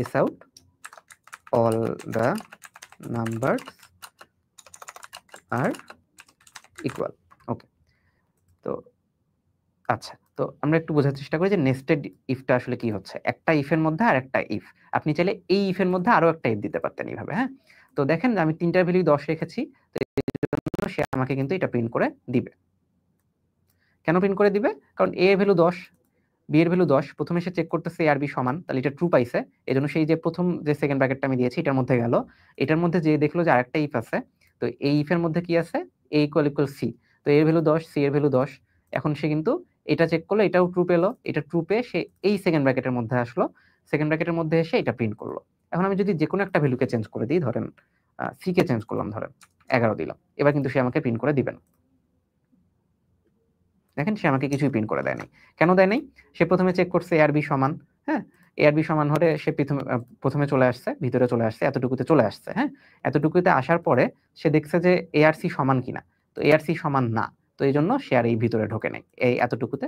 Speaker 1: s out all the numbers are equal. Okay, তো আচ্ছা, তো আমরা একটু বোঝার চেষ্টা করি যে নেস্টেড ইফটা আসলে কি হচ্ছে। একটা ইফের মধ্যে আর একটা ইফ, আপনি চাইলে এই ইফের মধ্যে আরো একটা ইফ দিতে পারতেন এইভাবে। হ্যাঁ, তো দেখেন আমি 3টার ভ্যালু 10 রেখেছি। তো সে আমাকে কিন্তু এটা প্রিন্ট করে দিবে। কেন প্রিন্ট করে দিবে? কারণ a এর ভ্যালু 10, b এর ভ্যালু 10, প্রথমে সে চেক করতেছে a আর b সমান, তাহলে এটা ট্রু পাইছে। এজন্য সেই যে প্রথম যে সেকেন্ড ব্র্যাকেটটা আমি দিয়েছি এটার মধ্যে গেল, এটার মধ্যে যে দেখলো যে আরেকটা ইফ আছে, তো এই ইফের মধ্যে কি আছে, a = c, তো a এর ভ্যালু 10, c এর ভ্যালু 10, এখন সে কিন্তু এটা চেক করলো, এটাও ট্রু পেলো, এটা ট্রু পেয়ে সে এই সেকেন্ড ব্র্যাকেটের মধ্যে আসলো, সেকেন্ড ব্র্যাকেটের মধ্যে এসে এটা প্রিন্ট করলো। এখন আমি যদি যে কোনো একটা ভ্যালুকে চেঞ্জ করে দিই, ধরেন c কে চেঞ্জ করলাম, ধরেন 11 দিলাম, এবার কিন্তু সে আমাকে প্রিন্ট করে দিবেন। দেখেন সে আমাকে কিছুই প্রিন্ট করে দেয় নাই। কেন দেয় নাই? সে প্রথমে চেক করছে a আর b সমান, হ্যাঁ, a আর b সমান হলে সে প্রথমে চলে আসছে, ভিতরে চলে আসছে, এতটুকুতে চলে আসছে, হ্যাঁ, এতটুকুতে আসার পরে সে দেখছে যে a আর c সমান কিনা, তো a আর c সমান না, তো এই জন্য সে আর এই ভিতরে ঢোকে নাই, এই এতটুকুতে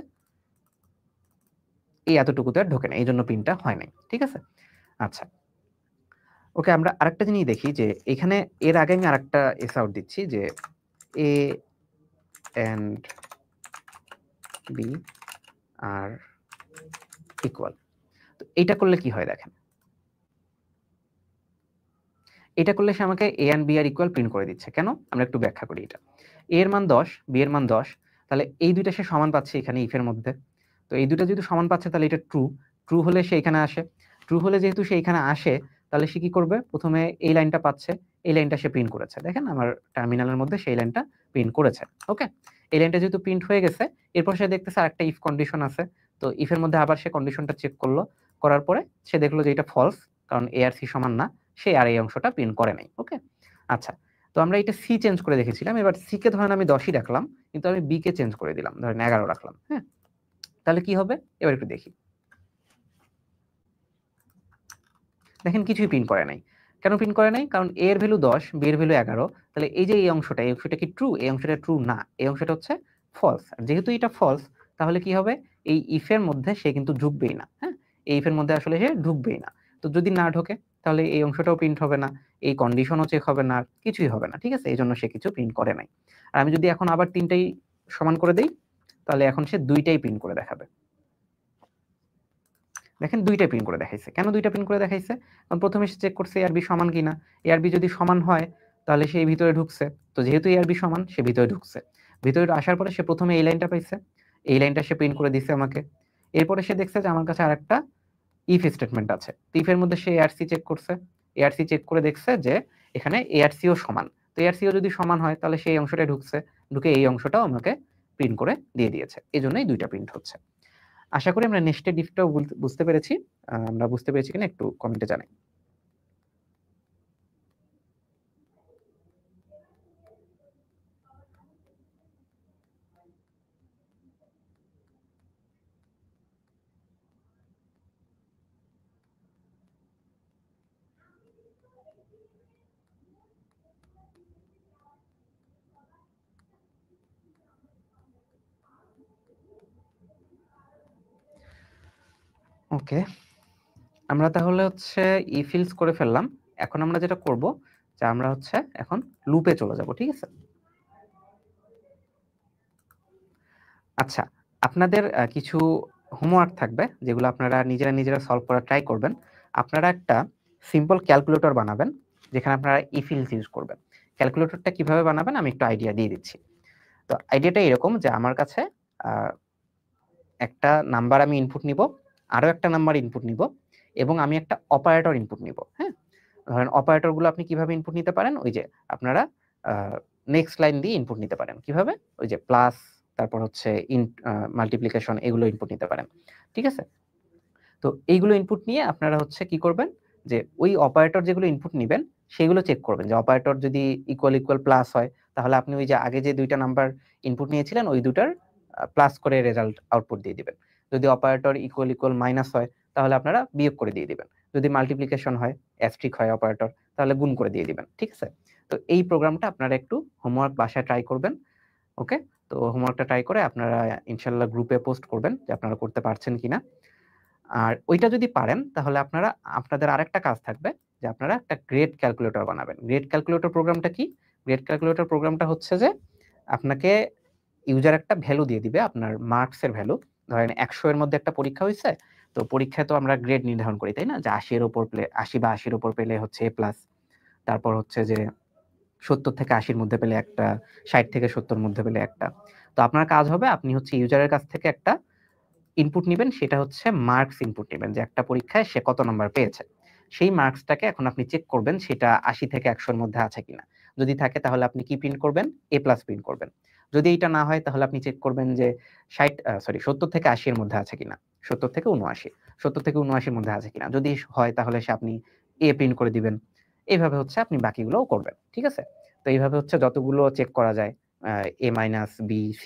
Speaker 1: ঢোকে নাই, এই জন্য প্রিন্টটা হয় নাই। ঠিক আছে, আচ্ছা ওকে, আমরা আরেকটা জিনিস দেখি যে এখানে এর আগে আমি আরেকটা এস আউট দিচ্ছি যে a and b আর ইকুয়াল, তো এটা করলে কি হয় দেখেন, এটা করলে সে আমাকে a and b আর ইকুয়াল প্রিন্ট করে দিচ্ছে। কেন? আমরা একটু ব্যাখ্যা করি এটা। a এর মান 10, b এর মান 10, তাহলে এই দুইটা সে সমান পাচ্ছে এখানে ইফের মধ্যে, তো এই দুইটা যদি সমান পাচ্ছে তাহলে এটা ট্রু, ট্রু হলে সে এখানে আসে, ট্রু হলে যেহেতু সে এখানে আসে তাহলে সে কি করবে, প্রথমে এই লাইনটা পাচ্ছে, এই লাইনটা সে প্রিন্ট করেছে, দেখেন আমার টার্মিনালের মধ্যে সেই লাইনটা প্রিন্ট করেছে। ওকে, এই লাইনটা যেহেতু প্রিন্ট হয়ে গেছে, এরপর সে দেখতেছে আরেকটা ইফ কন্ডিশন আছে, তো ইফের মধ্যে আবার সে কন্ডিশনটা চেক করলো, করার পরে সে দেখলো যে এটা ফলস, কারণ a আর c সমান না, সে আর এই অংশটা প্রিন্ট করে নাই। ওকে, আচ্ছা, তো আমরা এটা সি চেঞ্জ করে দেখেছিলাম, এবার সি কে ধরেন আমি 10ই রাখলাম, কিন্তু আমি বি কে চেঞ্জ করে দিলাম, ধরেন 11 রাখলাম, হ্যাঁ, তাহলে কি হবে এবার একটু দেখি। দেখেন কিছুই প্রিন্ট করে নাই। কেন প্রিন্ট করে নাই? কারণ a এর ভ্যালু 10, b এর ভ্যালু 11, তাহলে এই যে এই অংশটা কি ট্রু? এই অংশটা ট্রু না, এই অংশটা হচ্ছে ফলস। আর যেহেতু এটা ফলস, তাহলে কি হবে, এই ইফ এর মধ্যে সে কিন্তু ঢুকবেই না, হ্যাঁ, এই ইফ এর মধ্যে আসলে সে ঢুকবেই না। তো যদি না ঢোকে তাহলে এই অংশটাও প্রিন্ট হবে না, এই কন্ডিশনও চেক হবে না, কিছুই হবে না। ঠিক আছে, এই জন্য সে কিছু প্রিন্ট করে নাই। আর আমি যদি এখন আবার তিনটাই সমান করে দেই, তাহলে এখন সে দুইটাই প্রিন্ট করে দেখাবে। দেখেন দুইটা প্রিন্ট করে দেখাইছে। কেন দুইটা প্রিন্ট করে দেখাইছে? কারণ প্রথমে সে চেক করছে a আর b সমান কিনা, a আর b যদি সমান হয় তাহলে সে এই ভিতরে ঢুকছে, তো যেহেতু a আর b সমান সে ভিতরে ঢুকছে, ভিতরে আসার পরে সে প্রথমে এই লাইনটা পাইছে, এই লাইনটা সে প্রিন্ট করে দিছে আমাকে, এরপরে সে দেখছে যে আমার কাছে আরেকটা ইফ স্টেটমেন্ট আছে, ইফ এর মধ্যে সে a আর c চেক করছে, a আর c চেক করে দেখছে যে এখানে a আর c ও সমান, তো a আর c ও যদি সমান হয় তাহলে সেই অংশটায় ঢুকছে, ঢুকে এই অংশটাও আমাকে প্রিন্ট করে দিয়ে দিয়েছে, এজন্যই দুইটা প্রিন্ট হচ্ছে। আশা করি আমরা নেস্টেড ইফটাও বুঝতে পেরেছি। আমরা বুঝতে পেরেছি কিনা একটু কমেন্টে জানাই। ওকে, আমরা তাহলে হচ্ছে ইফিলস করে ফেললাম। এখন আমরা যেটা করব যে আমরা হচ্ছে এখন লুপে চলে যাব। ঠিক আছে, আচ্ছা আপনাদের কিছু হোমওয়ার্ক থাকবে যেগুলো আপনারা নিজেরা সলভ করার ট্রাই করবেন। আপনারা একটা সিম্পল ক্যালকুলেটর বানাবেন যেখানে আপনারা ইফিলস ইউজ করবেন। ক্যালকুলেটরটা কিভাবে বানাবেন আমি একটু আইডিয়া দিয়ে দিচ্ছি। তো আইডিয়াটা এরকম যে আমার কাছে একটা নাম্বার আমি ইনপুট নিব, আরো একটা নাম্বার ইনপুট নিব, এবং আমি একটা অপারেটর ইনপুট নিব। হ্যাঁ, ধরেন অপারেটরগুলো আপনি কিভাবে ইনপুট নিতে পারেন, ওই যে আপনারা নেক্সট লাইন দিয়ে ইনপুট নিতে পারেন। কিভাবে? ওই যে প্লাস, তারপর হচ্ছে মাল্টিপ্লিকেশন, এগুলো ইনপুট নিতে পারেন। ঠিক আছে, তো এইগুলো ইনপুট নিয়ে আপনারা হচ্ছে কি করবেন, যে ওই অপারেটর যেগুলো ইনপুট নিবেন সেগুলো চেক করবেন, যে অপারেটর যদি ইকুয়াল প্লাস হয় তাহলে আপনি ওই যে আগে যে দুইটা নাম্বার ইনপুট নিয়েছিলেন ওই দুটার প্লাস করে রেজাল্ট আউটপুট দিয়ে দিবেন। যদি অপারেটর ইকুয়াল মাইনাস হয় তাহলে আপনারা বিয়োগ করে দিয়ে দিবেন। যদি মাল্টিপ্লিকেশন হয়, অ্যাস্ট্রিক হয় অপারেটর, তাহলে গুণ করে দিয়ে দিবেন। ঠিক আছে, তো এই প্রোগ্রামটা আপনারা একটু হোমওয়ার্ক বাসায় ট্রাই করবেন। ওকে, তো হোমওয়ার্কটা ট্রাই করে আপনারা ইনশাল্লাহ গ্রুপে পোস্ট করবেন যে আপনারা করতে পারছেন কিনা। আর ওইটা যদি পারেন তাহলে আপনাদের আরেকটা কাজ থাকবে যে আপনারা একটা গ্রেড ক্যালকুলেটর বানাবেন। গ্রেড ক্যালকুলেটর প্রোগ্রামটা কি? গ্রেড ক্যালকুলেটর প্রোগ্রামটা হচ্ছে যে আপনাকে ইউজার একটা ভ্যালু দিয়ে দিবে, আপনার মার্কসের ভ্যালু। ধরেন 100 এর মধ্যে একটা পরীক্ষা হয়েছে, তো পরীক্ষায় তো আমরা গ্রেড নির্ধারণ করি, তাই না? যে 80 বা 80 এর উপর পেলে হচ্ছে A+, তারপর হচ্ছে যে 70 থেকে 80-র মধ্যে পেলে একটা, 60 থেকে 70-র মধ্যে পেলে একটা। তো আপনার কাজ হবে আপনি হচ্ছে ইউজারের কাছ থেকে একটা ইনপুট নিবেন, সেটা হচ্ছে মার্কস ইনপুট নিবেন যে একটা পরীক্ষায় সে কত নাম্বার পেয়েছে। সেই মার্কসটাকে এখন আপনি চেক করবেন সেটা 80 থেকে 100-র মধ্যে আছে কিনা। যদি থাকে তাহলে আপনি কি প্রিন্ট করবেন? A+ প্রিন্ট করবেন। যদি এইটা না হয় তাহলে আপনি চেক করবেন যে 70 থেকে 80-এর মধ্যে আছে কিনা। 70 থেকে 79, 70 থেকে 79-এর মধ্যে আছে কিনা। যদি হয় তাহলে আপনি A প্রিন্ট করে দিবেন। এইভাবে হচ্ছে আপনি বাকিগুলোও করবেন। ঠিক আছে? তো এইভাবে হচ্ছে যতগুলো চেক করা যায়, A-, B, C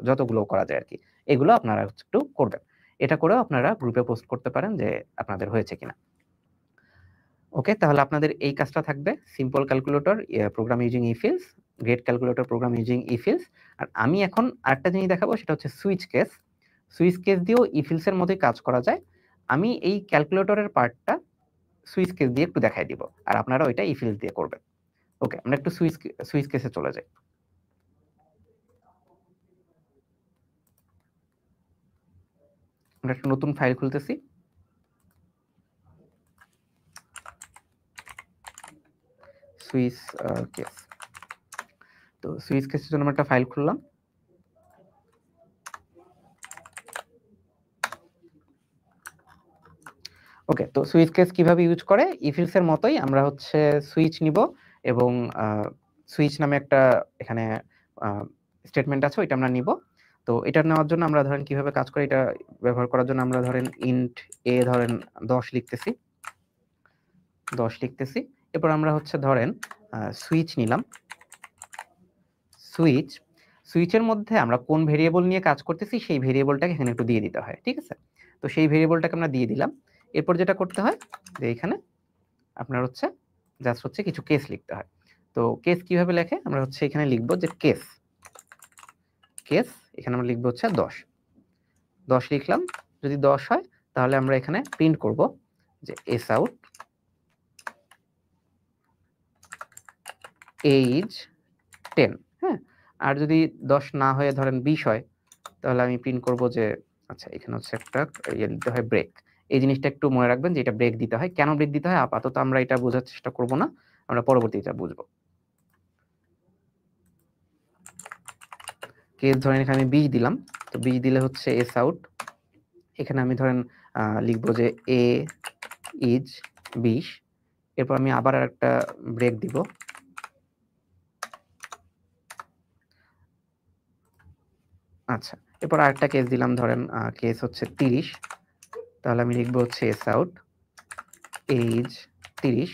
Speaker 1: যতগুলো করা যায় আরকি। এগুলো আপনারা হচ্ছে একটু করবেন। এটা করেও আপনারা গ্রুপে পোস্ট করতে পারেন যে আপনাদের হয়েছে কিনা। ওকে, তাহলে আপনাদের এই কাজটা থাকবে simple calculator program using if else, great calculator program using if else. আর আমি এখন আরেকটা জিনিস দেখাবো, সেটা হচ্ছে সুইচ কেস। সুইচ কেস দিয়েও ইফিলস এর মতোই কাজ করা যায়। আমি এই ক্যালকুলেটরের পার্টটা সুইচ কেস দিয়ে একটু দেখাই দিব, আর আপনারা ওইটা ইফিলস দিয়ে করবেন। ওকে, আমরা একটু সুইচ কেসে চলে যাই। আমরা একটা নতুন ফাইল খুলতেছি। Switch case. তো সুইচ কেসের জন্য আমরা একটা ফাইল খুললাম। ওকে, তো সুইচ কেস কিভাবে ইউজ করে, ইফিলস এর মতোই আমরা হচ্ছে সুইচ নিব এবং সুইচ নামে একটা এখানে স্টেটমেন্ট আছে, ওইটা আমরা নিব। তো এটা নেওয়ার জন্য আমরা ধরেন কিভাবে কাজ করে, এটা ব্যবহার করার জন্য আমরা ধরেন ইন্ট a ধরেন 10 লিখতেছি, 10 লিখতেছি। এরপর আমরা হচ্ছে ধরেন সুইচ নিলাম। সুইচের মধ্যে আমরা কোন ভেরিয়েবল নিয়ে কাজ করতেছি সেই ভেরিয়েবলটাকে এখানে একটু দিয়ে দিতে হয়। ঠিক আছে? তো সেই ভেরিয়েবলটাকে আমরা দিয়ে দিলাম। এরপর যেটা করতে হয় যে এখানে আপনার হচ্ছে জাস্ট হচ্ছে কিছু কেস লিখতে হয়। তো কেস কিভাবে লেখে, আমরা হচ্ছে এখানে লিখবো যে কেস এখানে আমরা লিখবো হচ্ছে 10 লিখলাম। যদি 10 হয় তাহলে আমরা এখানে প্রিন্ট করব যে এস আউট এজ 10। হ্যাঁ, আর যদি 10 না হয়ে ধরেন 20 হয় তাহলে আমি প্রিন্ট করব যে আচ্ছা এখানে হচ্ছে একটা ইয়ে দিতে হয় ব্রেক। এই জিনিসটা একটু মনে রাখবেন যে এটা ব্রেক দিতে হয়। কেন ব্রেক দিতে হয় আপাতত আমরা এটা বোঝার চেষ্টা করব না, আমরা পরবর্তীতে বুঝবো। কেস ধরেন এখানে আমি 20 দিলাম। তো 20 দিলে হচ্ছে এস আউট, এখানে আমি ধরেন লিখবো যে এ ইজ 20। এরপর আমি আবার একটা ব্রেক দিব। আচ্ছা, এরপর আরেকটা কেস দিলাম, ধরেন কেস হচ্ছে 30। তাহলে আমি লিখবো হচ্ছে এস আউট এজ 30,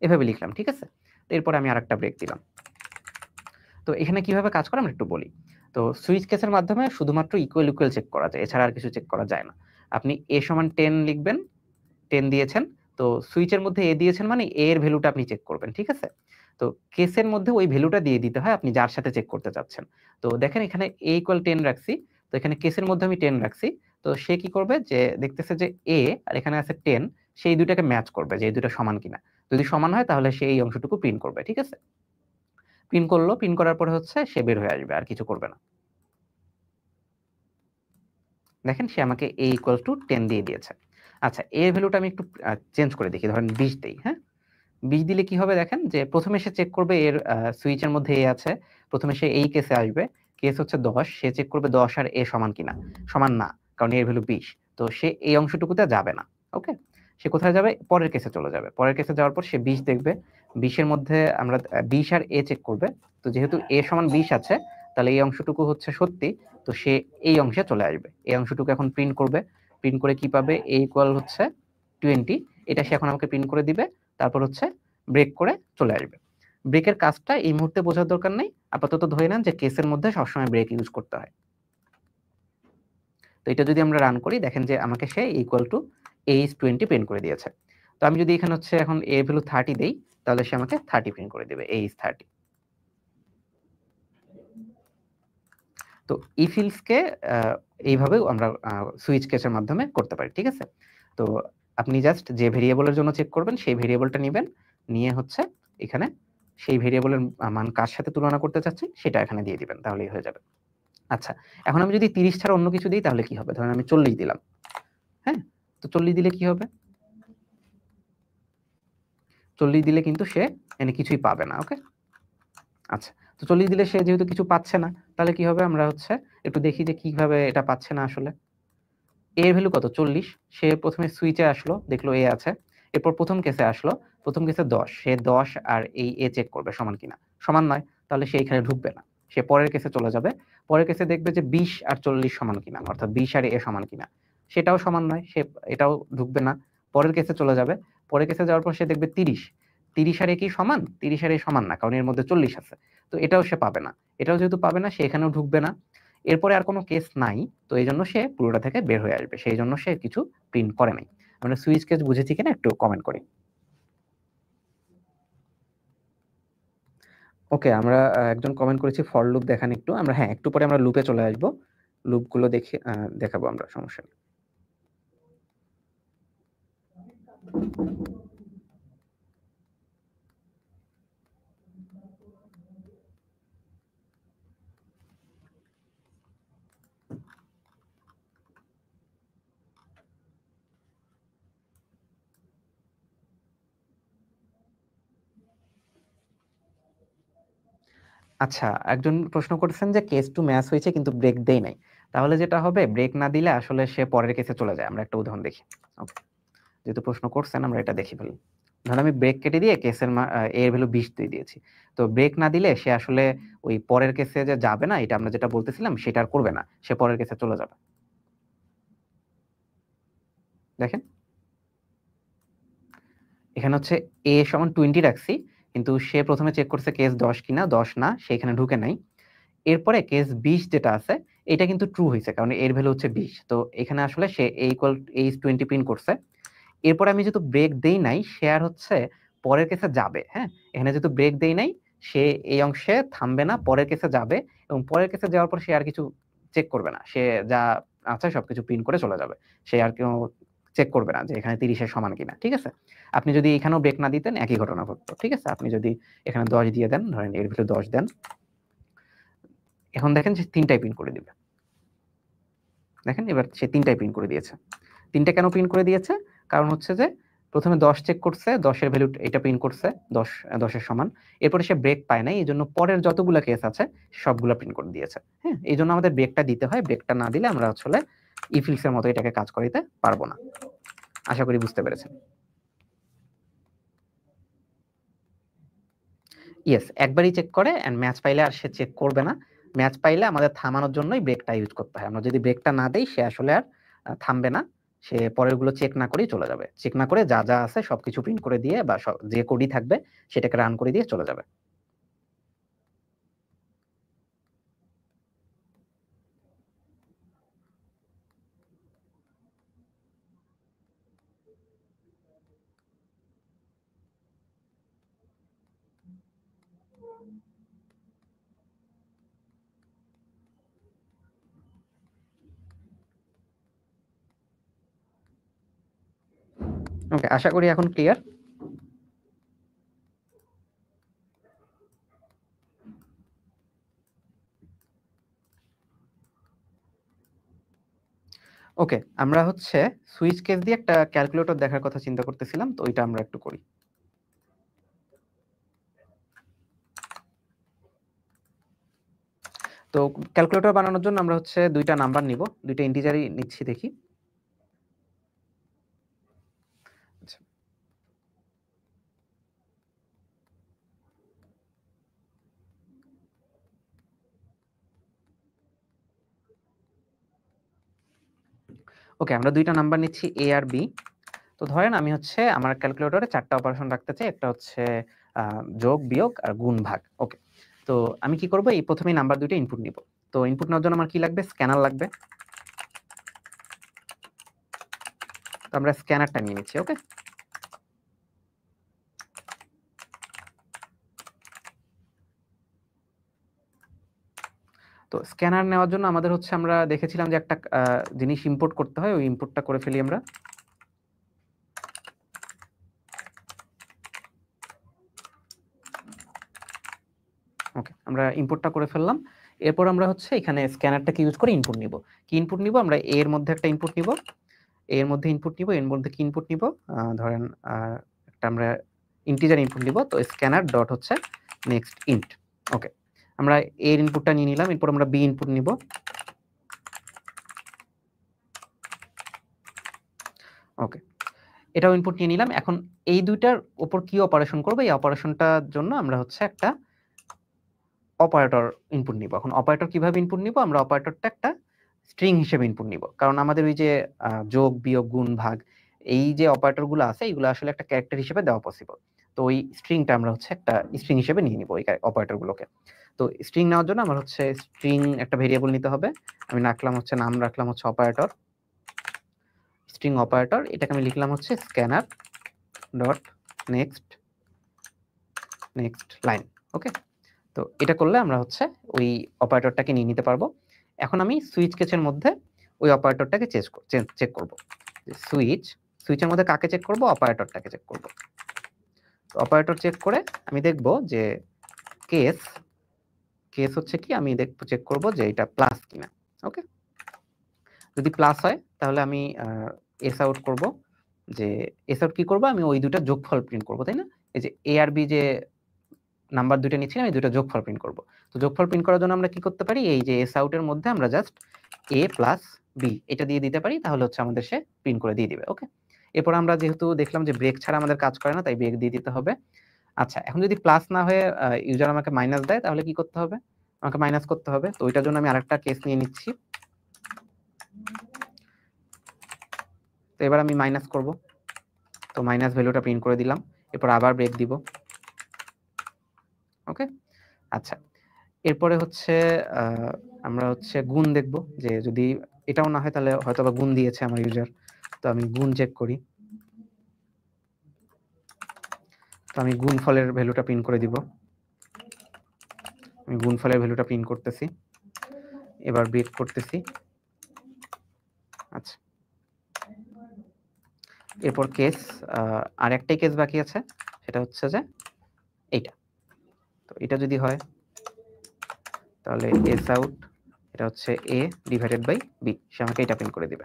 Speaker 1: এভাবে লিখলাম। ঠিক আছে? তো এরপরে আমি আরেকটা ব্রেক দিলাম। তো এখানে কিভাবে কাজ করে আমরা একটু বলি। তো সুইচ কেসের মাধ্যমে শুধুমাত্র ইকুয়াল চেক করা যায়, এছাড়া আর কিছু চেক করা যায় না। আপনি a সমান 10 লিখবেন, 10 দিয়েছেন। তো সুইচের মধ্যে a দিয়েছেন মানে a এর ভ্যালুটা আপনি চেক করবেন। ঠিক আছে? তো কেসের মধ্যে ওই ভ্যালুটা দিয়ে দিতে হয় আপনি যার সাথে চেক করতে চাচ্ছেন। তো দেখেন এখানে a = 10 রাখছি। তো এখানে কেসের মধ্যে আমি 10 রাখছি। তো সে কি করবে যে দেখতেছে যে a আর এখানে আছে 10, সেই দুইটাকে ম্যাচ করবে যে এই দুটো সমান কিনা। যদি সমান হয় তাহলে সে এই অংশটুকু প্রিন্ট করবে। ঠিক আছে? প্রিন্ট করলো, প্রিন্ট করার পরে হচ্ছে সে বের হয়ে আসবে, আর কিছু করবে না। দেখেন সে আমাকে a = 10 দিয়ে দিয়েছে। আচ্ছা, a এর ভ্যালুটা আমি একটু চেঞ্জ করে দেখি, ধরেন 20 দেই। হ্যাঁ, 20 দিলে কি হবে দেখেন যে প্রথমে সে চেক করবে এর সুইচের মধ্যে a আছে। প্রথমে সে এই কেসে আসবে, কেস হচ্ছে 10, সে চেক করবে 10 আর a সমান কিনা। সমান না, কারণ এর ভ্যালু 20। তো সে এই অংশটুকুতে যাবে না। ওকে, সে কোথায় যাবে, পরের কেসে চলে যাবে। পরের কেসে যাওয়ার পর সে 20 দেখবে, 20 এর মধ্যে আমরা 20 আর a চেক করবে। তো যেহেতু a সমান 20 আছে তাহলে এই অংশটুকু হচ্ছে সত্যি। তো সে এই অংশে চলে আসবে, এই অংশটুকু এখন প্রিন্ট করবে। প্রিন্ট করে কি পাবে, a = হচ্ছে 20, এটা সে এখন আমাকে প্রিন্ট করে দিবে। তারপর হচ্ছে ব্রেক করে চলে আসবে। ব্রেকের কাজটা এই মুহূর্তে বোঝার দরকার নেই, আপাতত ধরে নেন যে কেসের মধ্যে সবসময় ব্রেক ইউজ করতে হয়। তো এটা যদি আমরা রান করি দেখেন যে আমাকে সে =a20 প্রিন্ট করে দিয়েছে। তো আমি যদি এখানে হচ্ছে এখন a ভ্যালু 30 দেই তাহলে সে আমাকে 30 প্রিন্ট করে দিবে, a=30। তো ইফিলস কে এইভাবেও আমরা সুইচ কেসের মাধ্যমে করতে পারি। ঠিক আছে? তো আপনি জাস্ট যে ভেরিয়েবলের জন্য চেক করবেন সেই ভেরিয়েবলটা নিবেন, নিয়ে হচ্ছে এখানে সেই ভেরিয়েবলের মান কার সাথে তুলনা করতে চাচ্ছেন সেটা এখানে দিয়ে দিবেন, তাহলেই হয়ে যাবে। আচ্ছা, এখন আমি যদি 30 ছাড়া অন্য কিছু দিই তাহলে কি হবে, ধরেন আমি 40 দিলাম। হ্যাঁ, তো 40 দিলে কি হবে, 40 দিলে কিন্তু সে কিছুই পাবে না। ওকে, আচ্ছা, তো 40 দিলে সে যেহেতু কিছু পাচ্ছে না, তাহলে কি হবে? আমরা হচ্ছে একটু দেখি যে কিভাবে এটা পাচ্ছে না আসলে। A এর ভ্যালু কত? 40। সে ১ম এ সুইচে আসলো, দেখলো A আছে। এরপর ১ম কেসে আসলো। ১ম কেসে ১০। সে ১০ আর এই A চেক করবে সমান কিনা। সমান নয়, তাহলে সে এখানে ঢুকবে না। সে পরের কেসে চলে যাবে। পরের কেসে দেখবে যে ২০ আর ৪০ সমান কিনা, অর্থাৎ ২০ আর A সমান কিনা। সেটাও সমান নয়, সে এটাও ঢুকবে না। পরের কেসে চলে যাবে। পরের কেসে যাওয়ার পর সে দেখবে ৩০। ৩০ আর A কি সমান? ৩০ আর A সমান না, কারণ এর মধ্যে ৪০ আছে। তো এটাও সে পাবে না। এটাও যেহেতু পাবে না, সে এখানেও ঢুকবে না। এরপরে আর কোনো কেস নাই, তো এইজন্য সে পুরোটা থেকে বের হয়ে আসবে। সেইজন্য সে কিছু প্রিন্ট করে নাই। আমরা সুইচ কেস বুঝেছি কিনা একটু কমেন্ট করি। ওকে, আমরা একজন কমেন্ট করেছি ফর লুপ দেখান একটু। আমরা হ্যাঁ, একটু পরে আমরা লুপে চলে আসবো। লুপগুলো দেখে দেখাবো আমরা, সমস্যা নেই। আচ্ছা, একজন প্রশ্ন করেছেন যে কেস টু ম্যাচ হয়েছে কিন্তু ব্রেক দেই নাই। তাহলে যেটা হবে, ব্রেক না দিলে আসলে সে পরের কেসে চলে যায়। আমরা একটা উদাহরণ দেখি। ওকে, যেহেতু প্রশ্ন করছেন আমরা এটা দেখি ফেলি। ধরেন আমি ব্রেক কেটে দিয়ে কেসের এর ভ্যালু 20 দিয়ে দিয়েছি। তো ব্রেক না দিলে সে আসলে ওই পরের কেসে যে যাবে না, এটা আমরা যেটা বলতেছিলাম সেটা আর করবে না। সে পরের কেসে চলে যাবে। দেখেন, এখানে হচ্ছে A সমান 20 রাখছি, কিন্তু সে প্রথমে চেক করছে কেস 10 কিনা, 10 না, সে এখানে ঢুকে নাই। এরপরে কেস 20 যেটা আছে, এটা কিন্তু ট্রু হইছে, কারণ এর ভ্যালু হচ্ছে 20। তো এখানে আসলে সে A ইকুয়াল A 20 প্রিন্ট করছে। এরপরে আমি যেহেতু ব্রেক দেই নাই, সে আর হচ্ছে পরের কেসে যাবে। হ্যাঁ, এখানে যেহেতু ব্রেক দেই নাই, সে এই অংশে থামবে না, পরের কেসে যাবে, এবং পরের কেসে যাওয়ার পর সে আর কিছু চেক করবে না। সে যা আছে সবকিছু প্রিন্ট করে চলে যাবে। সে আর কেউ চেক করবে না যে এখানে 30 এর সমান কিনা। ঠিক আছে? আপনি যদি এখানেও ব্রেক না দিতেন, একই ঘটনা ঘটতো। ঠিক আছে? আপনি যদি এখানে 10 দিয়ে দেন, ধরেন এর ভিতরে 10 দেন, এখন দেখেন সে 3টাই প্রিন্ট করে দিবে। দেখেন, এবার সে 3টাই প্রিন্ট করে দিয়েছে। 3টা কেন প্রিন্ট করে দিয়েছে? কারণ হচ্ছে যে প্রথমে 10 চেক করছে, 10 এর ভ্যালু এটা প্রিন্ট করছে, 10 এর সমান। এরপরে সে ব্রেক পায় নাই, এইজন্য পরের যতগুলা কেস আছে সবগুলা প্রিন্ট করে দিয়েছে। হ্যাঁ, এইজন্য আমাদের ব্রেকটা দিতে হয়। ব্রেকটা না দিলে আমরা আসলে ইফ এলস এর মতো এটাকে কাজ করাইতে পারবো না। আশা করি বুঝতে পেরেছেন। ইয়েস, একবারই চেক করে, এন্ড ম্যাচ পাইলে আর সে চেক করবে না। ম্যাচ পাইলে আমাদের থামানোর জন্যই ব্রেকটা ইউজ করতে হয়। আমরা যদি ব্রেকটা না দেই, সে আসলে আর থামবে না। সে পরেরগুলো চেক না করেই চলে যাবে। চেক না করে যা আছে সবকিছু প্রিন্ট করে দিয়ে, বা যে কোডই থাকবে সেটাকে রান করে দিয়ে চলে যাবে। ওকে, আশা করি এখন ক্লিয়ার। ওকে, আমরা হচ্ছে সুইচ কেস দিয়ে একটা ক্যালকুলেটর দেখার কথা চিন্তা করতেছিলাম, তো ওইটা আমরা একটু করি। তো ক্যালকুলেটর বানানোর জন্য আমরা হচ্ছে দুইটা নাম্বার নিব, দুইটা ইন্টিজারই নিচ্ছি, দেখি। আচ্ছা, ওকে, আমরা দুইটা নাম্বার নিচ্ছি A আর B। তো ধরেন আমি হচ্ছে আমার ক্যালকুলেটরে 4টা অপারেশন রাখতে চাই। একটা হচ্ছে যোগ, বিয়োগ আর গুণ, ভাগ। ওকে, তো আমি কি করব, এই প্রথমেই নাম্বার দুইটা ইনপুট নিব। তো ইনপুট নেওয়ার জন্য আমার কি লাগবে? স্ক্যানার লাগবে। তো আমরা স্ক্যানারটা নিয়ে নিচ্ছি। ওকে, তো স্ক্যানার নেওয়ার জন্য আমাদের হচ্ছে, আমরা দেখেছিলাম যে একটা জিনিস ইম্পোর্ট করতে হয়, ওই ইম্পোর্টটা করে ফেলি আমরা। ওকে, আমরা ইম্পোর্টটা করে ফেললাম। এরপর আমরা হচ্ছে এখানে স্ক্যানারটাকে ইউজ করে ইনপুট নিব। কি ইনপুট নিব? আমরা A এর মধ্যে একটা ইনপুট নিব, A এর মধ্যে ইনপুট নিব, এর মধ্যে কি ইনপুট নিব? ধরেন একটা আমরা ইন্টিজার ইনপুট নিব। তো স্ক্যানার ডট হচ্ছে নেক্সট ইন্ট। ওকে, আমরা এর ইনপুটটা নিয়ে নিলাম, এরপর আমরা বি ইনপুট নিব। ওকে, এটাও ইনপুট নিয়ে নিলাম। এখন এই দুইটার উপর কি অপারেশন করব, এই অপারেশনটার জন্য আমরা হচ্ছে একটা অপারেটর ইনপুট নিব। এখন অপারেটর কিভাবে ইনপুট নিব, আমরা অপারেটরটা একটা স্ট্রিং হিসেবে ইনপুট নিব, কারণ আমাদের ওই যে যোগ বিয়োগ গুণ ভাগ এই যে অপারেটরগুলো আছে এইগুলো আসলে একটা ক্যারেক্টার হিসেবে দেওয়া পসিবল। তো ওই স্ট্রিংটা আমরা হচ্ছে একটা স্ট্রিং হিসেবে নিয়ে নিব ওই অপারেটরগুলোকে। তো স্ট্রিং নেওয়ার জন্য আমার হচ্ছে স্ট্রিং একটা ভেরিয়েবল নিতে হবে। আমি নাম রাখলাম হচ্ছে অপারেটর, স্ট্রিং অপারেটর। এটাকে আমি লিখলাম হচ্ছে স্ক্যানার ডট নেক্সট লাইন। ওকে, তো এটা করলে আমরা হচ্ছে ওই অপারেটরটাকে নিয়ে নিতে পারবো। এখন আমি সুইচ কেসের মধ্যে ওই অপারেটরটাকে চেক করব। সুইচের মধ্যে কাকে চেক করব, অপারেটরটাকে চেক করব। অপারেটর চেক করে আমি দেখব যে কেস হচ্ছে কি, আমি চেক করব যে এটা প্লাস কিনা। ওকে, যদি প্লাস হয় তাহলে আমি এস আউট করব। যে এস আউট কি করব, আমি ওই দুটো যোগফল প্রিন্ট করব, তাই না? এই যে এ আর বি যে নাম্বার দুইটা নিচ্ছিলাম এই দুটো যোগফল প্রিন্ট করব। তো যোগফল প্রিন্ট করার জন্য আমরা কি করতে পারি, এই যে এস আউটের মধ্যে আমরা জাস্ট এ প্লাস বি এটা দিয়ে দিতে পারি, তাহলে হচ্ছে আমাদের সে প্রিন্ট করে দিয়ে দিবে। ওকে, এরপর আমরা যেহেতু দেখলাম যে ব্রেক ছাড়া আমাদের কাজ করে না, তাই ব্রেক দিয়ে দিতে হবে। আচ্ছা, এখন যদি প্লাস না হয়ে ইউজার আমাকে মাইনাস দেয় তাহলে কি করতে হবে, আমাকে মাইনাস করতে হবে। তো ওইটার জন্য আমি আরেকটা কেস নিয়ে নিচ্ছি। তো এবার আমি মাইনাস করব, তো মাইনাস ভ্যালুটা প্রিন্ট করে দিলাম, এরপর আবার ব্রেক দিব। ওকে, আচ্ছা, এরপরে হচ্ছে আমরা হচ্ছে গুণ দেখব, যে যদি এটাও না হয় তাহলে হয়তো বা গুণ দিয়েছে আমার ইউজার। তো আমি গুণ চেক করি, তো আমি গুণফলের ভ্যালুটা প্রিন্ট করে দিব। আমি গুণফলের ভ্যালুটা প্রিন্ট করতেছি, এবার ব্রেক করতেছি। আচ্ছা, এরপর কেস আর একটাই কেস বাকি আছে, সেটা হচ্ছে যে এইটা। তো এটা যদি হয় তাহলে এস আউট, এটা হচ্ছে এ ডিভাইডেড বাই বি, সে আমাকে এটা প্রিন্ট করে দিবে।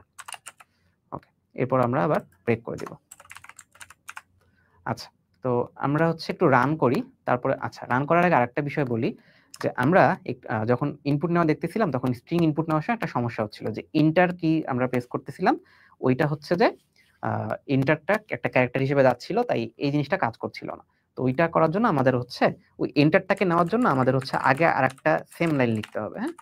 Speaker 1: ওকে, এরপর আমরা আবার ব্রেক করে দিব। আচ্ছা, তো আমরা হচ্ছে একটু রান করি তারপরে। আচ্ছা, রান করার আগে আরেকটা বিষয় বলি, যে আমরা যখন ইনপুট নেওয়া দেখতেছিলাম তখন স্ট্রিং ইনপুট নেওয়ার সময় একটা সমস্যা হচ্ছিল, যে ইন্টার কি আমরা প্রেস করতেছিলাম, ওইটা হচ্ছে যে ইন্টারটা একটা ক্যারেক্টার হিসেবে যাচ্ছিল, তাই এই জিনিসটা কাজ করছিল না। তো ওইটা করার জন্য আমাদের হচ্ছে ওই এন্টারটাকে নেওয়ার জন্য আমাদের হচ্ছে আগে আরেকটা সেম লাইন লিখতে হবে। হ্যাঁ,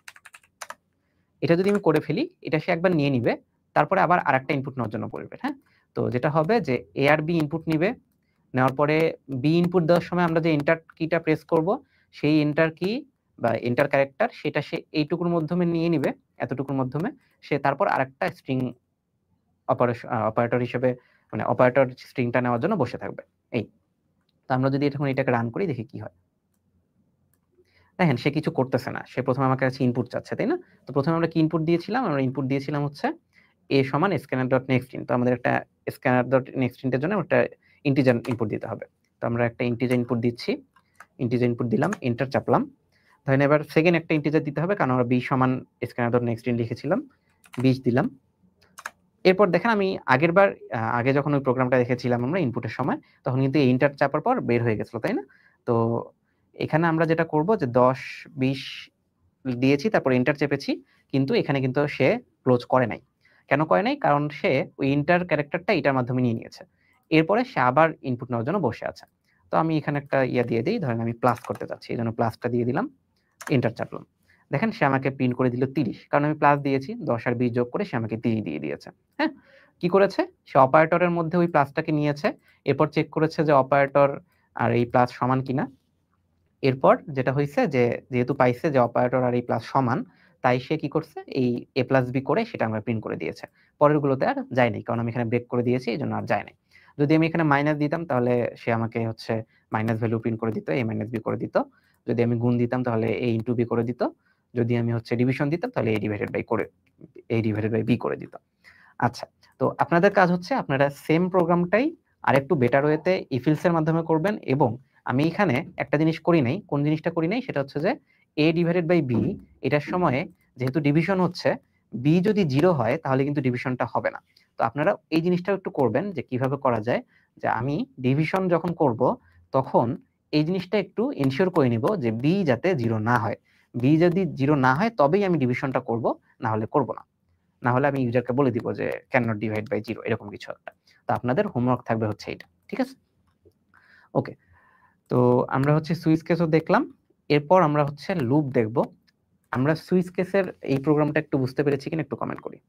Speaker 1: এটা যদি আমি করে ফেলি এটা সে একবার নিয়ে নিবে, তারপরে আবার আরেকটা ইনপুট নেওয়ার জন্য বলবে। হ্যাঁ, তো যেটা হবে যে এ আর বি ইনপুট নিবে, নেওয়ার পরে বি ইনপুট দেওয়ার সময় আমরা যে এন্টার কিটা প্রেস করব, সেই এন্টার কি বা এন্টার ক্যারেক্টার সেটা সে এইটুকুর মাধ্যমে নিয়ে নিবে, এতটুকুর মাধ্যমে সে তারপর আরেকটা স্ট্রিং অপারেটর হিসেবে, মানে অপারেটর স্ট্রিংটা নেওয়ার জন্য বসে থাকবে। এই তো আমরা যদি এখন এটাকে রান করি দেখি কি হয়। দেখেন সে কিছু করতেছে না, সে প্রথমে আমার কাছে ইনপুট চাচ্ছে, তাই না? তো প্রথমে আমরা কি ইনপুট দিয়েছিলাম, আমরা ইনপুট দিয়েছিলাম হচ্ছে a সমান scanner ডট নেক্সট ইন। তো আমাদের একটা scanner ডট নেক্সট ইন্টের জন্য একটা ইন্টিজার ইনপুট দিতে হবে। তো আমরা একটা ইন্টিজার ইনপুট দিচ্ছি, ইন্টিজার ইনপুট দিলাম, এন্টার চাপলাম। ধরেন এবার সেকেন্ড একটা ইন্টিজার দিতে হবে, কারণ আমরা b সমান scanner ডট নেক্সট ইন লিখেছিলাম, 20 দিলাম। এরপর দেখেন আমি আগে যখন ওই প্রোগ্রামটা দেখেছিলাম আমরা ইনপুটের সময়, তখন কিন্তু এন্টার চাপার পর বের হয়ে গেছিল, তাই না? তো এখানে আমরা যেটা করব যে 10 20 দিয়েছি, তারপর এন্টার চেপেছি, কিন্তু এখানে কিন্তু সে ক্লোজ করে নাই। কেন করে নাই? কারণ সে ওই এন্টার ক্যারেক্টারটা এটার মাধ্যমে নিয়ে নিয়েছে। এরপরে সে আবার ইনপুট নেওয়ার জন্য বসে আছে। তো আমি এখানে একটা দিয়ে দিই, ধরেন আমি প্লাস করতে চাচ্ছি, এই জন্য প্লাসটা দিয়ে দিলাম, এন্টার চাপলাম। দেখেন সে আমাকে প্রিন্ট করে দিল 30, কারণ আমি প্লাস দিয়েছি, 10 আর 20 যোগ করে সে আমাকে 30 দিয়ে দিয়েছে। হ্যাঁ, কি করেছে? সে অপারেটরের মধ্যে ওই প্লাসটাকে নিয়েছে, এরপর চেক করেছে যে অপারেটর আর এই প্লাস সমান কিনা। এরপর যেটা হইছে যে যেহেতু পাইছে যে অপারেটর আর এই প্লাস সমান, তাই সে কি করছে, এই a প্লাস b করে সেটা আমরা প্রিন্ট করে দিয়েছে। পরেরগুলোতে আর যায়নি, কারণ আমি এখানে ব্রেক করে দিয়েছি, এইজন্য আর যায় নাই। যদি আমি এখানে মাইনাস দিতাম তাহলে সে আমাকে হচ্ছে মাইনাস ভ্যালু প্রিন্ট করে দিত, a মাইনাস b করে দিত। যদি আমি গুণ দিতাম তাহলে a ইনটু b করে দিত। যদি আমি হচ্ছে ডিভিশন দিতাম তাহলে a ডিভাইডেড বাই b করে দিত। আচ্ছা, তো আপনাদের কাজ হচ্ছে আপনারা সেম প্রোগ্রামটাই আরেকটু বেটার ওয়েতে if else এর মাধ্যমে করবেন। এবং আমি এখানে একটা জিনিস করি নাই, কোন জিনিসটা করি নাই সেটা হচ্ছে যে a ডিভাইডেড বাই b এটার সময়ে যেহেতু ডিভিশন হচ্ছে, b যদি 0 হয় তাহলে কিন্তু ডিভিশনটা হবে না। তো আপনারা এই জিনিসটা একটু করবেন যে কিভাবে করা যায়, যে আমি ডিভিশন যখন করব তখন এই জিনিসটা একটু এনশিওর করে নিব যে বি যাতে 0 না হয়। বি যদি 0 না হয় তবেই আমি ডিভিশনটা করব, না হলে করব না। না হলে আমি ইউজারকে বলে দিব যে ক্যান নট ডিভাইড বাই 0 এরকম কিছু একটা। তো আপনাদের হোমওয়ার্ক থাকবে হচ্ছে এটা। ঠিক আছে? ওকে। তো আমরা হচ্ছে সুইচ কেসও দেখলাম। এরপর আমরা হচ্ছে লুপ দেখব। আমরা সুইচ কেসের এই প্রোগ্রামটা একটু বুঝতে পেরেছি কিনা একটু কমেন্ট করি।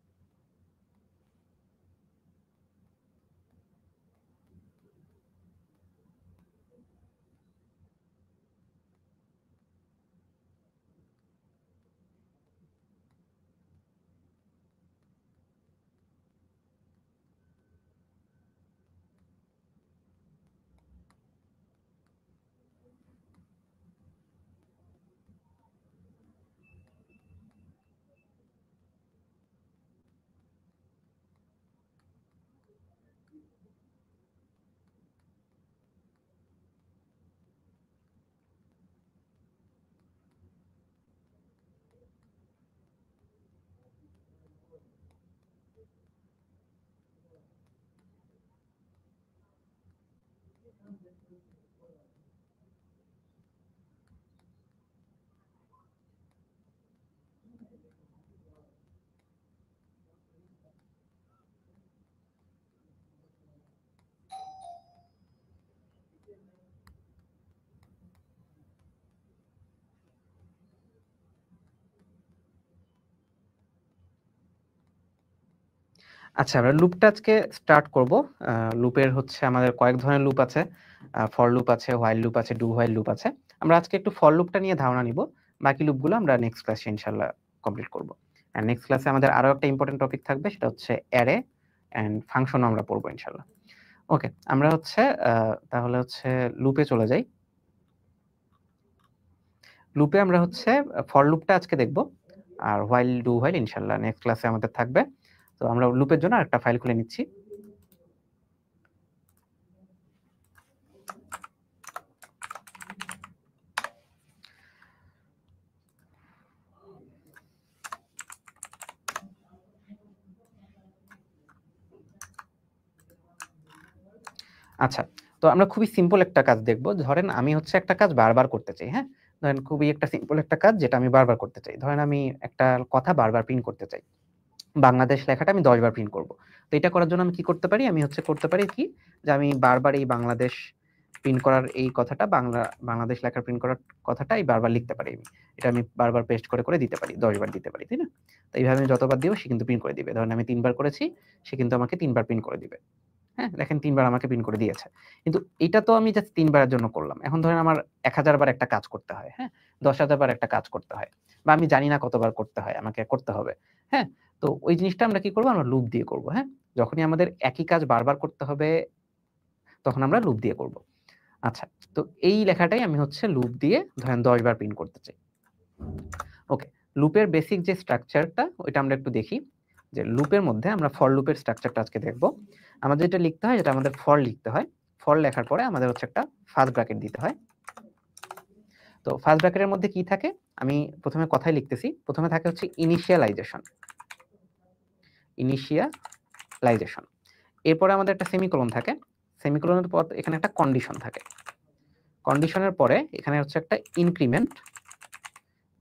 Speaker 1: আচ্ছা, আমরা লুপটা আজকে স্টার্ট করব। লুপের হচ্ছে আমাদের কয়েক ধরনের লুপ আছে। ফর লুপ আছে, হোয়াইল লুপ আছে, ডু হোয়াইল লুপ আছে। আমরা আজকে একটু ফর লুপটা নিয়ে ধারণা নিব। বাকি লুপগুলো আমরা নেক্সট ক্লাসে ইনশাআল্লাহ কমপ্লিট করব। আর নেক্সট ক্লাসে আমাদের আরো একটা ইম্পর্টেন্ট টপিক থাকবে, সেটা হচ্ছে অ্যারে এন্ড ফাংশন আমরা পড়বো ইনশাআল্লাহ। ওকে, আমরা হচ্ছে তাহলে হচ্ছে লুপে চলে যাই। লুপে আমরা হচ্ছে ফর লুপটা আজকে দেখব, আর হোয়াইল ডু হোয়াইল ইনশাআল্লাহ নেক্সট ক্লাসে আমাদের থাকবে। তো আমরা লুপের জন্য আরেকটা ফাইল খুলে নিচ্ছি। আচ্ছা, তো আমরা খুবই সিম্পল একটা কাজ দেখব। ধরেন আমি হচ্ছে একটা কাজ বারবার করতে চাই, হ্যাঁ? ধরেন খুবই একটা সিম্পল একটা কাজ যেটা আমি বারবার করতে চাই। ধরেন আমি একটা কথা বারবার প্রিন্ট করতে চাই। বাংলাদেশ লেখাটা আমি 10 বার প্রিন্ট করব। তো এটা করার জন্য আমি কি করতে পারি? আমি হচ্ছে করতে পারি কি? যে আমি বারবার এই বাংলাদেশ প্রিন্ট করার এই কথাটা বাংলাদেশ লেখার প্রিন্ট করার কথাটা এই বারবার লিখতে পারি আমি। এটা আমি বারবার পেস্ট করে দিতে পারি। 10 বার দিতে পারি, তাই না? তো এইভাবে আমি যতবার দিব সে কিন্তু প্রিন্ট করে দিবে। ধরেন আমি 3 বার করেছি, সে কিন্তু আমাকে 3 বার প্রিন্ট করে দিবে। হ্যাঁ? দেখেন ৩ বার আমাকে প্রিন্ট করে দিয়েছে। কিন্তু এটা তো আমি জাস্ট ৩ বারের জন্য করলাম। এখন ধরেন আমার ১০০০ বার একটা কাজ করতে হয়, হ্যাঁ? ১০,০০০ বার একটা কাজ করতে হয়। বা আমি জানি না কতবার করতে হয়, আমাকে করতে হবে। হ্যাঁ? তো ওই জিনিসটা আমরা কি করব? আমরা লুপ দিয়ে করব, হ্যাঁ? যখনই আমাদের একই কাজ বারবার করতে হবে, তখন আমরা লুপ দিয়ে করব। আচ্ছা, তো এই লেখাটাই আমি হচ্ছে লুপ দিয়ে ধরেন ১০ বার প্রিন্ট করতে চাই। ওকে, লুপের বেসিক যে স্ট্রাকচারটা ওইটা আমরা একটু দেখি। যে লুপের মধ্যে আমরা ফর লুপের স্ট্রাকচারটা আজকে দেখব। আমাদের যেটা লিখতে হয়, যেটা আমাদের ফর লিখতে হয়। ফর লেখার পরে আমাদের হচ্ছে একটা ফার্স্ট ব্র্যাকেট দিতে হয়। তো ফার্স্ট ব্র্যাকেটের মধ্যে কি থাকে? আমি প্রথমে কথাই লিখতেছি। প্রথমে থাকে হচ্ছে ইনিশিয়ালাইজেশন। ইনিশিয়ালাইজেশন। এরপরে আমাদের একটা সেমিকোলন থাকে। সেমিকোলনের পর এখানে একটা কন্ডিশন থাকে। কন্ডিশনের পরে এখানে হচ্ছে একটা ইনক্রিমেন্ট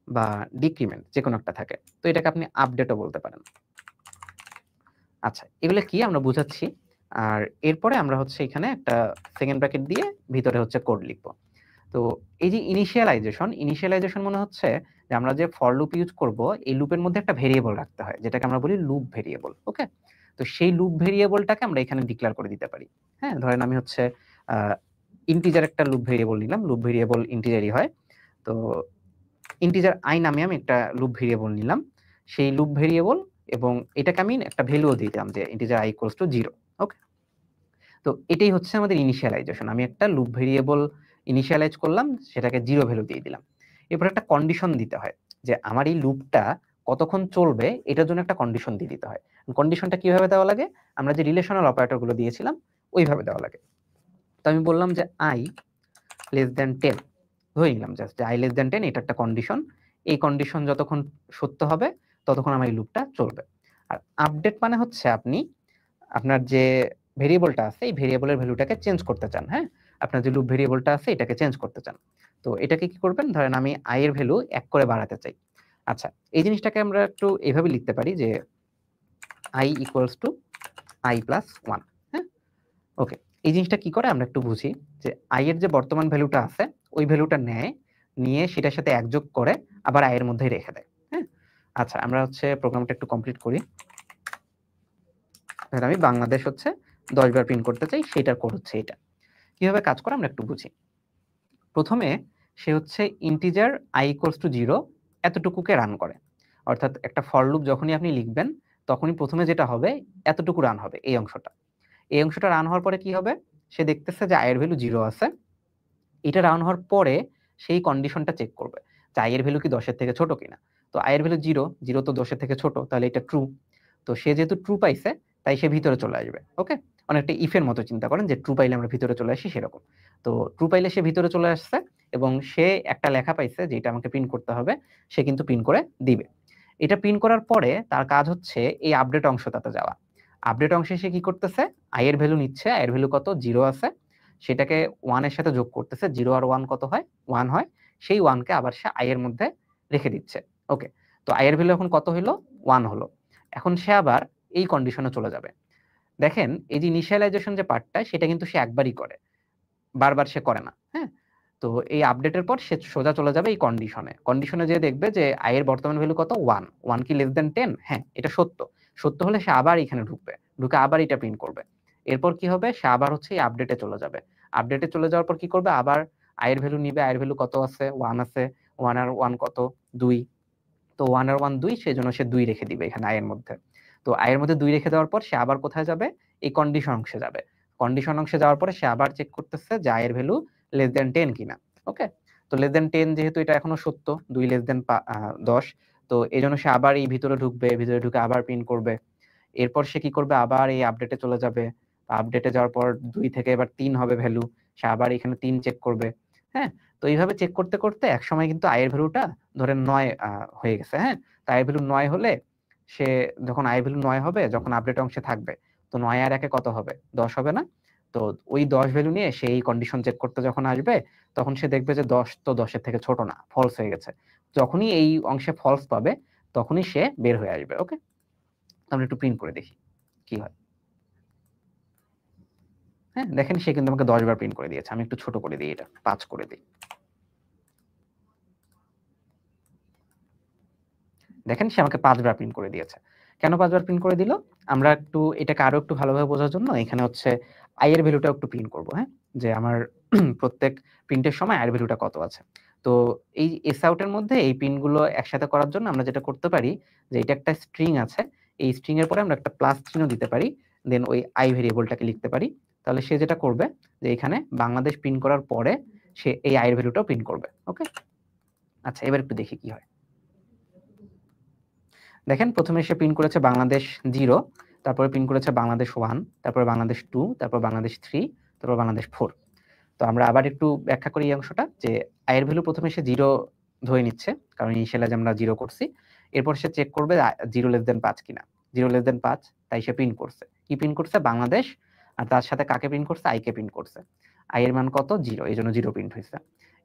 Speaker 1: বা ডিক্রিমেন্ট যেকোনো একটা থাকে। তো এটাকে আপনি আপডেটও বলতে পারেন। আচ্ছা, এগুলো কি আমরা বুঝাচ্ছি। আর এরপরে আমরা হচ্ছে এখানে একটা সেকেন্ড ব্র্যাকেট দিয়ে ভিতরে হচ্ছে কোড লিখব। তো এই যে ইনিশিয়ালাইজেশন মনে হচ্ছে যে আমরা যে ফর লুপ ইউজ করব, এই লুপের মধ্যে একটা ভেরিয়েবল রাখতে হয়, যেটাকে আমরা বলি লুপ ভেরিয়েবল। ওকে? তো সেই লুপ ভেরিয়েবলটাকে আমরা এখানে ডিক্লেয়ার করে দিতে পারি। হ্যাঁ? ধরেন আমি হচ্ছে ইন্টিজার একটা লুপ ভেরিয়েবল নিলাম। লুপ ভেরিয়েবল ইন্টিজারই হয়। তো ইন্টিজার i নামে আমি একটা লুপ ভেরিয়েবল নিলাম। সেই লুপ ভেরিয়েবল এবং এটাকে আমি একটা ভ্যালুও দিলাম যে ইন্টিজার i ইকুয়ালস টু 0। ওকে? তো এটাই হচ্ছে আমাদের ইনিশিয়ালাইজেশন। আমি একটা লুপ ভেরিয়েবল ইনিশিয়ালাইজ করলাম, সেটাকে 0 ভ্যালু দিয়ে দিলাম। এরপর একটা কন্ডিশন দিতে হয় যে আমার এই লুপটা কতক্ষণ চলবে, এটার জন্য একটা কন্ডিশন দিয়ে দিতে হয়। কন্ডিশনটা কিভাবে দেওয়া লাগে? আমরা যে রিলেশনাল অপারেটর গুলো দিয়েছিলাম ওইভাবে দেওয়া লাগে। তো আমি বললাম যে i লেস দ্যান 10, ধরে নিলাম জাস্ট যে i লেস দ্যান 10 এটা একটা কন্ডিশন। এই কন্ডিশন যতক্ষণ সত্য হবে ততক্ষণ আমার এই লুপটা চলবে। আর আপডেট মানে হচ্ছে আপনি আপনার যে ভেরিয়েবলটা আছে এই ভেরিয়েবলের ভ্যালুটাকে চেঞ্জ করতে চান, হ্যাঁ? আপনার যে লুপ ভেরিয়েবলটা আছে এটাকে চেঞ্জ করতে চান। তো এটাকে কি করবেন, ধরেন আমি i এর ভ্যালু 1 করে বাড়াতে চাই। আচ্ছা, এই জিনিসটাকে আমরা একটু এভাবে লিখতে পারি যে i equals to i plus 1। হ্যাঁ? ওকে। এই জিনিসটা কি করে আমরা একটু বুঝি যে i এর যে বর্তমান ভ্যালুটা আছে ওই ভ্যালুটা নেয়, নিয়ে সেটার সাথে 1 যোগ করে আবার i এর মধ্যেই রেখে দেয়। হ্যাঁ? আচ্ছা, আমরা হচ্ছে প্রোগ্রামটা একটু কমপ্লিট করি। ধরেন আমি বাংলাদেশ হচ্ছে 10 বার প্রিন্ট করতে চাই, সেটার কোড হচ্ছে এটা। কিভাবে কাজ করে আমরা একটু বুঝি। প্রথমে সে হচ্ছে ইন্টিজার i equals to 0 এতটুকুকে রান করে। অর্থাৎ একটা ফর লুপ যখনই আপনি লিখবেন তখনই প্রথমে যেটা হবে এতটুকু রান হবে, এই অংশটা। এই অংশটা রান হওয়ার পরে কি হবে, সে দেখতেছে যে i এর ভ্যালু 0 আছে। এটা রান হওয়ার পরে সেই কন্ডিশনটা চেক করবে যে i এর ভ্যালু কি 10 এর থেকে ছোট কিনা। তো i এর ভ্যালু 0, 0 তো 10 এর থেকে ছোট, তাহলে এটা ট্রু। তো সে যেহেতু ট্রু পাইছে তাই সে ভিতরে চলে আসবে। ওকে, অনেকটা ইফের মতো চিন্তা করেন যে ট্রু পাইলে আমরা ভিতরে চলে আসি, সেরকম। তো ট্রু পাইলে সে ভিতরে চলে আসছে এবং সে একটা লেখা পাইছে যেটা আমাকে প্রিন্ট করতে হবে, সে কিন্তু প্রিন্ট করে দিবে। এটা প্রিন্ট করার পরে তার কাজ হচ্ছে এই আপডেট অংশটাতে যাওয়া। আপডেট অংশে সে কি করতেছে, i এর ভ্যালু নিচ্ছে, i এর ভ্যালু কত 0 আছে, সেটাকে 1 এর সাথে যোগ করতেছে। 0 আর 1 কত হয়, 1 হয়। সেই 1 কে আবার সে i এর মধ্যে রেখে দিচ্ছে। ওকে, তো i এর ভ্যালু এখন কত হইলো, 1 হলো। এখন সে আবার এই কন্ডিশনে চলে যাবে। দেখেন এই যে ইনিশিয়ালাইজেশন যে পার্টটা সেটা কিন্তু সে একবারই করে, বারবার সে করে না। হ্যাঁ, তো এই আপডেটের পর সে সোজা চলে যাবে এই কন্ডিশনে। কন্ডিশনে যেয়ে দেখবে যে i এর বর্তমান ভ্যালু কত, 1। 1 কি লেস দ্যান 10? হ্যাঁ, এটা সত্য। সত্য হলে সে আবার এখানে ঢুকবে, ঢুকে আবার এটা প্রিন্ট করবে। এরপর কি হবে, সে আবার হচ্ছে এই আপডেটে চলে যাবে। আপডেটে চলে যাওয়ার পর কি করবে, আবার i এর ভ্যালু নিবে। i এর ভ্যালু কত আছে, 1 আছে। 1 আর 1 কত, 2। তো 1 আর 1 2, সেজন্য সে 2 রেখে দিবে এখানে i এর মধ্যে। তো i এর মধ্যে 2 রেখে দেওয়ার পর সে আবার কোথায় যাবে, এই কন্ডিশন অংশে যাবে। কন্ডিশন অংশে যাওয়ার পরে সে আবার চেক করতেছে যে i এর ভ্যালু লেস দ্যান 10 কিনা। ওকে, তো লেস দ্যান 10 যেহেতু এটা এখনো সত্য, 2 লেস দ্যান 10, তো এজন্য সে আবার এই ভিতরে ঢুকবে, ভিতরে ঢুকে আবার প্রিন্ট করবে। এরপর সে কি করবে, আবার এই আপডেটে চলে যাবে। আপডেটে যাওয়ার পর 2 থেকে এবার 3 হবে ভ্যালু, সে আবার এখানে 3 চেক করবে। হ্যাঁ, তো এইভাবে চেক করতে করতে একসময় কিন্তু i এর ভ্যালুটা ধরেন 9 হয়ে গেছে। হ্যাঁ, তো i এর ভ্যালু 9 হলে সে যখন i এর ভ্যালু 9 হবে, যখন আপডেট অংশে থাকবে, তো 9 আর 1 কত হবে, 10 হবে না? তো ওই 10 ভ্যালু নিয়ে সে এই কন্ডিশন চেক করতে যখন আসবে, তখন সে দেখবে যে 10 তো 10 এর থেকে ছোট না, ফলস হয়ে গেছে। যখনই এই অংশে ফলস পাবে তখনই সে বের হয়ে আসবে। ওকে, আমরা একটু প্রিন্ট করে দেখি কি হয়। হ্যাঁ, দেখেন সে কিন্তু আমাকে 10 বার প্রিন্ট করে দিয়েছে। আমি একটু ছোট করে দিই, এটা 5 করে দিই। দেখেন সে আমাকে 5 বার প্রিন্ট করে দিয়েছে। কেন 5 বার প্রিন্ট করে দিল? আমরা একটু এটাকে আরো একটু ভালোভাবে বোঝার জন্য এখানে হচ্ছে i এর ভ্যালুটা একটু প্রিন্ট করব। হ্যাঁ, যে আমার প্রত্যেক প্রিন্টের সময় i এর ভ্যালুটা কত আছে। তো এই sout এর মধ্যে এই প্রিন্ট গুলো একসাথে করার জন্য আমরা যেটা করতে পারি, যে এটা একটা স্ট্রিং আছে, এই স্ট্রিং এর পরে আমরা একটা প্লাস চিহ্ন দিতে পারি, দেন ওই i ভেরিয়েবলটাকে লিখতে পারি। তাহলে সে যেটা করবে যে এখানে বাংলাদেশ প্রিন্ট করার পরে সে এই i এর ভ্যালুটাও প্রিন্ট করবে। ওকে, আচ্ছা এবার একটু দেখি কি হয়। দেখেন প্রথমে সে প্রিন্ট করেছে বাংলাদেশ 0, তারপরে প্রিন্ট করেছে বাংলাদেশ 1, তারপরে বাংলাদেশ 2, তারপর বাংলাদেশ 3, তারপর বাংলাদেশ 4। তো আমরা আবার একটু ব্যাখ্যা করি এই অংশটা, যে i এর ভ্যালু প্রথমে সে 0 ধরে নিচ্ছে, কারণ ইনিশিয়ালাইজ আমরা 0 করছি। এরপর সে চেক করবে 0 লেস দ্যান 5 কিনা। 0 লেস দ্যান 5, তাই সে প্রিন্ট করছে। কি প্রিন্ট করছে, বাংলাদেশ, আর তার সাথে কাকে প্রিন্ট করছে, i কে প্রিন্ট করছে। i এর মান কত, 0, এইজন্য 0 প্রিন্ট হইছে।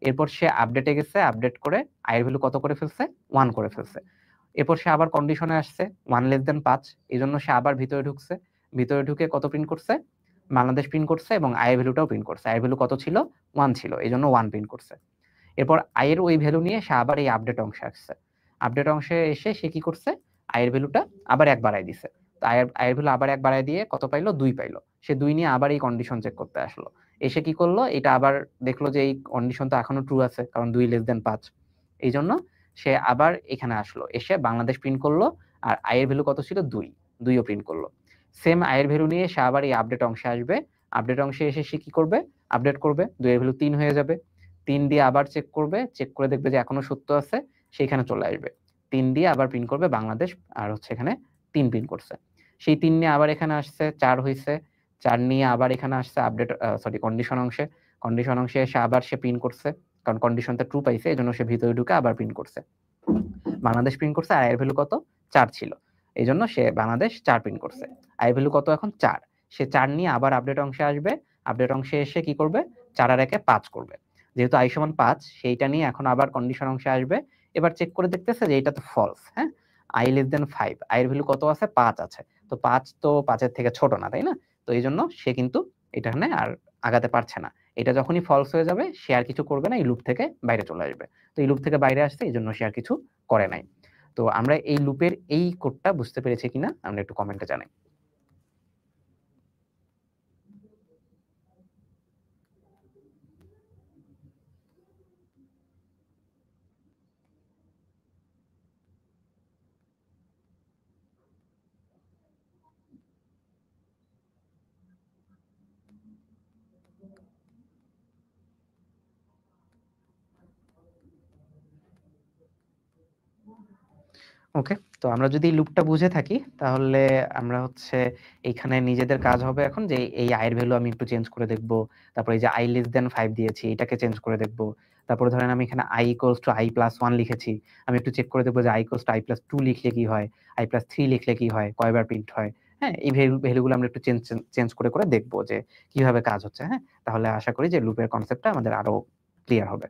Speaker 1: এরপর সে আপডেটে গেছে, আপডেট করে i এর ভ্যালু কত করে ফেলছে, 1 করে ফেলছে। এরপর সে আবার কন্ডিশনে আসছে 1 লেস দ্যান 5, এইজন্য সে আবার ভিতরে ঢুকছে। ভিতরে ঢুকে কত প্রিন্ট করছে, বাংলাদেশ প্রিন্ট করছে এবং i এর ভ্যালুটাও প্রিন্ট করছে। i এর ভ্যালু কত ছিল, 1 ছিল, এইজন্য 1 প্রিন্ট করছে। এরপর i এর ওই ভ্যালু নিয়ে সে আবার এই আপডেট অংশে আসছে। আপডেট অংশে এসে সে কি করছে, i এর ভ্যালুটা আবার 1 বাড়ায় দিছে। তো i এর ভ্যালু আবার 1 বাড়ায় দিয়ে কত পাইলো, 2 পাইলো। সে 2 নিয়ে আবার এই কন্ডিশন চেক করতে আসলো। এসে কি করলো, এটা আবার দেখলো যে এই কন্ডিশন তো এখনো ট্রু আছে, কারণ 2 লেস দ্যান 5। এইজন্য সে আবার এখানে আসলো, এসে বাংলাদেশ প্রিন্ট করলো, আর i এর ভ্যালু কত ছিল, 2, 2ও প্রিন্ট করলো। সেম i এর ভ্যালু নিয়ে সে আবার এই আপডেট অংশে আসবে। আপডেট অংশে এসে সে কি করবে, আপডেট করবে, 2 এর ভ্যালু 3 হয়ে যাবে। 3 দিয়ে আবার চেক করবে, চেক করে দেখবে যে এখনো সত্য আছে, সেখানে চলে আসবে। 3 দিয়ে আবার প্রিন্ট করবে বাংলাদেশ, আর হচ্ছে এখানে 3 প্রিন্ট করছে। সেই 3 নিয়ে আবার এখানে আসছে, 4 হইছে। 4 নিয়ে আবার এখানে আসছে আপডেট কন্ডিশন অংশে। কন্ডিশন অংশে এসে আবার সে প্রিন্ট করছে, কারণ কন্ডিশনটা ট্রু পাইছে, এজন্য সে ভিতরে ঢুকে আবার প্রিন্ট করছে। বাংলাদেশ প্রিন্ট করছে, আর এর ভ্যালু কত, 4 ছিল, এইজন্য সে বাংলাদেশ 4 প্রিন্ট করছে। i এর ভ্যালু কত এখন, 4। সে 4 নিয়ে আবার আপডেট অংশে আসবে, আপডেট অংশে এসে কি করবে 4 আর 1 5 করবে। যেহেতু i সমান 5 সেইটা নিয়ে এখন আবার কন্ডিশন অংশে আসবে। এবার চেক করে দেখতেছে যে এটা তো ফলস, হ্যাঁ? i less than 5, i এর ভ্যালু কত আছে 5 আছে। তো 5 তো 5 এর থেকে ছোট না, তাই না? তো এইজন্য সে কিন্তু এখানে আর আগাতে পারছে না। এটা যখনই ফলস হয়ে যাবে সে আর কিছু করবে না, এই লুপ থেকে বাইরে চলে আসবে। তো এই লুপ থেকে বাইরে আসছে এইজন্য সে আর কিছু করে নাই। তো আমরা এই লুপের এই কোডটা বুঝতে পেরেছি কিনা আমরা একটু কমেন্টে জানাই। ওকে, তো আমরা যদি এই লুপটা বুঝে থাকি তাহলে আমরা হচ্ছে এইখানে নিজেদের কাজ হবে এখন যে এই i এর ভ্যালু আমি একটু চেঞ্জ করে দেখব। তারপরে এই যে i less than 5 দিয়েছি এটাকে চেঞ্জ করে দেখব। তারপরে ধরেন আমি এখানে i equals to i plus 1 লিখেছি। আমি একটু চেক করে দেখব যে i equals to i plus 2 লিখলে কি হয়, i plus 3 লিখলে কি হয়, কয়বার প্রিন্ট হয়। হ্যাঁ, এই ভ্যালুগুলো আমরা একটু চেঞ্জ করে দেখব যে কিভাবে কাজ হচ্ছে। হ্যাঁ, তাহলে আশা করি যে লুপের কনসেপ্টটা আমাদের আরো ক্লিয়ার হবে।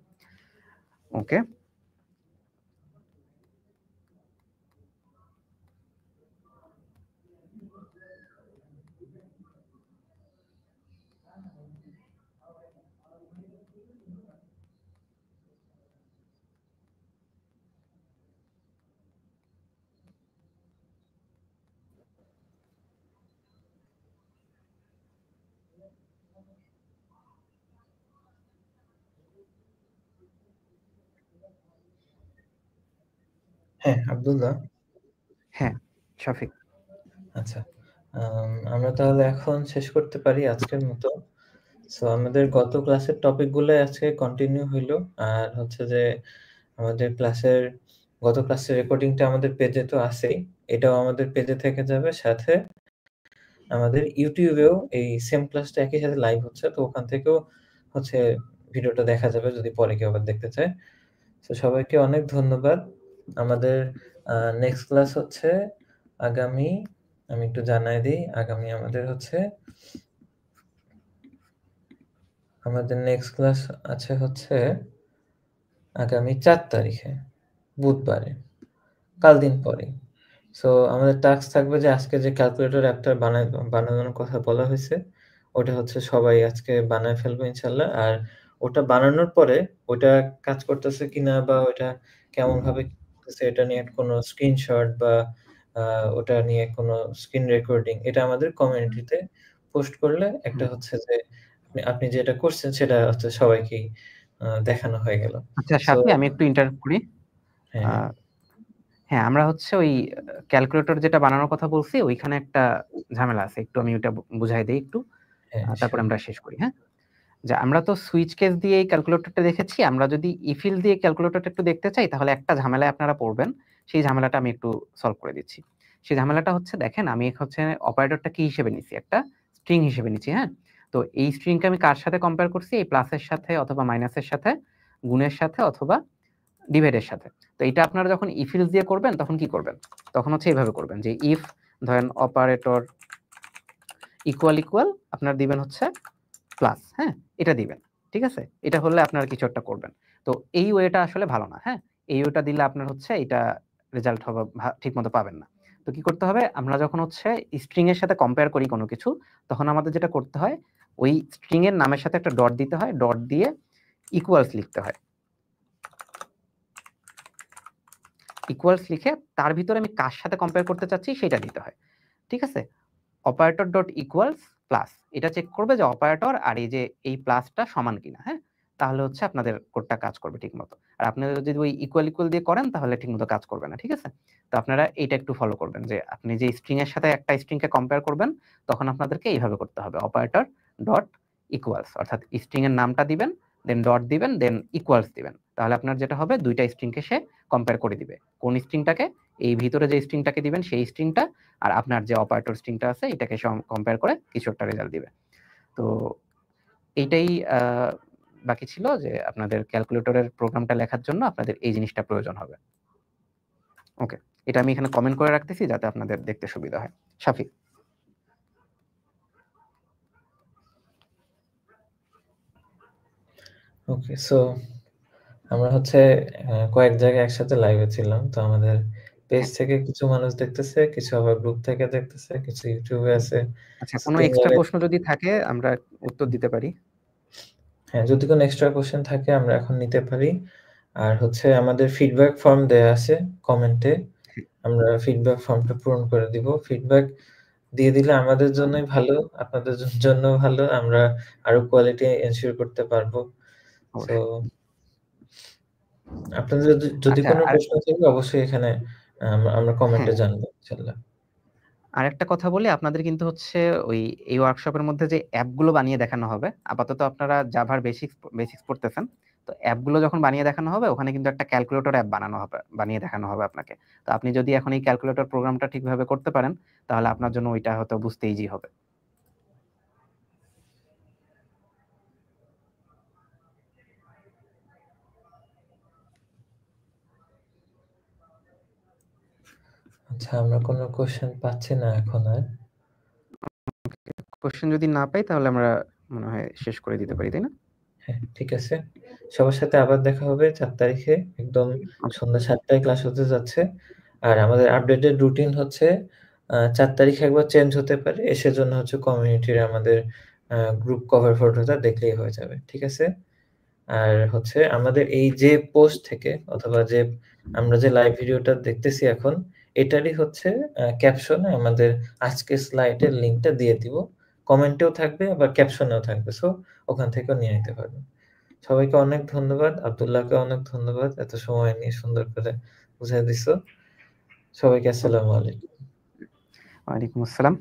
Speaker 1: ওকে,
Speaker 2: হ্যাঁ, আব্দুল্লাহ।
Speaker 1: হ্যাঁ শফিক।
Speaker 2: আচ্ছা, আমরা তাহলে এখন শেষ করতে পারি আজকের মতো। সো আমাদের গত ক্লাসের টপিকগুলো আজকে কন্টিনিউ হইলো। আর হচ্ছে যে আমাদের গত ক্লাসের রেকর্ডিংটা আমাদের পেজে তো আছেই। এটাও আমাদের পেজে থেকে যাবে। সাথে আমাদের ইউটিউবেও এই সেম ক্লাসটা একই সাথে লাইভ হচ্ছে। তো ওখান থেকেও হচ্ছে ভিডিওটা দেখা যাবে যদি পরে কেউ আবার দেখতে চায়। তো সবাইকে অনেক ধন্যবাদ। আমাদের নেক্সট ক্লাস হচ্ছে আগামী, আমি একটু জানাই দিই, আগামী আমাদের নেক্সট ক্লাস আছে হচ্ছে আগামী 4 তারিখে, বুধবারে, কাল দিন পরে। সো আমাদের টাস্ক থাকবে যে আজকে যে ক্যালকুলেটর অ্যাপটা বানানোর কথা বলা হয়েছে, ওটা হচ্ছে সবাই আজকে বানায় ফেলবো ইনশাল্লাহ। আর ওটা বানানোর পরে ওটা কাজ করতেছে কিনা বা ওটা কেমনভাবে করতেছে এটা নিয়ে কোনো স্ক্রিনশট বা ওটা নিয়ে কোনো স্ক্রিন রেকর্ডিং এটা আমাদের কমিউনিটিতে পোস্ট করলে একটা হচ্ছে যে আপনি যেটা করছেন সেটা হচ্ছে সবাইকেই দেখানো হয়ে গেল।
Speaker 1: আচ্ছা
Speaker 2: সো
Speaker 1: সাফি, আমি একটু ইন্টারাপ্ট করি।
Speaker 2: হ্যাঁ,
Speaker 1: হ্যাঁ, আমরা হচ্ছে ওই ক্যালকুলেটর যেটা বানানোর কথা বলছি ওইখানে একটা ঝামেলা আছে, একটু আমি ওইটা বুঝাই দিই একটু,
Speaker 2: হ্যাঁ,
Speaker 1: তারপরে আমরা শেষ করি। হ্যাঁ, যে আমরা তো সুইচ কেস দিয়ে এই ক্যালকুলেটরটা দেখেছি, আমরা যদি ইফিল দিয়ে ক্যালকুলেটরটা একটু দেখতে চাই তাহলে একটা ঝামেলায় আপনারা পড়বেন। সেই ঝামেলাটা আমি একটু সলভ করে দিচ্ছি। সেই ঝামেলাটা হচ্ছে, দেখেন আমি হচ্ছে অপারেটরটা কি হিসেবে নিছি, একটা স্ট্রিং হিসেবে নিচ্ছি। হ্যাঁ, তো এই স্ট্রিংকে আমি কার সাথে কম্পেয়ার করছি, এই প্লাসের সাথে অথবা মাইনাসের সাথে, গুণের সাথে অথবা ডিভাইডের সাথে। তো এটা আপনারা যখন ইফ ইলস দিয়ে করবেন তখন কি করবেন, তখন হচ্ছে এইভাবে করবেন যে ইফ ধরেন অপারেটর ইকুয়াল ইকুয়াল আপনারা দিবেন হচ্ছে প্লাস। হ্যাঁ, এটা দিবেন, ঠিক আছে? এটা হলে আপনারা কিছু একটা করবেন। তো এই ওয়েটা আসলে ভালো না। হ্যাঁ, এই ওয়েটা দিলে আপনার হচ্ছে এটা রেজাল্ট হবে ঠিক মতো পাবেন না। তো কি করতে হবে, আমরা যখন হচ্ছে স্ট্রিং এর সাথে কম্পেয়ার করি কোনো কিছু, তখন আমাদের যেটা করতে হয় ওই স্ট্রিং এর নামের সাথে একটা ডট দিতে হয়, ডট দিয়ে ইকুয়ালস লিখতে হয়। ইকুয়ালস লিখে তার ভিতরে আমি কার সাথে কম্পেয়ার করতে চাচ্ছি সেটা দিতে হয়, ঠিক আছে? অপারেটর ডট ইকুয়ালস প্লাস, এটা চেক করবে যে অপারেটর আর এই যে এই প্লাসটা সমান কিনা। হ্যাঁ, তাহলে হচ্ছে আপনাদের কোডটা কাজ করবে ঠিক মতো। আর আপনারা যদি ওই ইকুয়াল ইকুয়াল দিয়ে করেন তাহলে ঠিক মতো কাজ করবে না, ঠিক আছে? তো আপনারা এইটা একটু ফলো করবেন যে আপনি যে স্ট্রিং এর সাথে একটা স্ট্রিং কে কম্পেয়ার করবেন তখন আপনাদেরকে এইভাবে করতে হবে, অপারেটর ডট ইকুয়ালস, অর্থাৎ স্ট্রিং এর নামটা দিবেন, দেন ডট দিবেন, দেন ইকুয়ালস দিবেন। তাহলে আপনার যেটা হবে দুইটা স্ট্রিং কে সে কম্পেয়ার করে দিবে। কোন স্ট্রিংটাকে, এই ভিতরে যে স্ট্রিংটাকে দিবেন সেই স্ট্রিংটা, আর আপনার যে অপারেটর স্ট্রিংটা আছে এটাকে কম্পেয়ার করে কিছু একটা রেজাল্ট দিবে। তো এইটাই বাকি ছিল যে আপনাদের ক্যালকুলেটরের প্রোগ্রামটা লেখার জন্য আপনাদের এই জিনিসটা প্রয়োজন হবে। ওকে, এটা আমি এখানে কমেন্ট করে রাখতেছি যাতে আপনাদের দেখতে সুবিধা হয়। শাফি।
Speaker 2: ওকে। সো আমরা হচ্ছে কয়েক জায়গায় একসাথে লাইভে ছিলাম। তো আমাদের পেজ
Speaker 1: হ্যাঁ।
Speaker 2: থেকে কিছু মানুষ দেখতেছে, কিছু আবার গ্রুপ থেকে দেখতেছে, কিছু YouTube এ আছে।
Speaker 1: আচ্ছা,
Speaker 2: সো
Speaker 1: কোনো
Speaker 2: ৩
Speaker 1: এক্সট্রা
Speaker 2: জায়গায়
Speaker 1: প্রশ্ন যদি থাকে আমরা উত্তর দিতে পারি।
Speaker 2: হ্যাঁ, যদি কোনো এক্সট্রা কোয়েশ্চেন থাকে আমরা এখন নিতে পারি। আর হচ্ছে আমাদের ফিডব্যাক ফর্ম দেয়া আছে কমেন্টে।
Speaker 1: হ্যাঁ,
Speaker 2: আমরা ফিডব্যাক ফর্মটা পূরণ করে দিব। ফিডব্যাক দিয়ে দিলে আমাদের জন্যই ভালো, আপনাদের জন্যও ভালো। আমরা আরো কোয়ালিটি এনশিওর করতে পারবো। সো
Speaker 1: অবশ্যই।
Speaker 2: আপনাদের যদি
Speaker 1: আচ্ছা
Speaker 2: কোনো প্রশ্ন থাকে অবশ্যই এখানে আমরা কমেন্টে
Speaker 1: হ্যাঁ,
Speaker 2: জানাবো ইনশাআল্লাহ।
Speaker 1: আরেকটা কথা বলি আপনাদের কিন্তু হচ্ছে ওই এই ওয়ার্কশপের মধ্যে যে অ্যাপগুলো বানিয়ে দেখানো হবে, আপাতত আপনারা জাভার বেসিক্স পড়তেছেন। তো অ্যাপগুলো যখন বানিয়ে দেখানো হবে ওখানে কিন্তু একটা ক্যালকুলেটর অ্যাপ বানিয়ে দেখানো হবে আপনাকে। তো আপনি যদি এখন এই ক্যালকুলেটর প্রোগ্রামটা ঠিকভাবে করতে পারেন, তাহলে আপনার জন্য ওইটা হয়তো বুঝতে ইজি হবে।
Speaker 2: আচ্ছা, আমরা কোনো কোয়েশ্চেন পাচ্ছি না এখন আর।
Speaker 1: কোয়েশ্চেন যদি না পাই তাহলে আমরা মনে হয় শেষ করে দিতে পারি, তাই না?
Speaker 2: হ্যাঁ, ঠিক আছে। সবার সাথে আবার দেখা হবে ৪ তারিখে। একদম
Speaker 1: ওকে,
Speaker 2: সন্ধ্যা ৭ টায় ক্লাস হতে যাচ্ছে। আর আমাদের আপডেটেড রুটিন হচ্ছে ৪ তারিখে একবার চেঞ্জ হতে পারে। সেজন্য হচ্ছে কমিউনিটির আমাদের গ্রুপ কভার ফটোটা দেখলেই হয়ে যাবে। ঠিক আছে? আর হচ্ছে আমাদের এই যে পোস্ট থেকে অথবা যে আমরা যে লাইভ ভিডিওটা দেখতেছি এখন, এটারই হচ্ছে ক্যাপশনে আমাদের আজকের স্লাইডের লিঙ্কটা দিয়ে দিব। কমেন্টেও থাকবে আবার ক্যাপশনেও থাকবে। সো ওখান থেকেও নিয়ে নিতে পারবেন। সবাইকে অনেক ধন্যবাদ। আব্দুল্লাহকে অনেক ধন্যবাদ। এত সময় নিয়ে সুন্দর করে বুঝায় দিছো। সবাইকে
Speaker 1: ওকে।
Speaker 2: আসসালামু আলাইকুম।
Speaker 1: ওয়ালাইকুম আসসালাম।